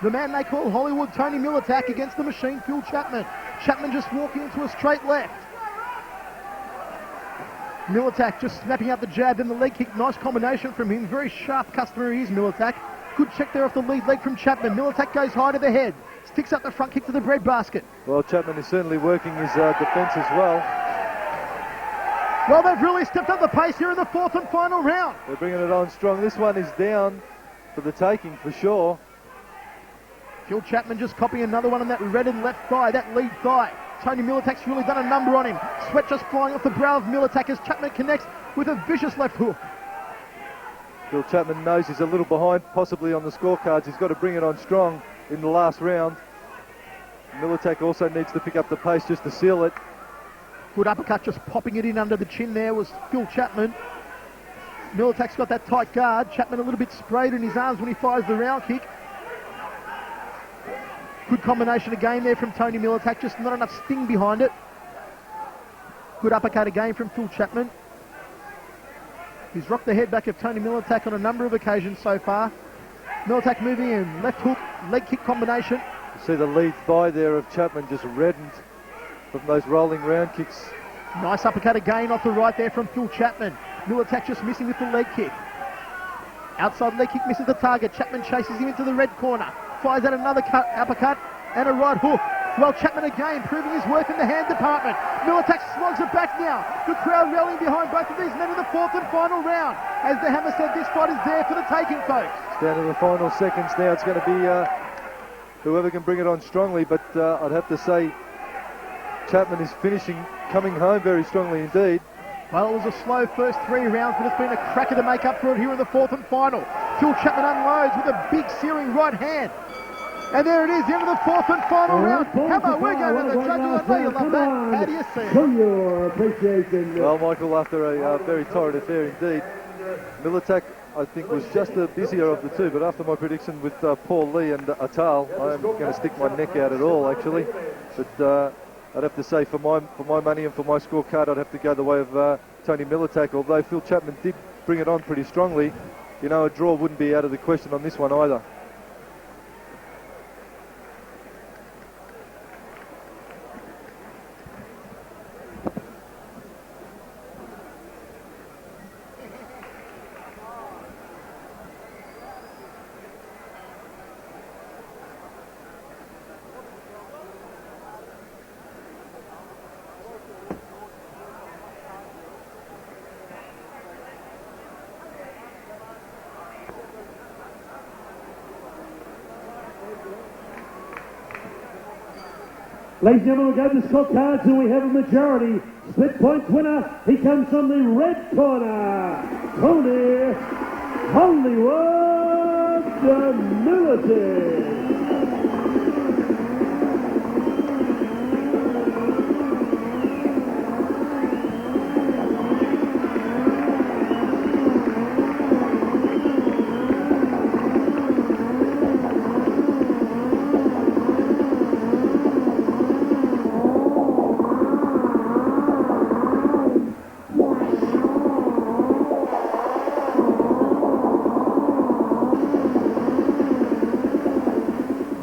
S2: The man they call Hollywood, Tony Milletic, against the machine, Phil Chapman. Chapman just walking into a straight left. Milletic just snapping out the jab, then the leg kick. Nice combination from him. Very sharp customer he is, Milletic. Good check there off the lead leg from Chapman. Milletic goes high to the head. Sticks up the front kick to the breadbasket.
S3: Well, Chapman is certainly working his defence as well.
S2: Well, they've really stepped up the pace here in the fourth and final round.
S3: They're bringing it on strong. This one is down for the taking for sure.
S2: Phil Chapman just copying another one on that reddened left thigh, that lead thigh. Tony Milletic's really done a number on him. Sweat just flying off the brow of Milletic as Chapman connects with a vicious left hook.
S3: Phil Chapman knows he's a little behind, possibly on the scorecards. He's got to bring it on strong in the last round. Milletic also needs to pick up the pace just to seal it.
S2: Good uppercut, just popping it in under the chin there was Phil Chapman. Milletic's got that tight guard. Chapman a little bit sprayed in his arms when he fires the round kick. Good combination again there from Tony Milletic, just not enough sting behind it. Good uppercut again from Phil Chapman. He's rocked the head back of Tony Milletic on a number of occasions so far. Milletic moving in, left hook, leg kick combination.
S3: You see the lead thigh there of Chapman just reddened from those rolling round kicks.
S2: Nice uppercut again off the right there from Phil Chapman. Milletic just missing with the leg kick. Outside leg kick misses the target. Chapman chases him into the red corner. Fires out another uppercut and a right hook. Well, Chapman again proving his worth in the hand department. Milletic slugs it back now. The crowd rallying behind both of these men in the fourth and final round. As the Hammer said, this fight is there for the taking, folks.
S3: It's down to the final seconds now. It's going to be whoever can bring it on strongly, but I'd have to say Chapman is finishing, coming home very strongly indeed.
S2: Well, it was a slow first 3 rounds, but it's been a cracker to make up for it here in the fourth and final. Phil Chapman unloads with a big searing right hand. And there it is, the end of the fourth and final round. Hammer, we're going to the judges. I know you love that. How do you see it?
S1: Show your appreciation.
S3: Well, Michael, after a very torrid affair indeed, Milletic, I think, was just the busier of the two, but after my prediction with Paul Lee and Attal, I am going to stick my neck out at all, actually. But I'd have to say, for my money and for my scorecard, I'd have to go the way of Tony Milletic. Although Phil Chapman did bring it on pretty strongly, you know, a draw wouldn't be out of the question on this one either.
S1: Ladies and gentlemen, we go to the scorecards and we have a majority split points winner. He comes from the red corner, Tony Hollywood Milletic.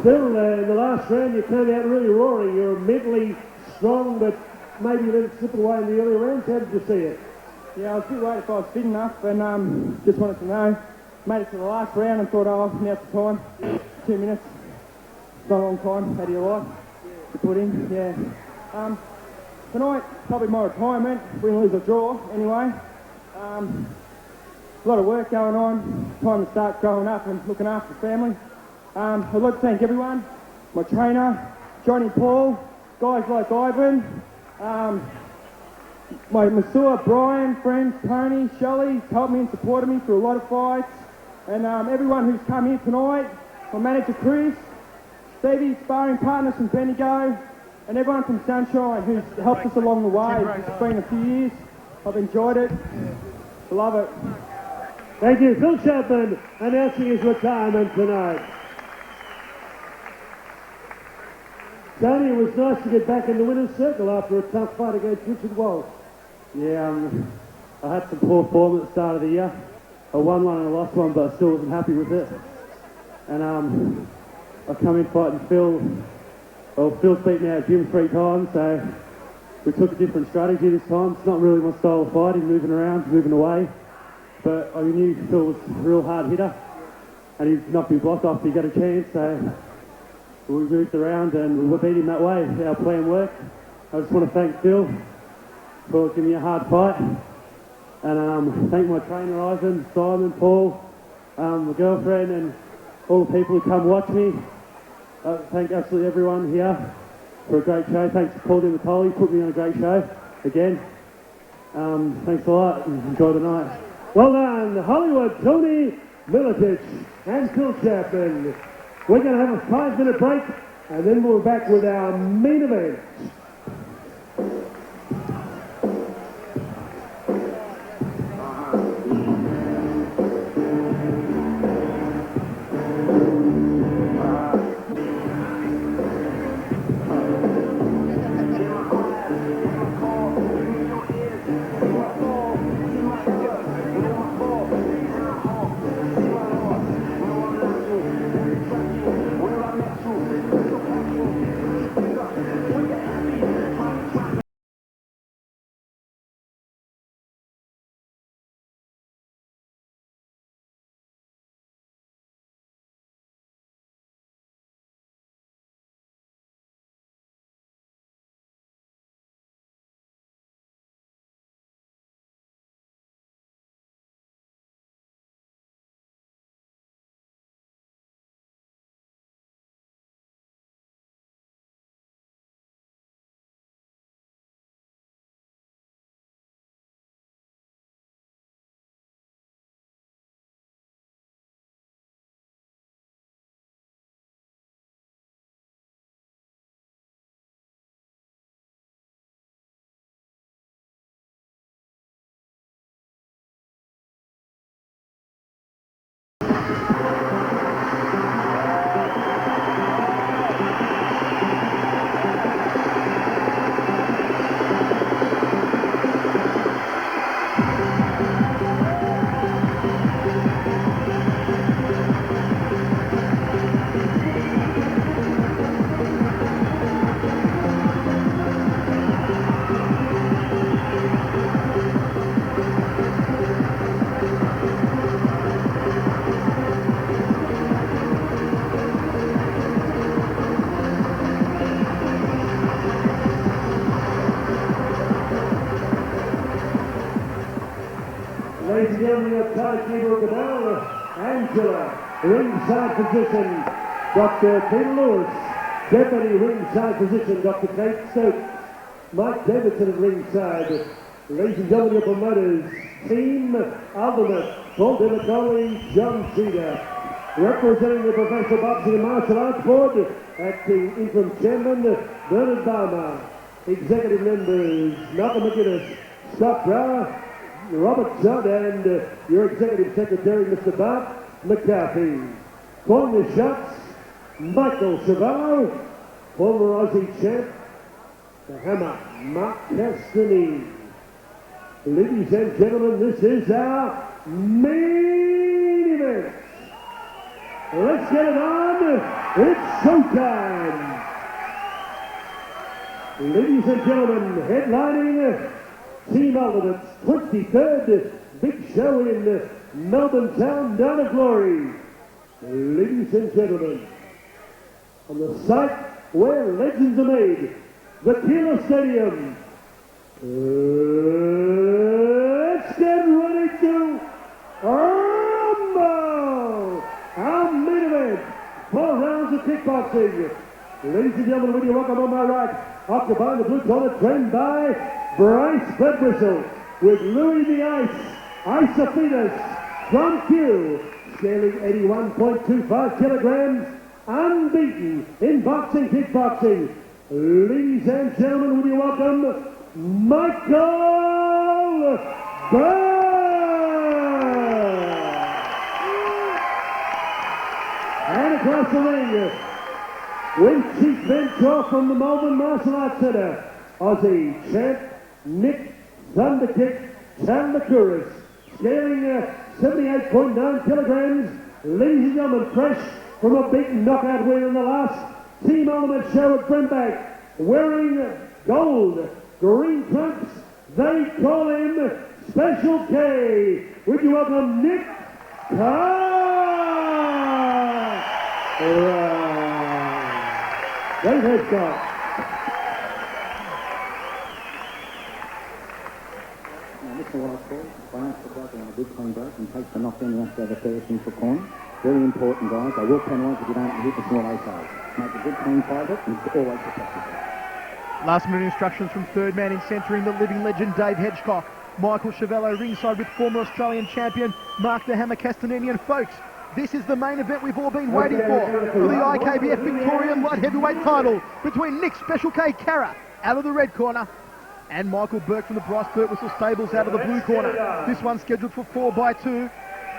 S1: Phil, in the last round you turned out really roaring. You were mentally strong, but maybe you let it slip away in the earlier rounds. How did you see it?
S11: Yeah, I was a bit worried if I was fit enough, and just wanted to know. Made it to the last round and thought, oh, now's the time. 2 minutes. It's not a long time. How do you like to put in? Yeah. Tonight, probably my retirement. Win, lose or draw, anyway. A lot of work going on. Time to start growing up and looking after the family. I'd like to thank everyone, my trainer, Johnny Paul, guys like Ivan, my masseur, Brian, friends, Tony, Shelley, helped me and supported me through a lot of fights, and everyone who's come here tonight, my manager Chris, Stevie, sparring partners from Bendigo, and everyone from Sunshine who's helped us along the way. It's been a few years. I've enjoyed it. I love it.
S1: Thank you. Phil Chapman announcing his retirement tonight. Tony, it was nice to get back in the winner's circle after a tough fight against Richard Walsh.
S11: Yeah, I had some poor form at the start of the year. I won one and I lost one, but I still wasn't happy with it. And I come in fighting Phil. Well, Phil's beaten our gym 3 times, so we took a different strategy this time. It's not really my style of fighting, moving around, moving away. But I knew Phil was a real hard hitter, and he knocked me block off. He got a chance, so we moved around and we beat him that way. Our plan worked. I just want to thank Phil for giving me a hard fight, and thank my trainer Ivan, Simon, Paul, my girlfriend, and all the people who come watch me. Thank absolutely everyone here for a great show. Thanks to Paul Nikalou, put me on a great show again. Thanks a lot and enjoy the night.
S1: Well done, Hollywood, Tony Milletic and Phil Chapman. We're going to have a 5-minute break, and then we're back with our main event. Ladies and gentlemen, your timekeeper Attal, Angela, ringside position, Dr. Keilor, Deputy ringside position, Dr. Kate Stokes. Mike Davidson at ringside. Ladies and gentlemen, your promoters, Team Ultimate, Paul Demicoli, John Cedar. Representing the Professional Boxing and Martial Arts Board, acting interim chairman, Bernard Balmer. Executive members, Malcolm McGuinness, Scott Brower, Robert Judd, and your executive secretary, Mr. Bart McCarthy. Calling the shots, Michael Chavallo, former Aussie champ, the Hammer, Mark Castanini. Ladies and gentlemen, this is our main event. Let's get it on. It's showtime. Ladies and gentlemen, headlining Team Ultimate's 23rd big show in Melbourne town, down to glory. Ladies and gentlemen, on the site where legends are made, the Keilor Stadium. Let's get ready to rumble! Our main event, 4 rounds of kickboxing. Ladies and gentlemen, with you, welcome on my right, occupying the blue corner, trained by Bryce Bedbristle, with Louis the Ice Isophetus from Kew, scaling 81.25 kilograms, unbeaten in boxing, kickboxing. Ladies and gentlemen, will you welcome Michael Burke! And across the ring, with Chief Mentor from the Melbourne Martial Arts Centre, Aussie champ Nick Thunderkick Tandakuris, scaling 78.9 kilograms. Ladies and gentlemen, fresh from a big knockout win in the last Team Ultimate show at Brentback, wearing gold, green trunks, they call him Special K. Would you welcome Nick Kakkar? Great headshot.
S9: Now, Mr. Watterson, Brian Stuart on a big clean break and takes the knockdown after the first into corner. Very important, guys. They will penalise if you don't hit the small A-side. Make a good clean fight and always protect yourself.
S2: Last minute instructions from third man in centering the living legend Dave Hedgecock. Michael Chavallo ringside with former Australian champion Mark the Hammer Castanini. And folks, this is the main event we've all been waiting for the IKBF Victorian light heavyweight title between Nick Special K Kakkar out of the red corner and Michael Burke from the Bryce Birtwistle Stables out of the blue corner. This one's scheduled for 4x2.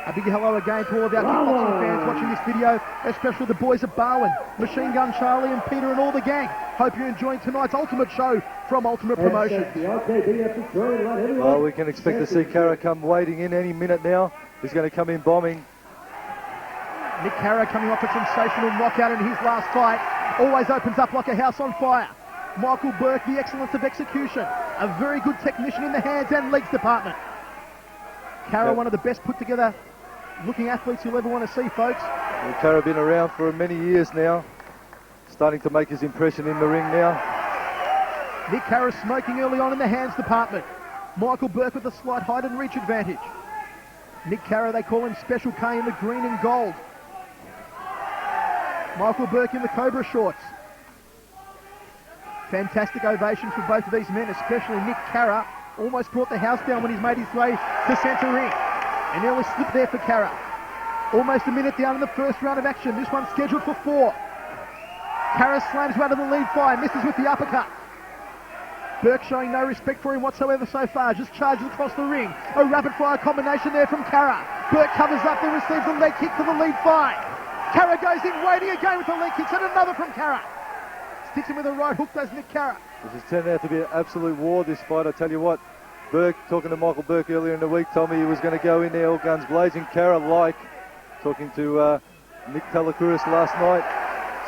S2: A big hello again to all of our kickboxing fans watching this video, especially the boys at Barwon, Machine Gun Charlie and Peter and all the gang. Hope you're enjoying tonight's Ultimate show from Ultimate Promotions.
S3: Well, we can expect to see Kakkar come wading in any minute now. He's going to come in bombing.
S2: Nick Kakkar coming off a sensational knockout in his last fight. Always opens up like a house on fire. Michael Burke, the excellence of execution. A very good technician in the hands and legs department. Kakkar, one of the best put together looking athletes you'll ever want to see, folks.
S3: Well, Kakkar been around for many years now. Starting to make his impression in the ring now.
S2: Nick Kakkar smoking early on in the hands department. Michael Burke with a slight height and reach advantage. Nick Kakkar, they call him Special K in the green and gold. Michael Burke in the Cobra shorts. Fantastic ovation for both of these men, especially Nick Kakkar. Almost brought the house down when he's made his way to centre ring. An early slip there for Kakkar. Almost a minute down in the first round of action. This one's scheduled for 4. Kakkar slams right to the lead fire, misses with the uppercut. Burke showing no respect for him whatsoever so far, just charges across the ring. A rapid fire combination there from Kakkar. Burke covers up, then receives a leg kick for the lead fight. Kakkar goes in, waiting again with the leg kicks, and another from Kakkar. Sticks him with a right hook, does Nick Kakkar.
S3: This has turned out to be an absolute war, this fight. I tell you what, Burke, talking to Michael Burke earlier in the week, told me he was going to go in there all guns blazing. Kakkar, like talking to Nick Tandakuris last night,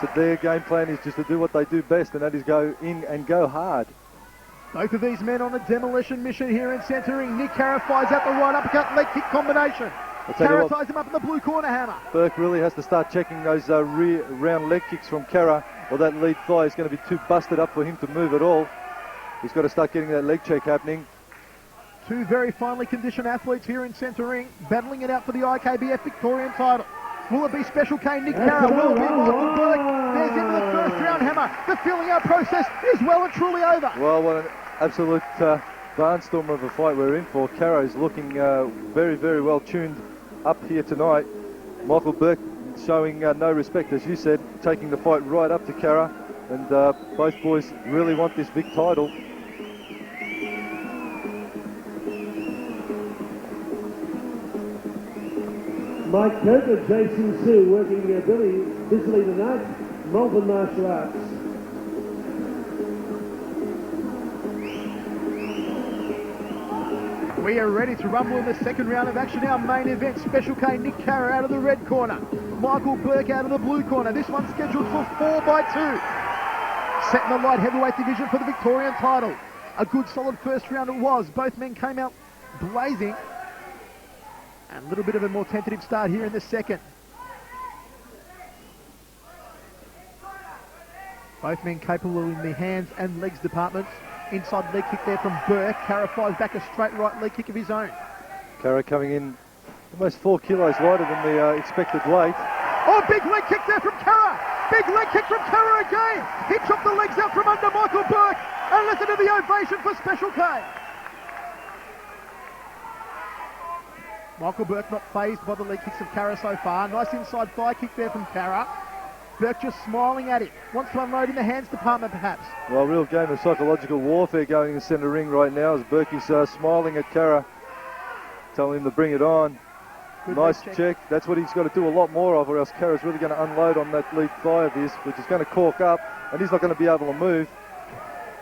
S3: said their game plan is just to do what they do best, and that is go in and go hard.
S2: Both of these men on a demolition mission here in centering. Nick Kakkar fires out the right uppercut leg kick combination. Kakkar ties him up in the blue corner, Hammer.
S3: Burke really has to start checking those rear round leg kicks from Kakkar, or that lead thigh is going to be too busted up for him to move at all. He's got to start getting that leg check happening. Two
S2: very finely conditioned athletes here in centre ring, battling it out for the IKBF Victorian title. Will it be Special K, Nick Kakkar? Will it be Michael Burke? There's into the first round hammer. The filling out process is well and truly over.
S3: Well, what an absolute barnstormer of a fight we're in for. Kakkar is looking very, very well tuned up here tonight. Michael Burke showing no respect, as you said, taking the fight right up to Kakkar, and both boys really want this big title.
S1: Mike Kirk and Jason Sue working busily tonight. Melbourne Martial Arts.
S2: We are ready to rumble in the second round of action. Our main event, Special K, Nick Kakkar out of the red corner. Michael Burke out of the blue corner. This one's scheduled for 4x2. Set in the light heavyweight division for the Victorian title. A good solid first round it was. Both men came out blazing. And a little bit of a more tentative start here in the second. Both men capable in the hands and legs departments. Inside leg kick there from Burke. Kakkar fires back a straight right leg kick of his own.
S3: Kakkar coming in almost 4 kilos lighter than the expected weight.
S2: Oh, big leg kick there from Kakkar. Big leg kick from Kakkar again. He chopped the legs out from under Michael Burke. And listen to the ovation for Special K. Michael Burke not phased by the leg kicks of Kakkar so far. Nice inside thigh kick there from Kakkar. Burke just smiling at it. Wants to unload in the hands department perhaps.
S3: Well, real game of psychological warfare going in the centre ring right now as Burke is smiling at Kakkar, telling him to bring it on.
S2: Good
S3: nice check. That's what he's got to do a lot more of, or else Karra's really going to unload on that lead thigh of his, which is going to cork up, and he's not going to be able to move.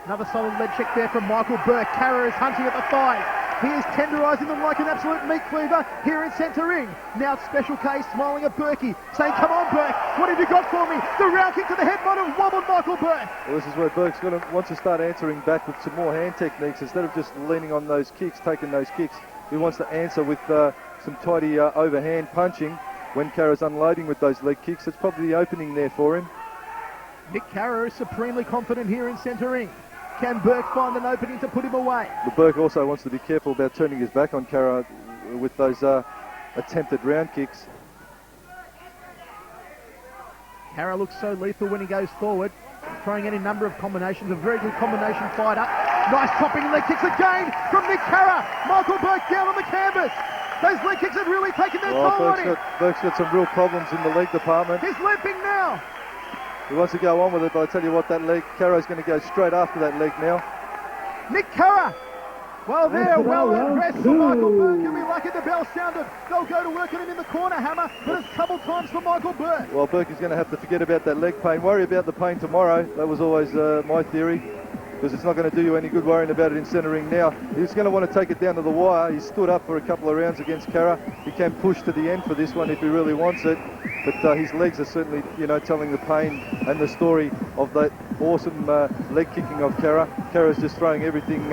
S2: Another solid leg check there from Michael Burke. Kakkar is hunting at the thighs. He is tenderising them like an absolute meat cleaver here in centre ring. Now it's Special K smiling at Burkey, saying, come on Burke, what have you got for me? The round kick to the head might have wobbled Michael Burke.
S3: Well, this is where Burke's wants to start answering back with some more hand techniques. Instead of just leaning on those kicks, taking those kicks, he wants to answer with some tidy overhand punching when Karra's unloading with those leg kicks. It's probably the opening there for him.
S2: Nick Kakkar is supremely confident here in centre ring. Can Burke find an opening to put him away?
S3: But Burke also wants to be careful about turning his back on Kakkar with those attempted round kicks.
S2: Kakkar looks so lethal when he goes forward, throwing any number of combinations. A very good combination fighter. Nice chopping leg kicks again from Nick Kakkar. Michael Burke down on the canvas. Those leg kicks have really taken their toll on him.
S3: Burke's got some real problems in the leg department.
S2: He's limping now.
S3: He wants to go on with it, but I tell you what, that leg, Karra's going to go straight after that leg now.
S2: Nick Kakkar. Well, there, well dressed for Michael Burke. He'll be lucky the bell sounded. They'll go to work on him in the corner, Hammer, but it's couple times for Michael Burke.
S3: Well, Burke is going to have to forget about that leg pain. Worry about the pain tomorrow. That was always my theory, because it's not going to do you any good worrying about it in centre ring now. He's going to want to take it down to the wire. He stood up for a couple of rounds against Kakkar. He can push to the end for this one if he really wants it. But his legs are certainly, telling the pain and the story of that awesome leg kicking of Kakkar. Karra's just throwing everything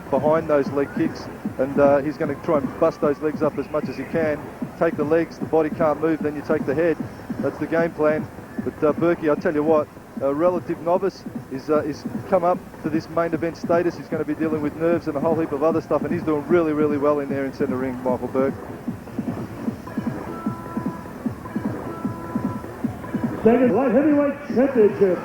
S3: behind those leg kicks, and he's going to try and bust those legs up as much as he can. Take the legs, the body can't move, then you take the head. That's the game plan. But Burkey, I tell you what, a relative novice is come up to this main event status. He's going to be dealing with nerves and a whole heap of other stuff, and he's doing really, really well in there in centre ring, Michael Burke.
S1: Second light heavyweight championship.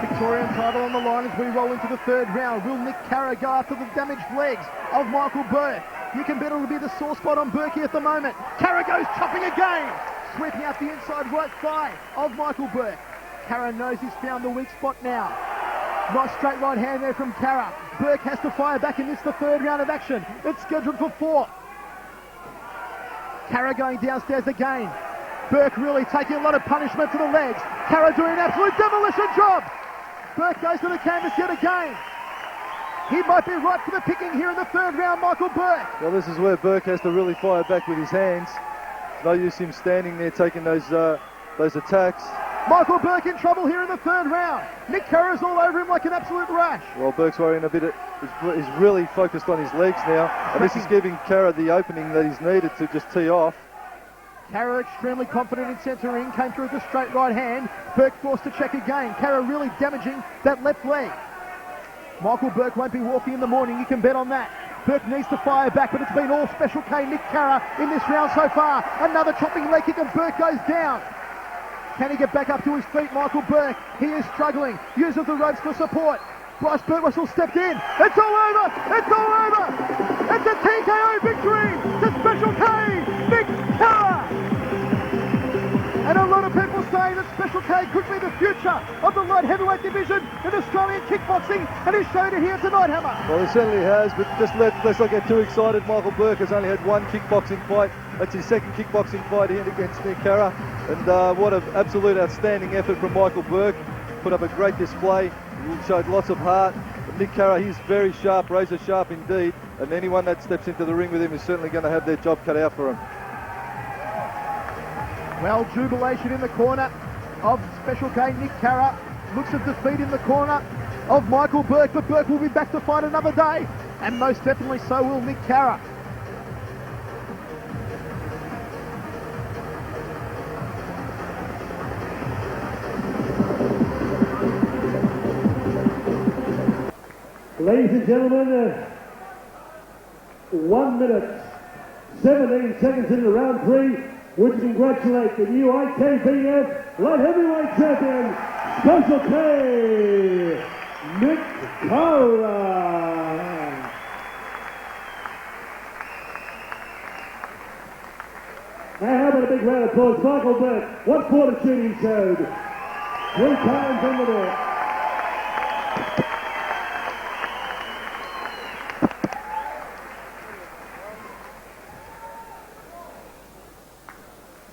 S2: Victorian title on the line as we roll into the third round. Will Nick Kakkar go after the damaged legs of Michael Burke? You can bet it'll be the sore spot on Burke at the moment. Kakkar goes chopping again, sweeping out the inside right thigh of Michael Burke. Kakkar knows he's found the weak spot now. Nice straight right hand there from Kakkar. Burke has to fire back in this the third round of action. It's scheduled for 4. Kakkar going downstairs again. Burke really taking a lot of punishment to the legs. Kakkar doing an absolute demolition job. Burke goes to the canvas yet again. He might be right for the picking here in the third round, Michael Burke.
S3: Well, this is where Burke has to really fire back with his hands. No use him standing there taking those attacks.
S2: Michael Burke in trouble here in the third round. Nick Kakkar is all over him like an absolute rash.
S3: Well, Burke's worrying a bit. He's really focused on his legs now, and this is giving Kakkar the opening that he's needed to just tee off.
S2: Kakkar extremely confident in centre ring, came through with a straight right hand. Burke forced to check again. Kakkar really damaging that left leg. Michael Burke won't be walking in the morning, you can bet on that. Burke needs to fire back, but it's been all Special K Nick Kakkar in this round so far. Another chopping leg kick and Burke goes down. Can he get back up to his feet, Michael Burke? He is struggling. Uses the ropes for support. Bryce Burke stepped in. It's all over! It's all over! It's a TKO victory to Special K Nick Kakkar! And a lot of people say that Special K could be the future of the light heavyweight division in Australian kickboxing, and he's shown it here tonight, Hammer.
S3: Well, he certainly has, but just let's not get too excited. Michael Burke has only had one kickboxing fight. That's his second kickboxing fight here against Nick Kakkar. And what an absolute outstanding effort from Michael Burke. Put up a great display. He showed lots of heart. But Nick Kakkar, he's very sharp, razor sharp indeed. And anyone that steps into the ring with him is certainly going to have their job cut out for him.
S2: Well, jubilation in the corner of Special K Nick Kakkar. Looks of defeat in the corner of Michael Burke, but Burke will be back to fight another day, and most definitely so will Nick Kakkar.
S1: Ladies and gentlemen, 1 minute, 17 seconds into round 3. Would congratulate the new IKBF light heavyweight champion, Special K Nick Kakkar. Now, how about a big round of applause, Michael Burke? What fortitude he showed. 3 times on the net.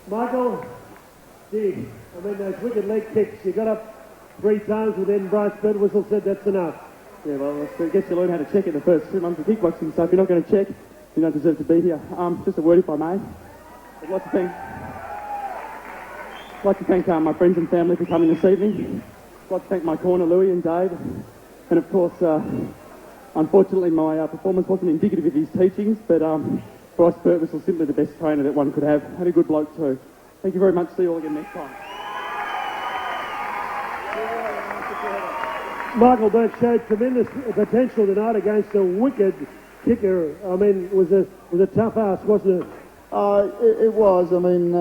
S1: Michael, gee, I mean, those wicked leg kicks, you got up 3 times, but then Bryce Birdwhistle said that's enough.
S11: Yeah, well, I guess you learn how to check in the first 2 months of kickboxing, so if you're not going to check, you don't deserve to be here. Just a word, if I may. I'd like to thank my friends and family for coming this evening. I'd like to thank my corner, Louis and Dave. And of course, unfortunately, my performance wasn't indicative of his teachings, but Bryce Burke was simply the best trainer that one could have, and a good bloke too. Thank you very much. See you all again next time.
S1: Michael Burke showed tremendous potential tonight against a wicked kicker. I mean, it was a tough ask, wasn't it?
S4: It was. I mean,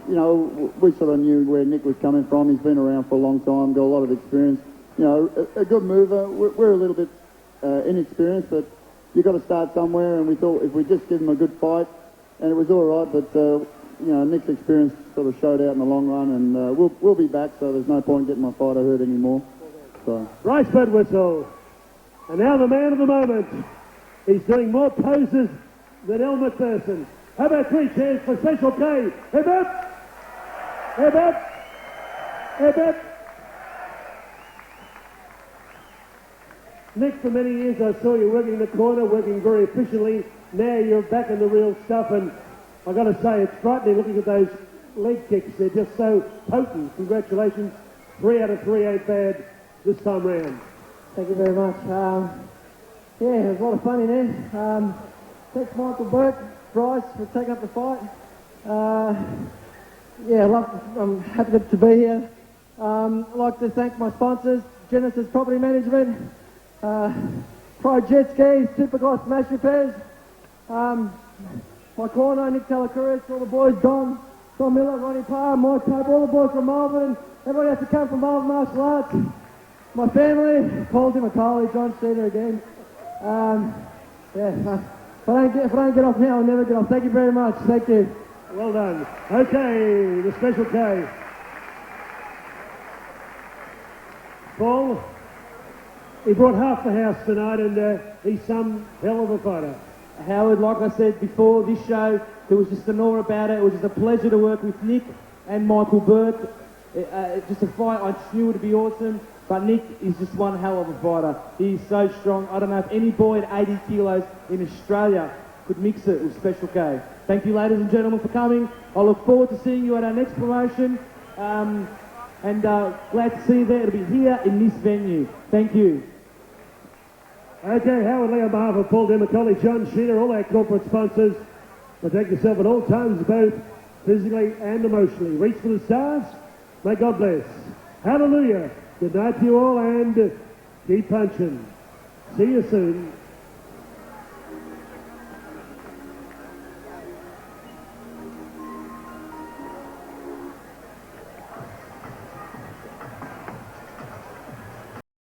S4: you know, we sort of knew where Nick was coming from. He's been around for a long time, got a lot of experience. You know, a good mover. We're a little bit inexperienced, but you've got to start somewhere, and we thought if we just give him a good fight, and it was all right, but, you know, Nick's experience sort of showed out in the long run, and we'll be back, so there's no point getting my fighter hurt anymore. So.
S1: Bryce Birdwhistle. And now the man of the moment. He's doing more poses than El McPherson. How about 3 cheers for Special K? Head up! Head up! Head up! Nick, for many years I saw you working in the corner, working very efficiently. Now you're back in the real stuff, and I've got to say, it's frightening looking at those leg kicks. They're just so potent. Congratulations. 3 out of 3 ain't bad this time round.
S6: Thank you very much. Yeah, it was a lot of fun in there. Thanks Michael Burke, Bryce, for taking up the fight. Yeah, I'm happy to be here. I'd like to thank my sponsors, Genesis Property Management, Pro Jet Ski, Supergloss Smash Repairs, my corner, Nick Kakkar, all the boys, Don Miller, Ronnie Parr, Mike Cope, all the boys from Melbourne, everybody has to come from Melbourne Martial Arts, my family, Paul DiMacaulay, John Cedar again. Yeah, if I don't get off now, I'll never get off. Thank you very much. Thank you.
S1: Well done. Okay, the Special K. Paul, he brought half the house tonight, and he's some hell of a fighter.
S7: Howard, like I said before, this show, there was just an awe about it. It was just a pleasure to work with Nick and Michael Burke. Just a fight I knew would be awesome, but Nick is just one hell of a fighter. He's so strong. I don't know if any boy at 80 kilos in Australia could mix it with Special K. Thank you, ladies and gentlemen, for coming. I look forward to seeing you at our next promotion, and glad to see you there. It'll be here in this venue. Thank you.
S1: Okay, Howard Lee on behalf of Paul DiMacaulay, John Sheeter, all our corporate sponsors. Protect yourself at all times, both physically and emotionally. Reach for the stars. May God bless. Hallelujah. Good night to you all, and keep punching. See you soon.